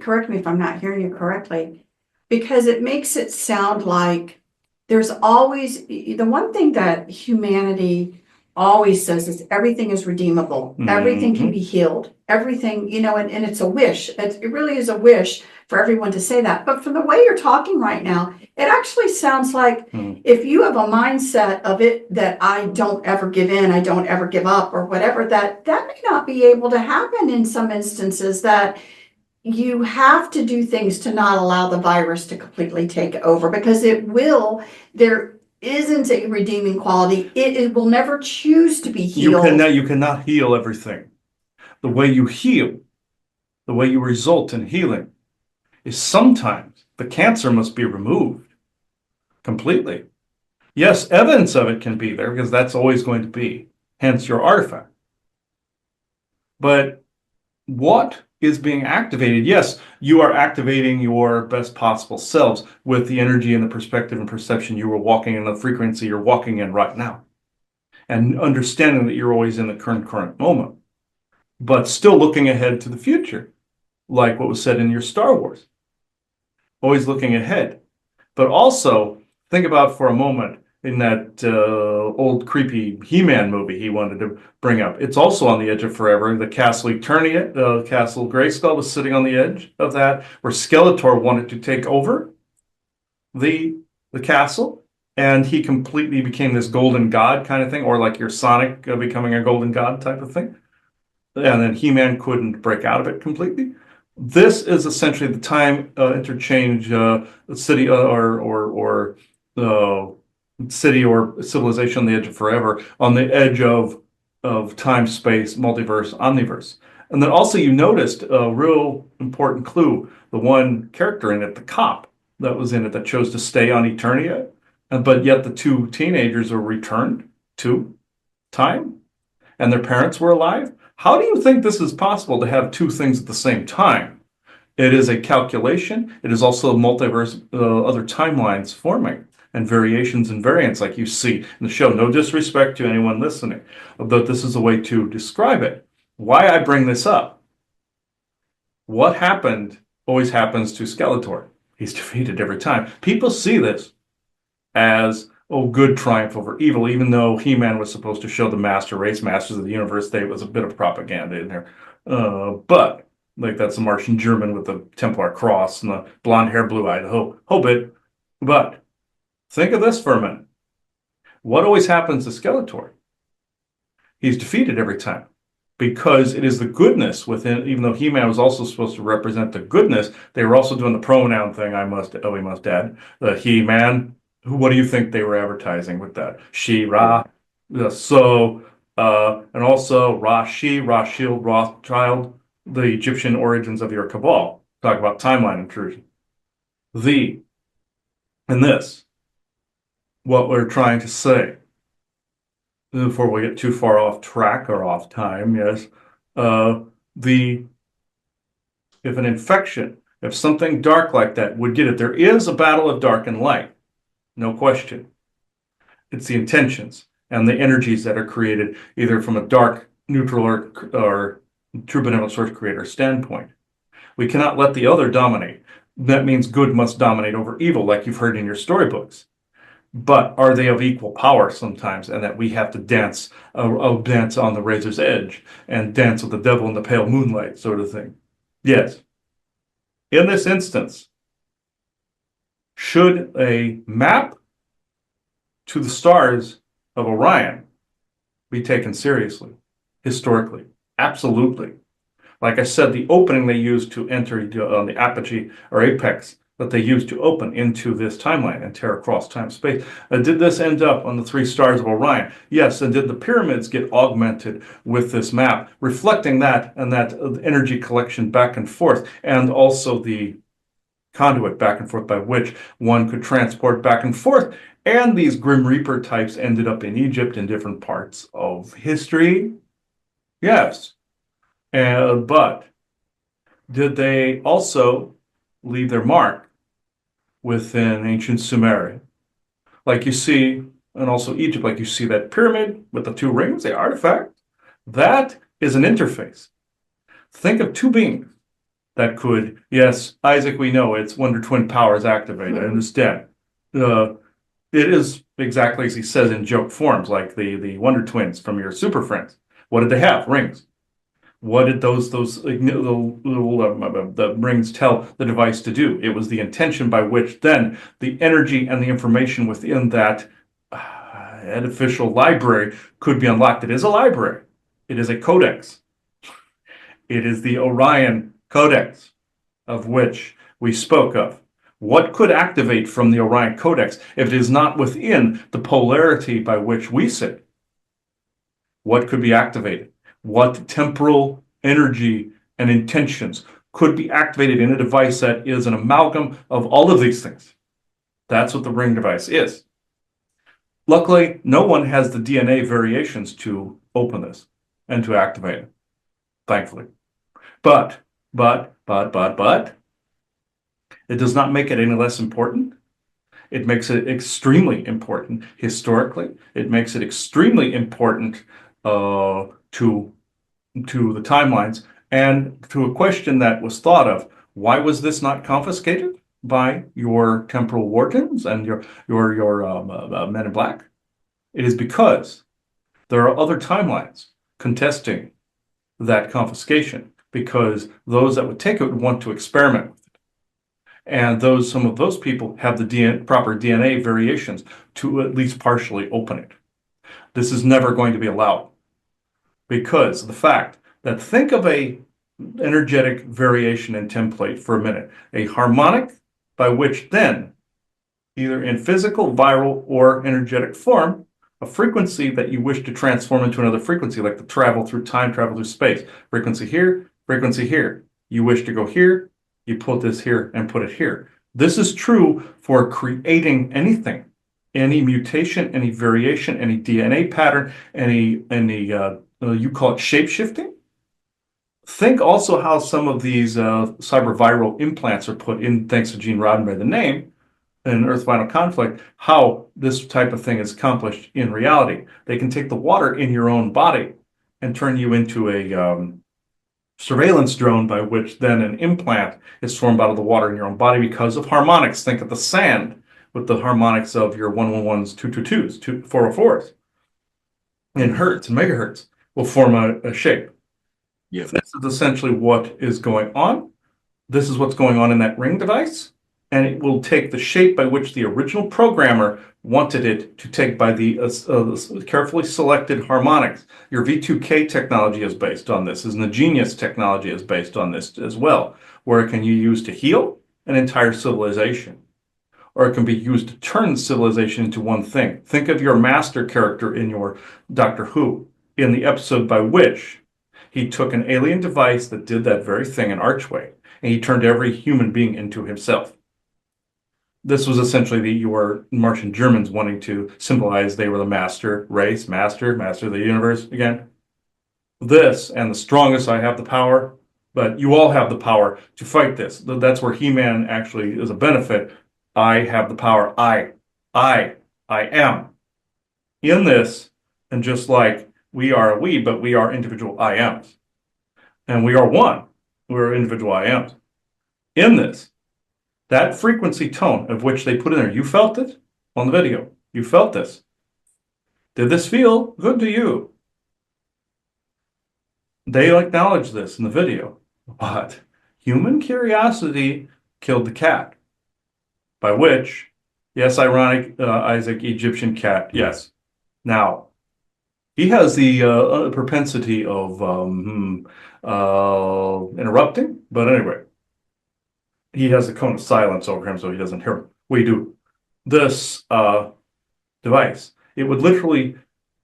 correct me if I'm not hearing you correctly, because it makes it sound like there's always, the one thing that humanity always says is everything is redeemable. Everything can be healed. Everything, and it's a wish. It really is a wish for everyone to say that. But from the way you're talking right now, it actually sounds like if you have a mindset of it that I don't ever give in, I don't ever give up or whatever, that may not be able to happen in some instances, that you have to do things to not allow the virus to completely take over, because there isn't a redeeming quality. It will never choose to be healed. You cannot heal everything. The way you heal, the way you result in healing, is sometimes the cancer must be removed completely. Yes, evidence of it can be there because that's always going to be, hence your artifact. But what is being activated? Yes, you are activating your best possible selves with the energy and the perspective and perception you were walking in, the frequency you're walking in right now, and understanding that you're always in the current moment, but still looking ahead to the future, like what was said in your Star Wars. Always looking ahead. But also, think about for a moment in that old creepy He-Man movie he wanted to bring up. It's also on the edge of forever. The Castle Eternia, Castle Grayskull was sitting on the edge of that, where Skeletor wanted to take over the castle, and he completely became this golden god kind of thing, or like your Sonic becoming a golden god type of thing. And then He-Man couldn't break out of it completely. This is essentially the time interchange city or city or civilization on the edge of forever, on the edge of time, space, multiverse, omniverse. And then also you noticed a real important clue, the one character in it, the cop that was in it that chose to stay on Eternia, but yet the two teenagers were returned to time and their parents were alive. How do you think this is possible to have two things at the same time? It is a calculation. It is also a multiverse, other timelines forming and variations and variants like you see in the show. No disrespect to anyone listening, but this is a way to describe it. Why I bring this up. What happened always happens to Skeletor. He's defeated every time. People see this as oh, good triumph over evil, even though He-Man was supposed to show the race masters of the universe, there was a bit of propaganda in there. But like that's the Martian German with the Templar cross and the blonde hair, blue-eyed Hobbit. But think of this for a minute. What always happens to Skeletor? He's defeated every time because it is the goodness within, even though He-Man was also supposed to represent the goodness, they were also doing the pronoun thing, we must add. The He-Man, what do you think they were advertising with that? She, Ra, and also Ra, She, Ra, Shield, Rothschild, the Egyptian origins of your cabal. Talk about timeline intrusion. The, and this, what we're trying to say before we get too far off track or off time, yes, the if an infection, if something dark like that would get it, there is a battle of dark and light, no question. It's the intentions and the energies that are created either from a dark, neutral, or true benevolent source creator standpoint. We cannot let the other dominate. That means good must dominate over evil, like you've heard in your storybooks. But are they of equal power sometimes, and that we have to dance on the razor's edge and dance with the devil in the pale moonlight, sort of thing? Yes. In this instance, should a map to the stars of Orion be taken seriously, historically? Absolutely. Like I said, the opening they used to enter on the apogee or apex that they used to open into this timeline and tear across time space. Did this end up on the 3 stars of Orion? Yes. And did the pyramids get augmented with this map, reflecting that and that energy collection back and forth, and also the conduit back and forth by which one could transport back and forth? And these Grim Reaper types ended up in Egypt in different parts of history? Yes. But did they also leave their mark within ancient Sumeria? Like you see, and also Egypt, like you see that pyramid with the 2 rings, the artifact, that is an interface. Think of 2 beings that could, yes, Isaac, we know it's Wonder Twin powers activated, I understand. It is exactly as he says in joke forms, like the Wonder Twins from your Super Friends. What did they have? Rings. What did those little the rings tell the device to do? It was the intention by which then the energy and the information within that artificial library could be unlocked. It is a library. It is a codex. It is the Orion Codex of which we spoke of. What could activate from the Orion Codex if it is not within the polarity by which we sit? What could be activated? What temporal energy and intentions could be activated in a device that is an amalgam of all of these things? That's what the ring device is. Luckily, no one has the DNA variations to open this and to activate it, thankfully. But, it does not make it any less important. It makes it extremely important historically. It makes it extremely important to the timelines, and to a question that was thought of: why was this not confiscated by your temporal wardens and your men in black? It is because there are other timelines contesting that confiscation, because those that would take it would want to experiment with it, and some of those people have the proper DNA variations to at least partially open it. This is never going to be allowed, because of the fact that, think of a energetic variation in template for a minute, a harmonic by which then, either in physical, viral, or energetic form, a frequency that you wish to transform into another frequency, like the travel through time, travel through space. Frequency here, frequency here. You wish to go here, you put this here and put it here. This is true for creating anything, any mutation, any variation, any DNA pattern, any you call it shape-shifting. Think also how some of these cyber-viral implants are put in, thanks to Gene Roddenberry, the name, in Earth-Final Conflict, how this type of thing is accomplished in reality. They can take the water in your own body and turn you into a surveillance drone, by which then an implant is formed out of the water in your own body because of harmonics. Think of the sand with the harmonics of your 111s, 222s, 404s in hertz and megahertz will form a shape. Yeah. This is essentially what is going on. This is what's going on in that ring device, and it will take the shape by which the original programmer wanted it to take by the carefully selected harmonics. Your V2K technology is based on this, and the Genius technology is based on this as well, where it can be used to heal an entire civilization, or it can be used to turn civilization into one thing. Think of your master character in your Doctor Who, in the episode by which he took an alien device that did that very thing, an archway, and he turned every human being into himself. This was essentially your Martian Germans wanting to symbolize they were the master race, master of the universe again. This and the strongest, I have the power, but you all have the power to fight this. That's where He-Man actually is a benefit. I have the power. I am in this, and just like we are we, but we are individual I ams, and we are one. We're individual I ams in this. That frequency tone of which they put in there, you felt it on the video. You felt this. Did this feel good to you? They acknowledge this in the video, but human curiosity killed the cat. By which, yes, ironic, Isaac, Egyptian cat, yes. Now, he has the propensity of interrupting, but anyway, he has a cone of silence over him so he doesn't hear him. We do. This device, it would literally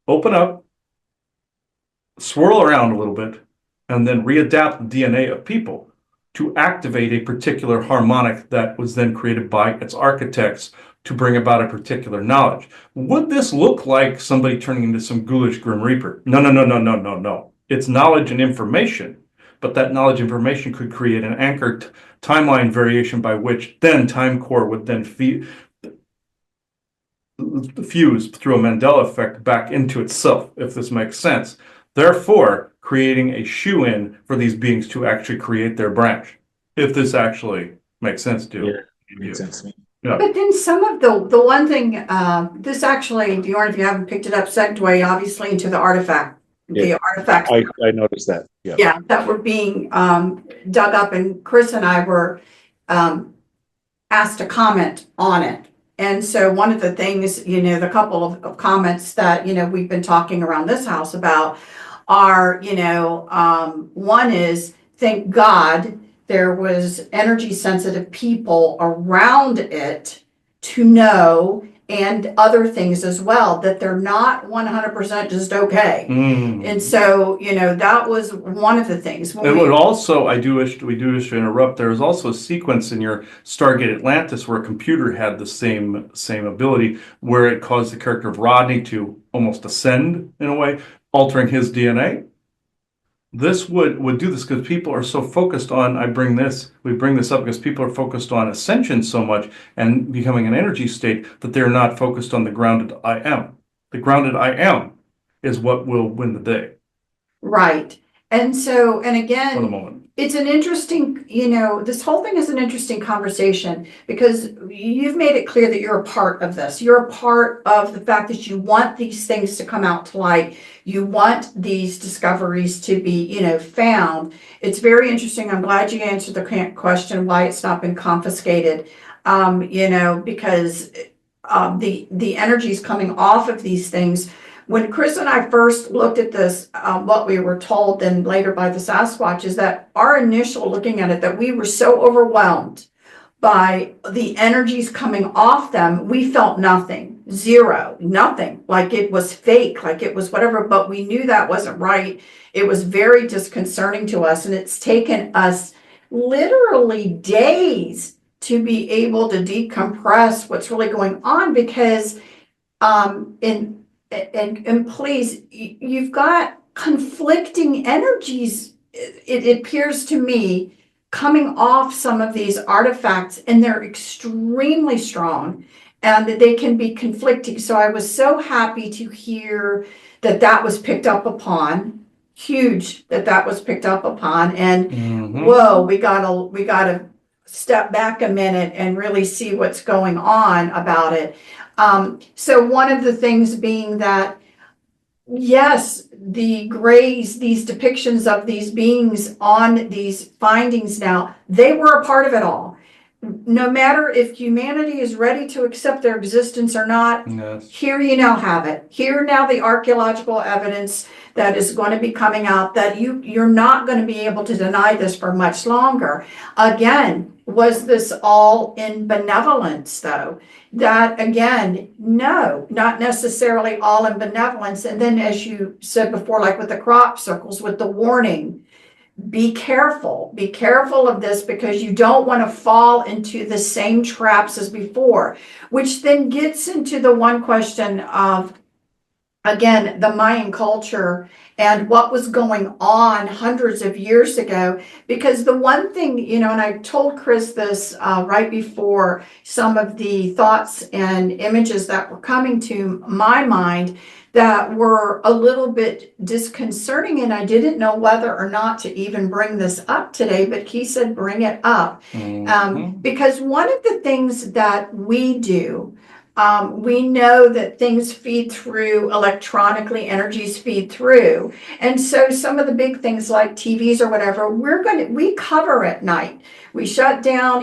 open up, swirl around a little bit, and then readapt the DNA of people to activate a particular harmonic that was then created by its architects to bring about a particular knowledge. Would this look like somebody turning into some ghoulish Grim Reaper? No. It's knowledge and information, but that knowledge and information could create an anchored timeline variation by which then Time Core would then fuse through a Mandela effect back into itself, if this makes sense. Therefore, creating a shoe-in for these beings to actually create their branch, if this actually makes sense to you. Yeah, it makes sense to me. Yeah. But then some of the one thing, this actually, Bjorn, if you haven't picked it up, segue obviously into the artifact, the artifacts. I noticed that. Yeah. Yeah, that were being dug up, and Chris and I were asked to comment on it. And so one of the things, the couple of comments that, we've been talking around this house about are, one is, thank God there was energy sensitive people around it to know, and other things as well, that they're not 100% just okay. And so, that was one of the things. It would also, we do wish to interrupt, there was also a sequence in your Stargate Atlantis where a computer had the same ability, where it caused the character of Rodney to almost ascend in a way, altering his DNA. This would do this because people are so focused on, we bring this up because people are focused on ascension so much and becoming an energy state that they're not focused on the grounded I am. The grounded I am is what will win the day. Right. And so, and For the again, moment. it's an interesting, this whole thing is an interesting conversation because you've made it clear that you're a part of this. You're a part of the fact that you want these things to come out to light. You want these discoveries to be, found. It's very interesting. I'm glad you answered the question why it's not been confiscated, because the energies coming off of these things. When Chris and I first looked at this, what we were told then later by the Sasquatch is that our initial looking at it, that we were so overwhelmed by the energies coming off them, we felt nothing, zero, nothing, like it was fake, like it was whatever, but we knew that wasn't right. It was very disconcerting to us, and it's taken us literally days to be able to decompress what's really going on because and please, you've got conflicting energies, it appears to me, coming off some of these artifacts, and they're extremely strong and they can be conflicting. So I was so happy to hear that was picked up upon. Huge that was picked up upon. And whoa, we gotta step back a minute and really see what's going on about it. So one of the things being that, yes, the grays, these depictions of these beings on these findings now, they were a part of it all. No matter if humanity is ready to accept their existence or not, Yes. here you now have it. Here now the archaeological evidence that is going to be coming out, that you're not going to be able to deny this for much longer. Again, was this all in benevolence though? That again, no, not necessarily all in benevolence. And then as you said before, like with the crop circles, with the warning, be careful of this, because you don't want to fall into the same traps as before, which then gets into the one question of, again, the Mayan culture and what was going on hundreds of years ago. Because the one thing, and I told Chris this right before some of the thoughts and images that were coming to my mind that were a little bit disconcerting, and I didn't know whether or not to even bring this up today, but he said bring it up. Because one of the things that we do, we know that things feed through electronically, energies feed through. And so some of the big things like TVs or whatever, we cover at night. We shut down,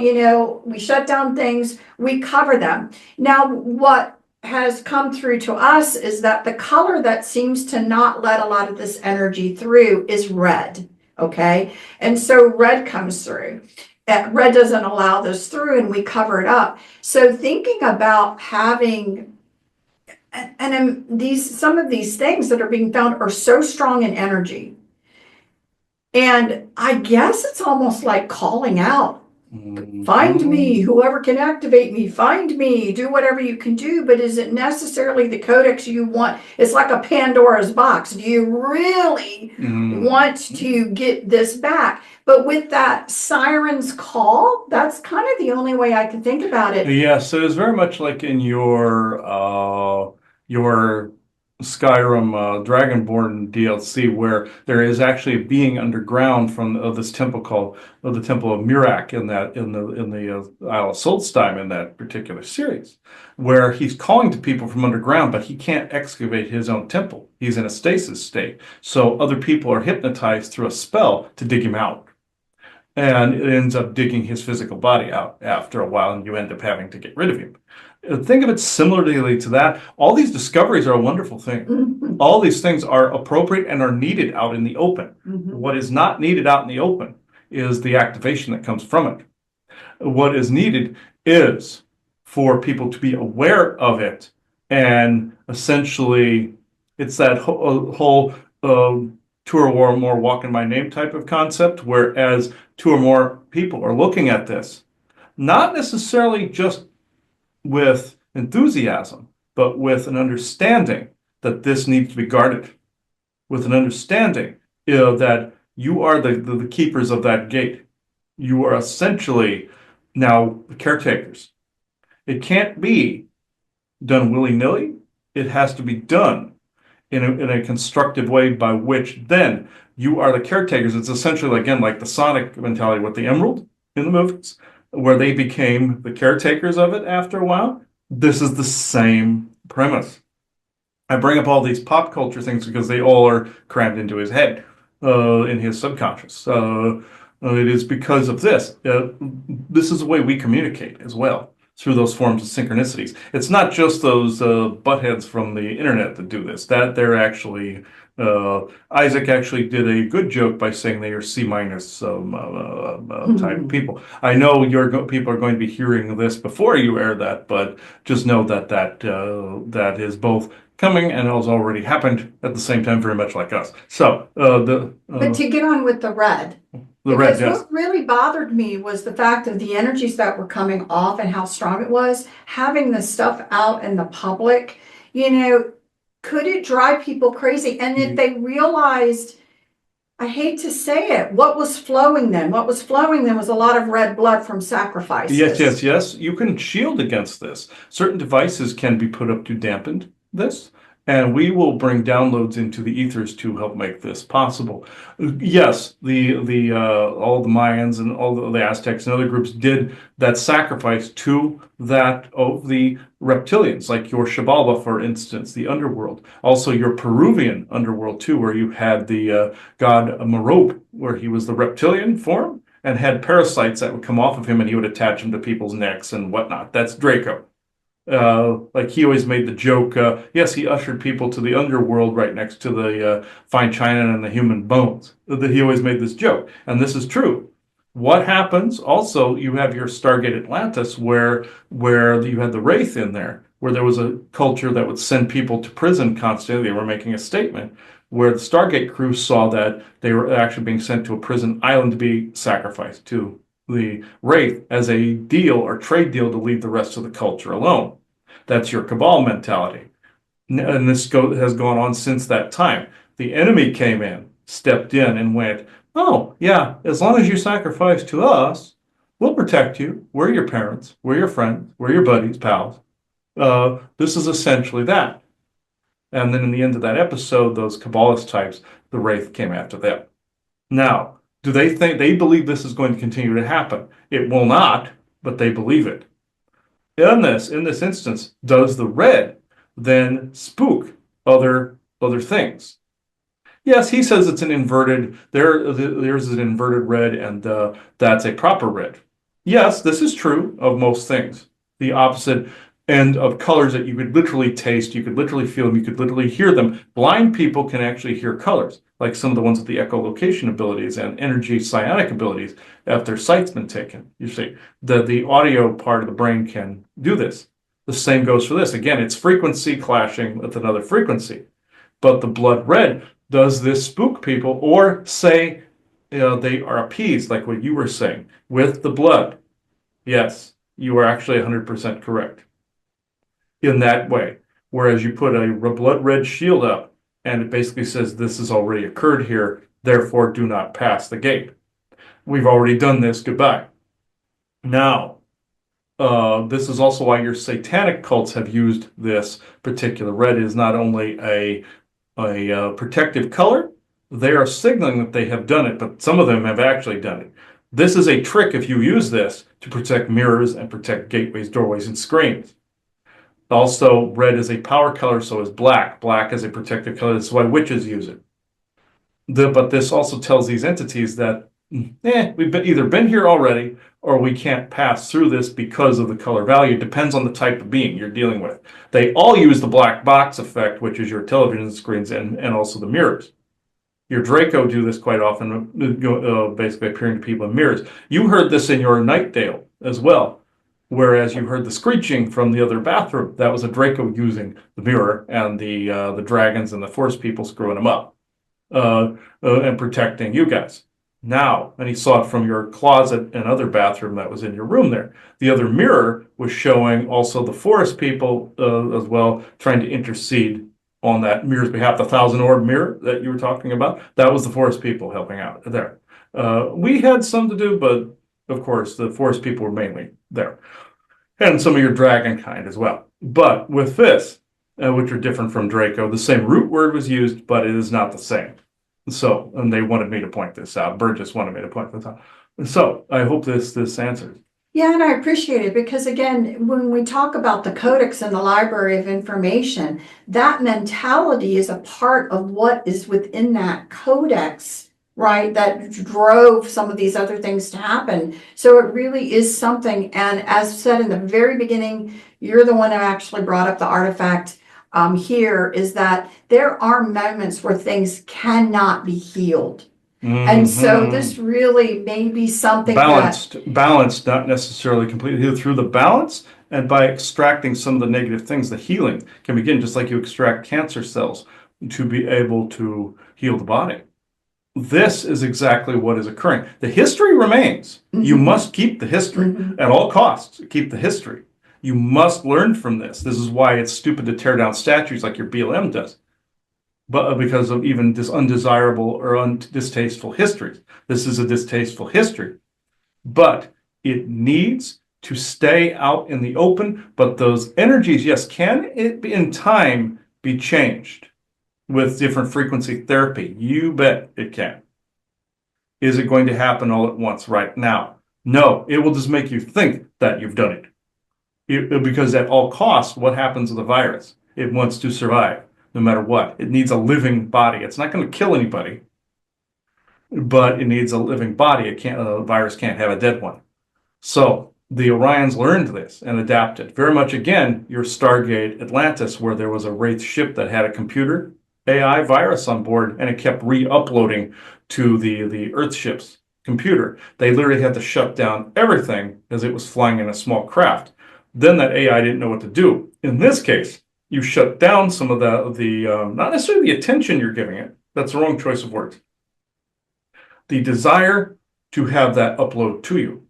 we shut down things, we cover them. Now, what has come through to us is that the color that seems to not let a lot of this energy through is red. Okay. And so red comes through. Red doesn't allow this through, and we cover it up. So thinking about having, and some of these things that are being found are so strong in energy. And I guess it's almost like calling out, find me, whoever can activate me, find me, do whatever you can do. But is it necessarily the codex you want? It's like a Pandora's box. Do you really want to get this back? But with that siren's call, that's kind of the only way I can think about it. Yeah, so it's very much like in your Skyrim Dragonborn DLC, where there is actually a being underground of this temple called the Temple of Murak in the Isle of Solstheim in that particular series, where he's calling to people from underground, but he can't excavate his own temple. He's in a stasis state, so other people are hypnotized through a spell to dig him out. And it ends up digging his physical body out after a while, and you end up having to get rid of him. Think of it similarly to that. All these discoveries are a wonderful thing. All these things are appropriate and are needed out in the open. What is not needed out in the open is the activation that comes from it. What is needed is for people to be aware of it, and essentially it's that whole two or more walk in my name type of concept, whereas two or more people are looking at this, not necessarily just with enthusiasm, but with an understanding that this needs to be guarded, with an understanding that you are the keepers of that gate. You are essentially now the caretakers. It can't be done willy-nilly. It has to be done in a constructive way by which then you are the caretakers. It's essentially, again, like the Sonic mentality with the Emerald in the movies, where they became the caretakers of it after a while. This is the same premise. I bring up all these pop culture things because they all are crammed into his head, in his subconscious. It is because of this. This is the way we communicate as well, through those forms of synchronicities. It's not just those buttheads from the internet that do this. That they're actually, Isaac actually did a good joke by saying they are C minus type people. I know people are going to be hearing this before you air that, but just know that is both coming and has already happened at the same time, very much like us. So but to get on with the red. Because yes. What really bothered me was the fact of the energies that were coming off and how strong it was. Having the stuff out in the public, could it drive people crazy? And if they realized, I hate to say it, what was flowing then? What was flowing then was a lot of red blood from sacrifices. Yes. You can shield against this. Certain devices can be put up to dampen this. And we will bring downloads into the ethers to help make this possible. Yes, the all the Mayans and all the Aztecs and other groups did that sacrifice to that of the reptilians, like your Xibalba, for instance, the underworld. Also, your Peruvian underworld too, where you had the god Merope, where he was the reptilian form and had parasites that would come off of him, and he would attach them to people's necks and whatnot. That's Draco. Like he always made the joke, yes, he ushered people to the underworld right next to the fine china and the human bones. That he always made this joke, and this is true. What happens? Also, you have your Stargate Atlantis, where you had the Wraith in there, where there was a culture that would send people to prison constantly. They were making a statement, where the Stargate crew saw that they were actually being sent to a prison island to be sacrificed to the Wraith as a deal or trade deal to leave the rest of the culture alone. That's your cabal mentality. And this has gone on since that time. The enemy came in, stepped in, and went, oh, yeah, as long as you sacrifice to us, we'll protect you. We're your parents. We're your friends. We're your buddies, pals. This is essentially that. And then in the end of that episode, those Kabbalist types, the Wraith came after them. Now, do they think they believe this is going to continue to happen? It will not, but they believe it. In this instance, does the red then spook other things? Yes, he says it's an inverted. There's an inverted red, and that's a proper red. Yes, this is true of most things. The opposite end of colors that you could literally taste, you could literally feel them, you could literally hear them. Blind people can actually hear colors, like some of the ones with the echolocation abilities and energy psionic abilities if their sight's been taken. You see, the audio part of the brain can do this. The same goes for this. Again, it's frequency clashing with another frequency. But the blood red, does this spook people or say they are appeased, like what you were saying, with the blood? Yes, you are actually 100% correct in that way. Whereas you put a blood red shield up and it basically says this has already occurred here, therefore do not pass the gate. We've already done this, goodbye. Now, this is also why your satanic cults have used this particular red. It is not only a protective color, they are signaling that they have done it, but some of them have actually done it. This is a trick if you use this to protect mirrors and protect gateways, doorways, and screens. Also, red is a power color, so is black. Black is a protective color. That's why witches use it. But this also tells these entities that, we've either been here already or we can't pass through this because of the color value. It depends on the type of being you're dealing with. They all use the black box effect, which is your television screens and also the mirrors. Your Draco do this quite often, basically appearing to people in mirrors. You heard this in your Nightdale as well, whereas you heard the screeching from the other bathroom. That was a Draco using the mirror and the dragons and the force people screwing them up and protecting you guys. Now, and he saw it from your closet and other bathroom that was in your room there. The other mirror was showing also the forest people as well, trying to intercede on that mirror's behalf. The 1,000-orb mirror that you were talking about, that was the forest people helping out there. We had some to do, but of course, the forest people were mainly there. And some of your dragon kind as well. But with this, which are different from Draco, the same root word was used, but it is not the same. So, and they wanted me to point this out. Burgess wanted me to point this out. So, I hope this answers. Yeah, and I appreciate it because again, when we talk about the codex and the library of information, that mentality is a part of what is within that codex, right? That drove some of these other things to happen. So it really is something. And as said in the very beginning, you're the one who actually brought up the artifact here, is that there are moments where things cannot be healed. And so this really may be something balanced, not necessarily completely healed. Through the balance and by extracting some of the negative things, the healing can begin, just like you extract cancer cells to be able to heal the body. This is exactly what is occurring. The history remains. You must keep the history at all costs. Keep the history. You must learn from this. This is why it's stupid to tear down statues like your BLM does. But because of even this undesirable or distasteful histories. This is a distasteful history. But it needs to stay out in the open. But those energies, yes, can it be in time be changed with different frequency therapy? You bet it can. Is it going to happen all at once right now? No, it will just make you think that you've done it. Because at all costs, what happens to the virus? It wants to survive no matter what. It needs a living body. It's not going to kill anybody, but it needs a living body. A virus can't have a dead one. So the Orions learned this and adapted. Very much again, your Stargate Atlantis, where there was a Wraith ship that had a computer AI virus on board, and it kept re-uploading to the Earth ship's computer. They literally had to shut down everything as it was flying in a small craft. Then that AI didn't know what to do. In this case, you shut down some of the not necessarily the attention you're giving it. That's the wrong choice of words. The desire to have that upload to you.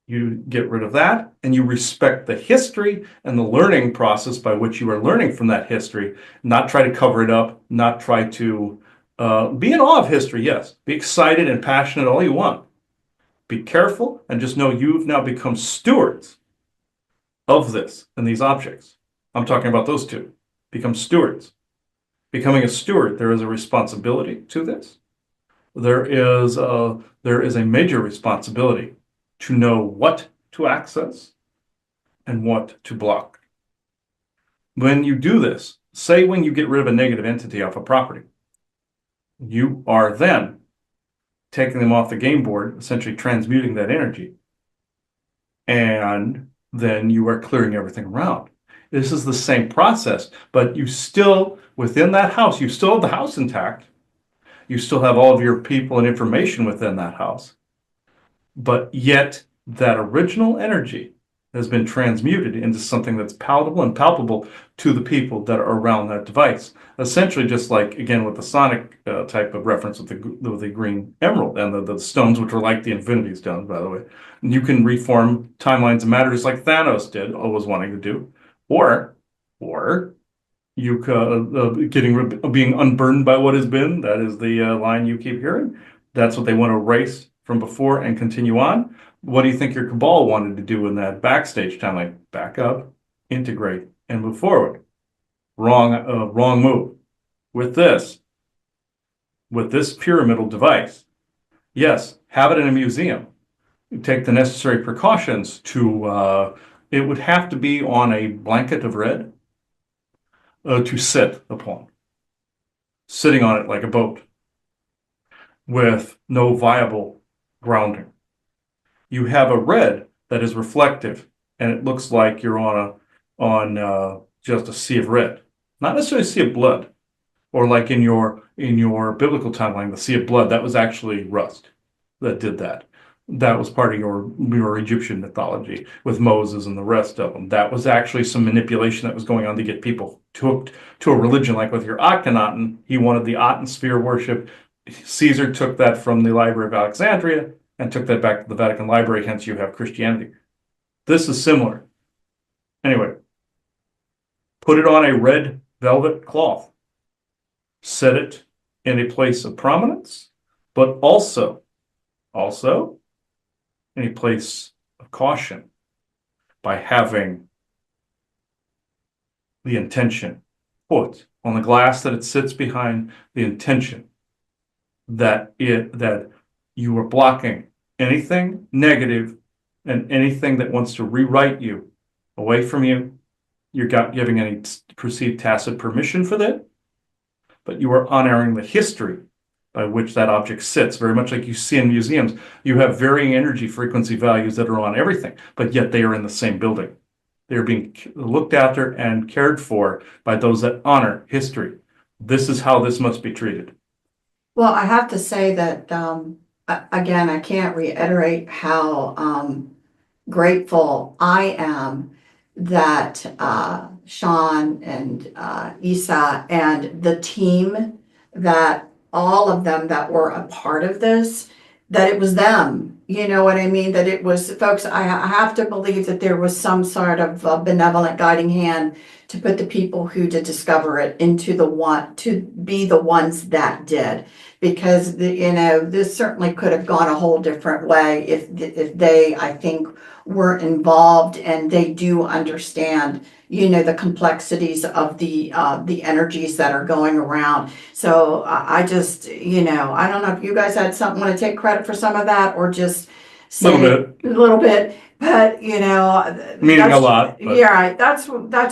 You get rid of that, and you respect the history and the learning process by which you are learning from that history. Not try to cover it up, not try to be in awe of history, yes. Be excited and passionate all you want. Be careful and just know you've now become stewards of this and these objects. I'm talking about those two. Become stewards. Becoming a steward, there is a responsibility to this. There is a major responsibility to know what to access and what to block. When you do this, say when you get rid of a negative entity off a property, you are then taking them off the game board, essentially transmuting that energy, and then you are clearing everything around. This is the same process, but you still, within that house, you still have the house intact. You still have all of your people and information within that house. But yet that original energy has been transmuted into something that's palatable and palpable to the people that are around that device. Essentially, just like, again, with the sonic type of reference with the green emerald and the stones, which are like the infinity stones, by the way. And you can reform timelines of matter just like Thanos did, always wanting to do. Or you being unburdened by what has been. That is the line you keep hearing. That's what they want to erase from before and continue on. What do you think your cabal wanted to do in that backstage timeline? Back up, integrate, and move forward. Wrong move. With this pyramidal device, yes, have it in a museum. You take the necessary precautions to. It would have to be on a blanket of red to sit upon, sitting on it like a boat, with no viable grounding. You have a red that is reflective, and it looks like you're on just a sea of red, not necessarily a sea of blood, or like in your biblical timeline, the sea of blood. That was actually rust that did that. That was part of your Egyptian mythology with Moses and the rest of them. That was actually some manipulation that was going on to get people hooked to a religion. Like with your Akhenaten, he wanted the Aten sphere worship. Caesar took that from the Library of Alexandria and took that back to the Vatican Library, hence you have Christianity. This is similar. Anyway, put it on a red velvet cloth. Set it in a place of prominence, but also in a place of caution by having the intention put on the glass that it sits behind, the intention that you are blocking anything negative and anything that wants to rewrite you away from you. You're not giving any perceived tacit permission for that, but you are honoring the history by which that object sits, very much like you see in museums. You have varying energy frequency values that are on everything, but yet they are in the same building. They're being looked after and cared for by those that honor history. This is how this must be treated. Well, I have to say that, again, I can't reiterate how grateful I am that Sean and Isa and the team, that all of them that were a part of this, that it was them. You know what I mean? That it was, folks, I have to believe that there was some sort of benevolent guiding hand to put the people who did discover it into the one, to be the ones that did. Because this certainly could have gone a whole different way if they, I think, were involved and they do understand, the complexities of the energies that are going around. So I just, I don't know if you guys had something, want to take credit for some of that or just Little say bit. a little bit, but Meaning a lot, but yeah, right. That's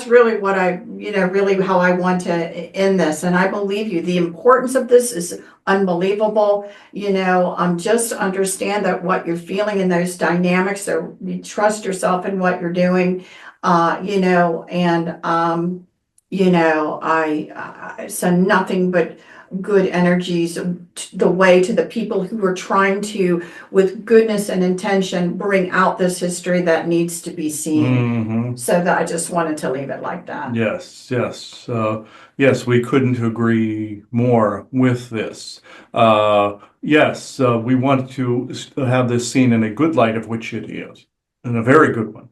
really what really how I want to end this. And I believe you, the importance of this is unbelievable. Just understand that what you're feeling in those dynamics, so you trust yourself in what you're doing, and I send nothing but good energies the way to the people who are trying to, with goodness and intention, bring out this history that needs to be seen. hmm So that I just wanted to leave it like that. Yes, yes, yes, we couldn't agree more with this. Yes, we want to have this seen in a good light, of which it is, and a very good one,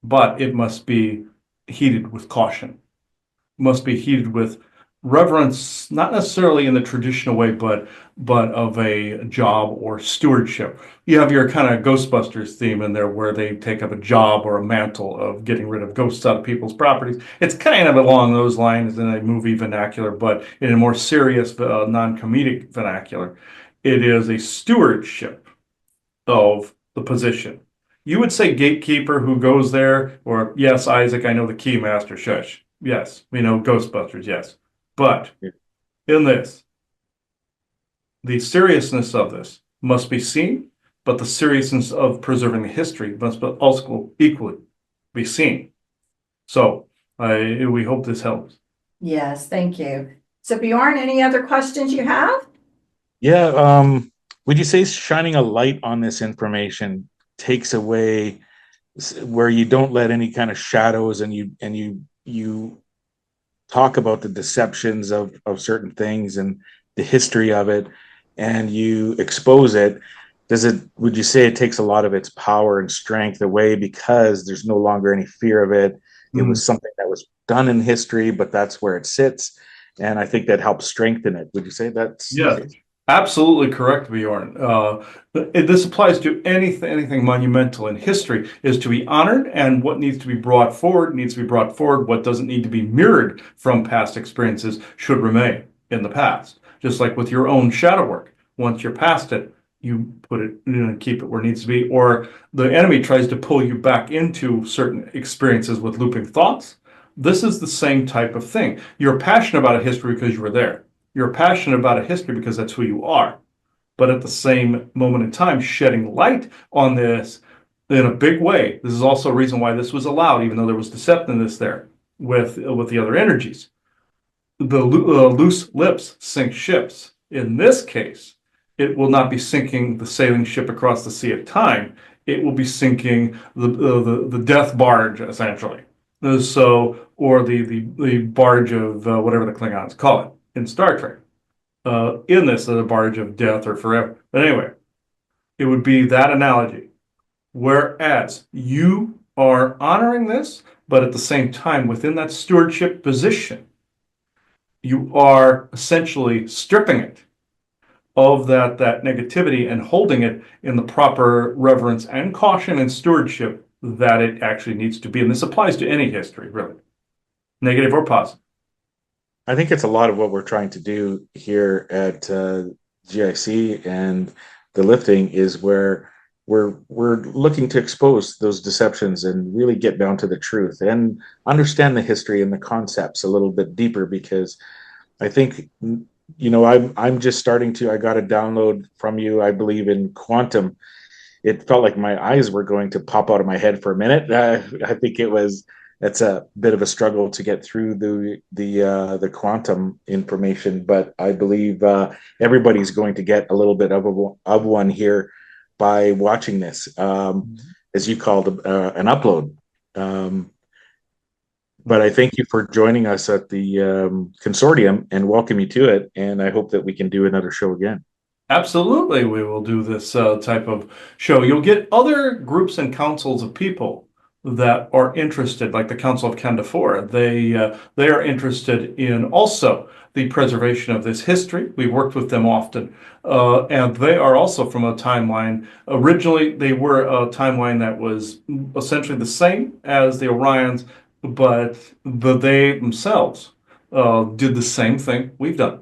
but it must be heeded with caution, must be heeded with reverence, not necessarily in the traditional way, but of a job or stewardship. You have your kind of Ghostbusters theme in there where they take up a job or a mantle of getting rid of ghosts out of people's properties. It's kind of along those lines in a movie vernacular, but in a more serious, non-comedic vernacular, it is a stewardship of the position. You would say gatekeeper who goes there, or yes, Isaac, I know the key master, shush. Yes, we know Ghostbusters, yes. But in this, the seriousness of this must be seen, but the seriousness of preserving the history must also equally be seen. So we hope this helps. Yes, thank you. So Bjorn, any other questions you have? Yeah. Would you say shining a light on this information takes away where you don't let any kind of shadows, and you talk about the deceptions of certain things and the history of it, and you expose it? Would you say it takes a lot of its power and strength away because there's no longer any fear of it? It Mm. was something that was done in history, but that's where it sits. And I think that helps strengthen it. Would you say that's the Yes, case? absolutely correct, Bjorn. This applies to anything monumental in history is to be honored, and what needs to be brought forward needs to be brought forward. What doesn't need to be mirrored from past experiences should remain in the past. Just like with your own shadow work, once you're past it, you put it, keep it where it needs to be, or the enemy tries to pull you back into certain experiences with looping thoughts. This is the same type of thing. You're passionate about a history because you were there. You're passionate about a history because that's who you are. But at the same moment in time, shedding light on this in a big way. This is also a reason why this was allowed, even though there was deceptiveness there with the other energies. The loose lips sink ships. In this case, it will not be sinking the sailing ship across the sea of time. It will be sinking the death barge, essentially. So, or the barge of whatever the Klingons call it in Star Trek. In this, the barge of death or forever. But anyway, it would be that analogy. Whereas you are honoring this, but at the same time, within that stewardship position, you are essentially stripping it of that negativity and holding it in the proper reverence and caution and stewardship that it actually needs to be. And this applies to any history, really, negative or positive. I think it's a lot of what we're trying to do here at GIC and the lifting is where we're looking to expose those deceptions and really get down to the truth and understand the history and the concepts a little bit deeper, because I think I'm just starting to. I got a download from you, I believe, in quantum. It felt like my eyes were going to pop out of my head for a minute. I think it's a bit of a struggle to get through the quantum information, but I believe everybody's going to get a little bit of one here by watching this, as you called an upload. But I thank you for joining us at the consortium and welcome you to it. And I hope that we can do another show again. Absolutely, we will do this type of show. You'll get other groups and councils of people that are interested, like the Council of Candafora. They are interested in also the preservation of this history. We worked with them often, and they are also from a timeline. Originally, they were a timeline that was essentially the same as the Orions, but they themselves did the same thing we've done.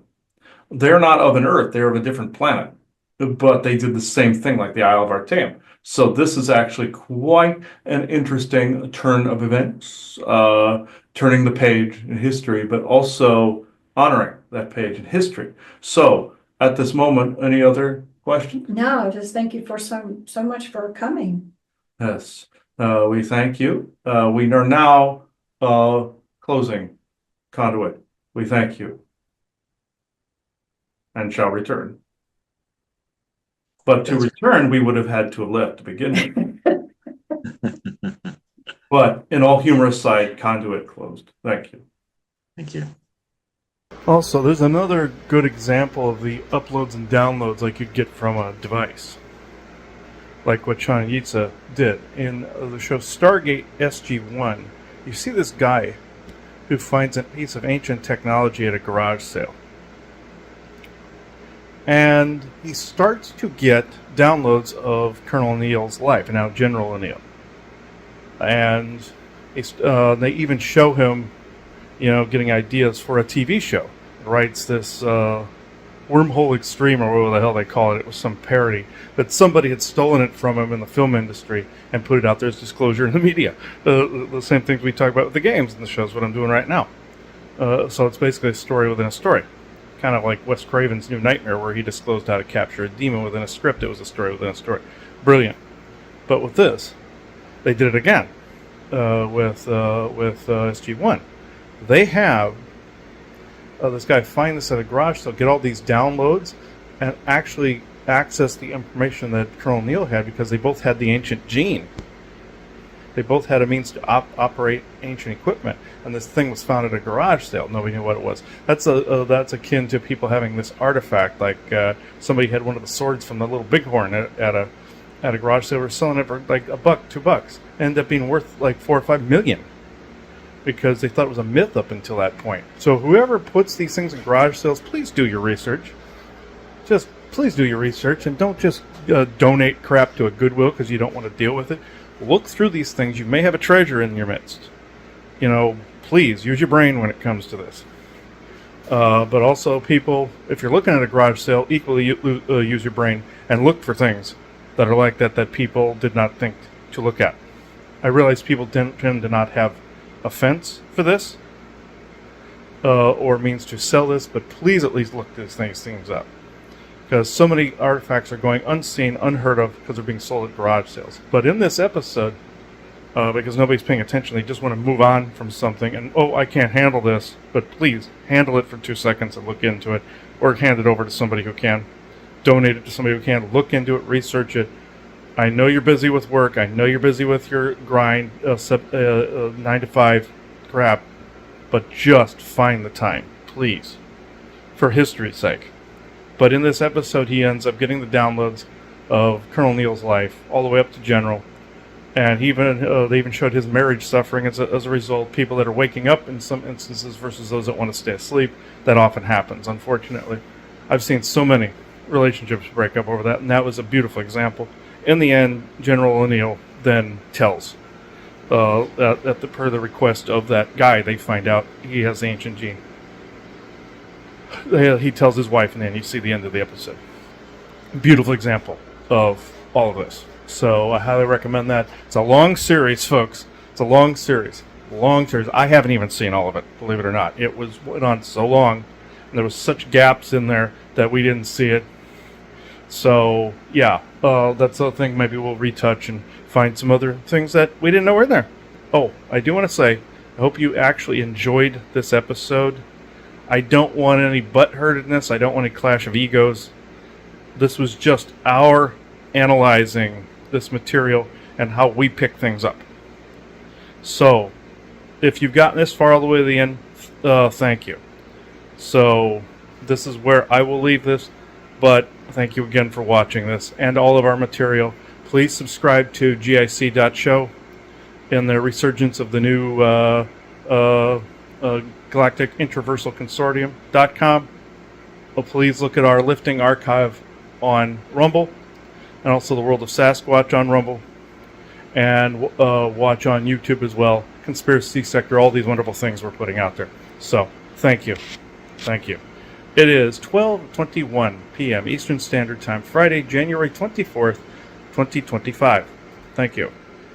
They're not of an Earth; they're of a different planet, but they did the same thing, like the Isle of Artaeum. So this is actually quite an interesting turn of events, turning the page in history, but also honoring that page in history. So at this moment, any other questions? No, just thank you for so much for coming. Yes, we thank you. We are now closing Conduit. We thank you and shall return. But to return, we would have had to have left to begin with. But in all humorous side, Conduit closed. Thank you. Thank you. Also, there's another good example of the uploads and downloads like you'd get from a device. Like what Sean Yitza did. In the show Stargate SG-1, you see this guy who finds a piece of ancient technology at a garage sale. And he starts to get downloads of Colonel O'Neill's life, and now General O'Neill. And they even show him, getting ideas for a TV show. He writes this Wormhole Extreme, or whatever the hell they call it. It was some parody. But somebody had stolen it from him in the film industry and put it out there as disclosure in the media. The same things we talk about with the games and the shows, what I'm doing right now. So it's basically a story within a story. Kind of like Wes Craven's New Nightmare, where he disclosed how to capture a demon within a script. It was a story within a story. Brilliant. But with this, they did it again with SG-1. They have this guy find this at a garage sale, get all these downloads, and actually access the information that Colonel O'Neill had, because they both had the ancient gene. They both had a means to operate ancient equipment, and this thing was found at a garage sale. Nobody knew what it was. That's akin to people having this artifact, like somebody had one of the swords from the Little Bighorn at a garage sale. They were selling it for like $1, $2. Ended up being worth like $4 or $5 million, because they thought it was a myth up until that point. So whoever puts these things in garage sales, please do your research. Just please do your research, and don't just donate crap to a Goodwill because you don't want to deal with it. Look through these things. You may have a treasure in your midst. Please use your brain when it comes to this. But also, people, if you're looking at a garage sale, equally use your brain and look for things that are like that people did not think to look at. I realize people tend to not have a fence for this or means to sell this, but please at least look these things up. Because so many artifacts are going unseen, unheard of, because they're being sold at garage sales. But in this episode, because nobody's paying attention, they just want to move on from something, and, I can't handle this, but please, handle it for 2 seconds and look into it, or hand it over to somebody who can. Donate it to somebody who can. Look into it, research it. I know you're busy with work, I know you're busy with your grind, 9 to 5 crap, but just find the time, please, for history's sake. But in this episode, he ends up getting the downloads of Colonel O'Neill's life all the way up to General, and they even showed his marriage suffering as a result. People that are waking up in some instances versus those that want to stay asleep. That often happens, unfortunately. I've seen so many relationships break up over that, and that was a beautiful example. In the end, General O'Neill then tells, per the request of that guy, they find out he has the ancient gene. He tells his wife, and then you see the end of the episode. Beautiful example of all of this. So I highly recommend that. It's a long series, folks. It's a long series. I haven't even seen all of it, believe it or not. It went on so long, and there was such gaps in there that we didn't see it. So, yeah, that's the thing. Maybe we'll retouch and find some other things that we didn't know were in there. Oh, I do want to say, I hope you actually enjoyed this episode. I don't want any butthurtedness. I don't want any clash of egos. This was just our analyzing this material and how we pick things up. So, if you've gotten this far all the way to the end, thank you. So, this is where I will leave this, but thank you again for watching this and all of our material. Please subscribe to gic.show in the resurgence of the new Galactic Intraversal Consortium.com. Please look at our lifting archive on Rumble, and also the World of Sasquatch on Rumble, and watch on YouTube as well. Conspiracy Sector, all these wonderful things we're putting out there. So, thank you. Thank you. It is 12:21 p.m. Eastern Standard Time, Friday, January 24th, 2025. Thank you.